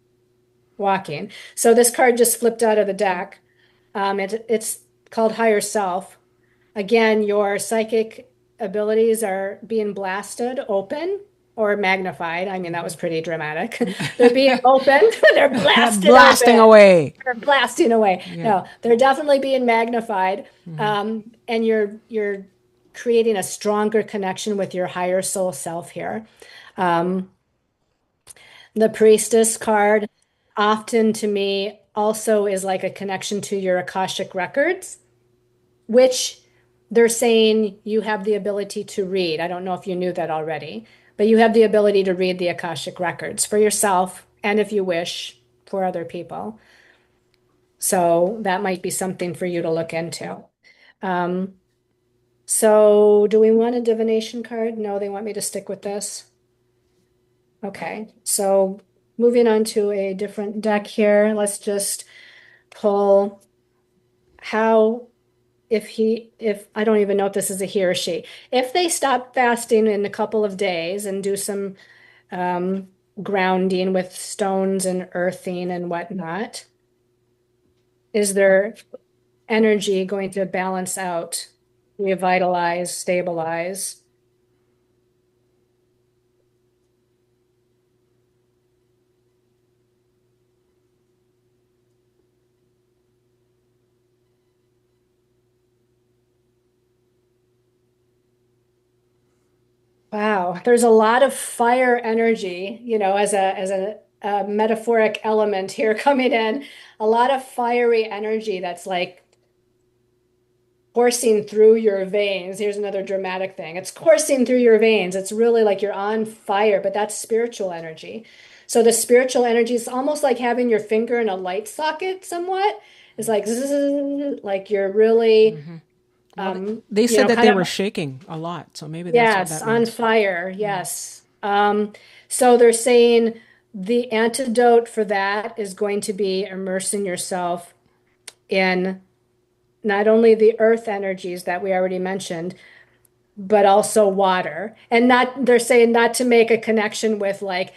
walking. So this card just flipped out of the deck. It's called Higher Self. Again, your psychic abilities are being blasted open or magnified. I mean, that was pretty dramatic. They're being opened, they're blasted Blasting open. away. They're blasting away. Yeah. No, they're definitely being magnified. Mhm. And you're creating a stronger connection with your higher soul self here. Um, the priestess card often to me also is like a connection to your Akashic records, which they're saying you have the ability to read. I don't know if you knew that already, but you have the ability to read the Akashic records for yourself and if you wish for other people. So that might be something for you to look into. Um, so do we want a divination card? No, they want me to stick with this. Okay, so moving on to a different deck here. Let's just pull how if I don't even know if this is a he or she, if they stop fasting in a couple of days and do some um, grounding with stones and earthing and whatnot, is their energy going to balance out, revitalize, stabilize? Wow, there's a lot of fire energy, as a metaphoric element here coming in. A lot of fiery energy that's like coursing through your veins. Here's another dramatic thing. It's coursing through your veins. It's really like you're on fire, but that's spiritual energy. So the spiritual energy is almost like having your finger in a light socket somewhat. It's like zzz, like you're really Mhm. Well, they said that kind they of were shaking a lot, so maybe that's what yes, that on means. fire. Mm. Yes. So they're saying the antidote for that is going to be immersing yourself in not only the earth energies that we already mentioned, but also water. And not, they're saying not to make a connection with like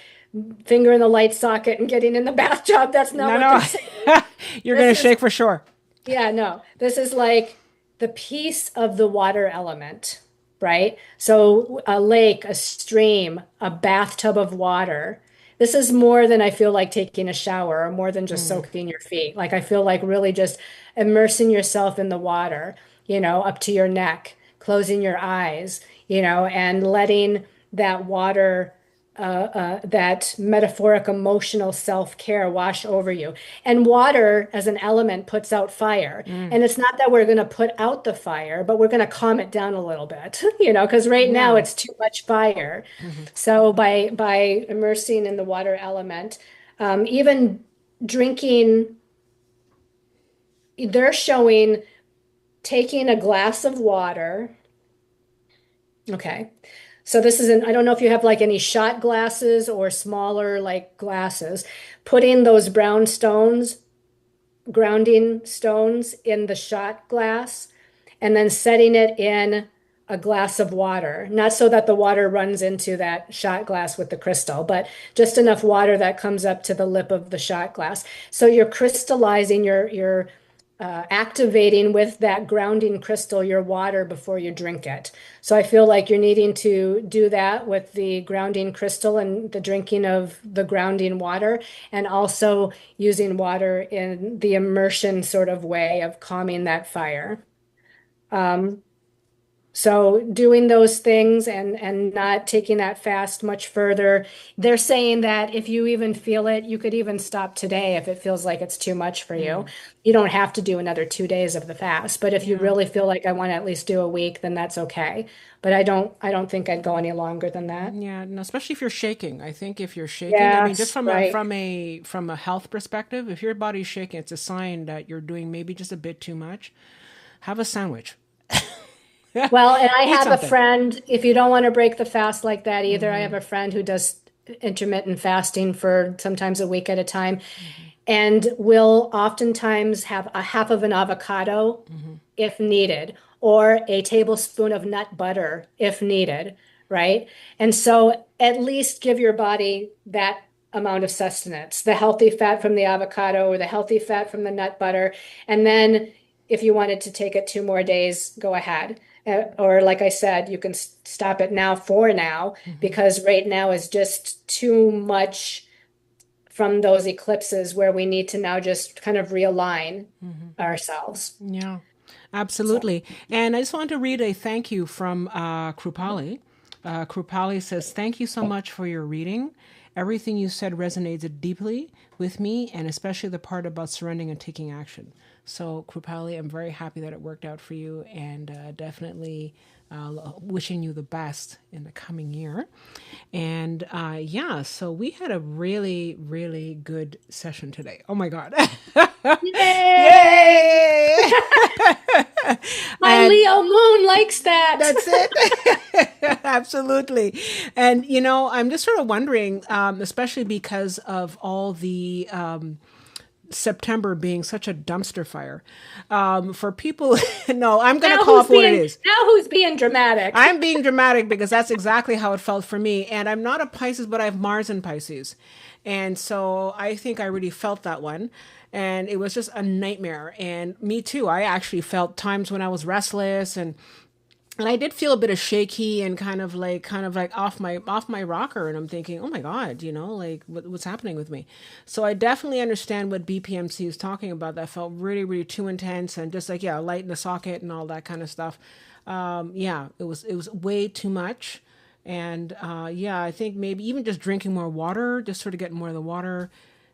finger in the light socket and getting in the bathtub. That's not No, what they're no, saying. you're This gonna is, shake for sure. yeah, no, this is like the piece of the water element, right? So a lake, a stream, a bathtub of water. This is more than I feel like taking a shower or more than just Mm. soaking your feet. Like I feel like really just immersing yourself in the water, up to your neck, closing your eyes, and letting that water that metaphoric emotional self-care wash over you. And water as an element puts out fire. Mm. And it's not that we're going to put out the fire, but we're going to calm it down a little bit, because right now Yeah. it's too much fire. Mhm. So by immersing in the water element, even drinking, they're showing taking a glass of water. Okay. So this isn't, I don't know if you have like any shot glasses or smaller like glasses. Putting those brown stones, grounding stones in the shot glass and then setting it in a glass of water. Not so that the water runs into that shot glass with the crystal, but just enough water that comes up to the lip of the shot glass. So you're crystallizing your activating with that grounding crystal your water before you drink it. So I feel like you're needing to do that with the grounding crystal and the drinking of the grounding water, and also using water in the immersion sort of way of calming that fire. Um, so doing those things and not taking that fast much further. They're saying that if you even feel it, you could even stop today if it feels like it's too much for you. Mm. You don't have to do another 2 days of the fast, but if you Yeah. really feel like I want to at least do a week, then that's okay. But I don't think I'd go any longer than that. Yeah, no, especially if you're shaking. I think if you're shaking, I mean, just Yes, from a right. health perspective, if your body's shaking, it's a sign that you're doing maybe just a bit too much. Have a sandwich. Well, and I Eat have a something. friend, if you don't want to break the fast like that either, I have a friend who does intermittent fasting for sometimes a week at a time, and will oftentimes have a half of an avocado if needed, or a tablespoon of nut butter if needed, right? And so at least give your body that amount of sustenance, the healthy fat from the avocado or the healthy fat from the nut butter. And then if you wanted to take it 2 more days, go ahead. Or like I said, you can stop it now for now, Hmm. because right now is just too much from those eclipses where we need to now just kind of realign ourselves. Yeah, So, absolutely. And I just want to read a thank you from Krupali. Krupali says, "Thank you so much for your reading. Everything you said resonated deeply with me, and especially the part about surrendering and taking action." So, Krupali, I'm very happy that it worked out for you, and definitely wishing you the best in the coming year. And yeah, so we had a really, really good session today. Oh my God. yay! Yay! My And Leo moon likes that. that's it. Absolutely. And, I'm just sort of wondering, especially because of all the September being such a dumpster fire, for people, no, I'm going to Now call who's up what it being is. now who's being dramatic? I'm being dramatic because that's exactly how it felt for me. And I'm not a Pisces, but I have Mars in Pisces. And so I think I really felt that one. And it was just a nightmare. And me too. I actually felt times when I was restless, and I did feel a bit of shaky and kind of like off my rocker, and I'm thinking, oh my God, like what's happening with me. So I definitely understand what BPMC is talking about. That felt really, really too intense, and just like, yeah, light in the socket and all that kind of stuff. Yeah, it was way too much. And yeah, I think maybe even just drinking more water, just sort of getting more of the water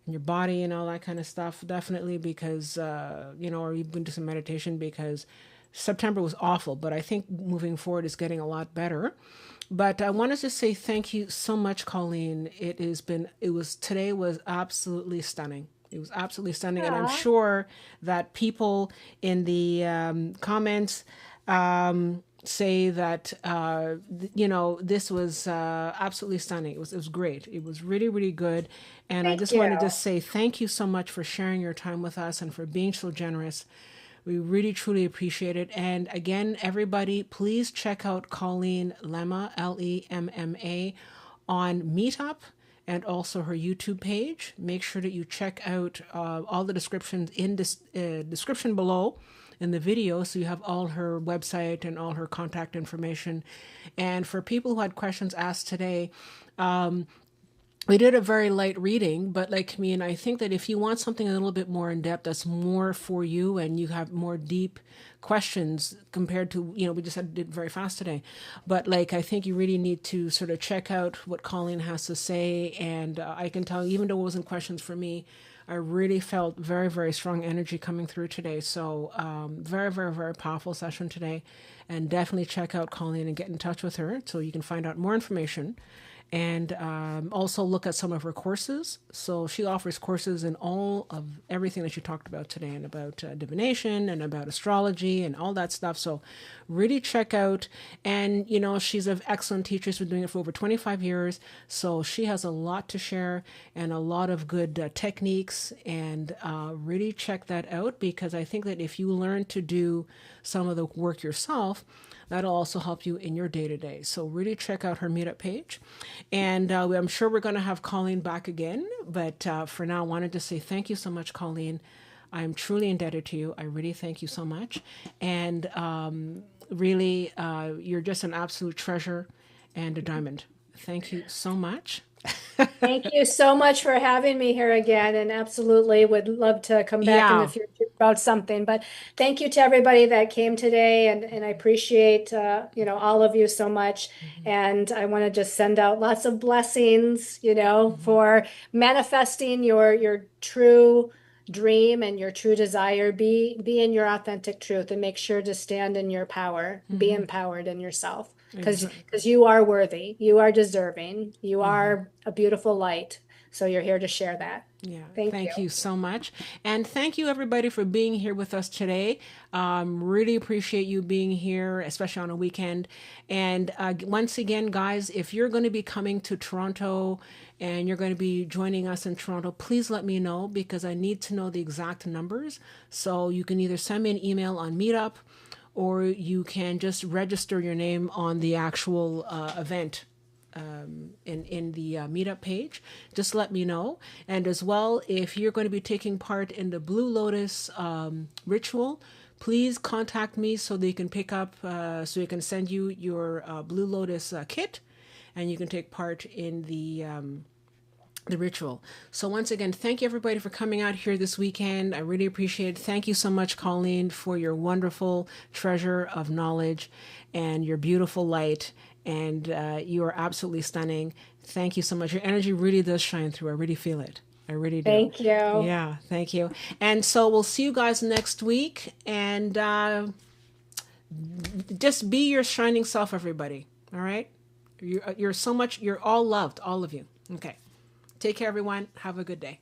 in your body and all that kind of stuff, definitely, because or even do some meditation, because September was awful, but I think moving forward is getting a lot better. But I wanted to say thank you so much, Colleen. Today was absolutely stunning. It was absolutely stunning. And I'm Aw, sure that people in the comments say that, this was absolutely stunning. It was great. It was really, really good. And I thank just wanted to you. say thank you so much for sharing your time with us and for being so generous. We really, truly appreciate it. And again, everybody, please check out Colleen Lemma, Lemma, on Meetup and also her YouTube page. Make sure that you check out all the descriptions in this description below in the video, so you have all her website and all her contact information. And for people who had questions asked today, we did a very light reading, but like me, and I think that if you want something a little bit more in depth, that's more for you, and you have more deep questions compared to, we just did very fast today. But like, I think you really need to sort of check out what Colleen has to say. And I can tell, even though it wasn't questions for me, I really felt very, very strong energy coming through today. So, very, very, very powerful session today. And definitely check out Colleen and get in touch with her so you can find out more information, and also look at some of her courses. So she offers courses in all of everything that you talked about today, and about divination and about astrology and all that stuff. So really check out. And she's an excellent teacher. She's been doing it for over 25 years. So she has a lot to share and a lot of good techniques. And really check that out, because I think that if you learn to do some of the work yourself, that'll also help you in your day to day. So really check out her meetup page. And I'm sure we're going to have Colleen back again. But for now, I wanted to say thank you so much, Colleen. I'm truly indebted to you. I really thank you so much. And really, you're just an absolute treasure and a diamond. Thank you so much. Thank you so much for having me here again, and absolutely would love to come back in the Yeah. future about something. But thank you to everybody that came today, and I appreciate all of you so much. And I want to just send out lots of blessings, for manifesting your true dream and your true desire. Be in your authentic truth, and make sure to stand in your power. Be empowered in yourself. Because you are worthy, you are deserving, you are a beautiful light. So you're here to share that. Yeah, Thank you. thank you so much. And thank you, everybody, for being here with us today. Really appreciate you being here, especially on a weekend. And once again, guys, if you're going to be coming to Toronto and you're going to be joining us in Toronto, please let me know, because I need to know the exact numbers. So you can either send me an email on Meetup, or you can just register your name on the actual event in the meetup page. Just let me know. And as well, if you're going to be taking part in the Blue Lotus ritual, please contact me so they can pick up, so you can send you your Blue Lotus kit, and you can take part in the ritual. So once again, thank you everybody for coming out here this weekend. I really appreciate it. Thank you so much, Colleen, for your wonderful treasure of knowledge and your beautiful light. And you are absolutely stunning. Thank you so much. Your energy really does shine through. I really feel it. I really do. Thank you. Yeah, thank you. And so we'll see you guys next week. And just be your shining self, everybody. All right? You're so much, you're all loved, all of you. Okay. Take care, everyone. Have a good day.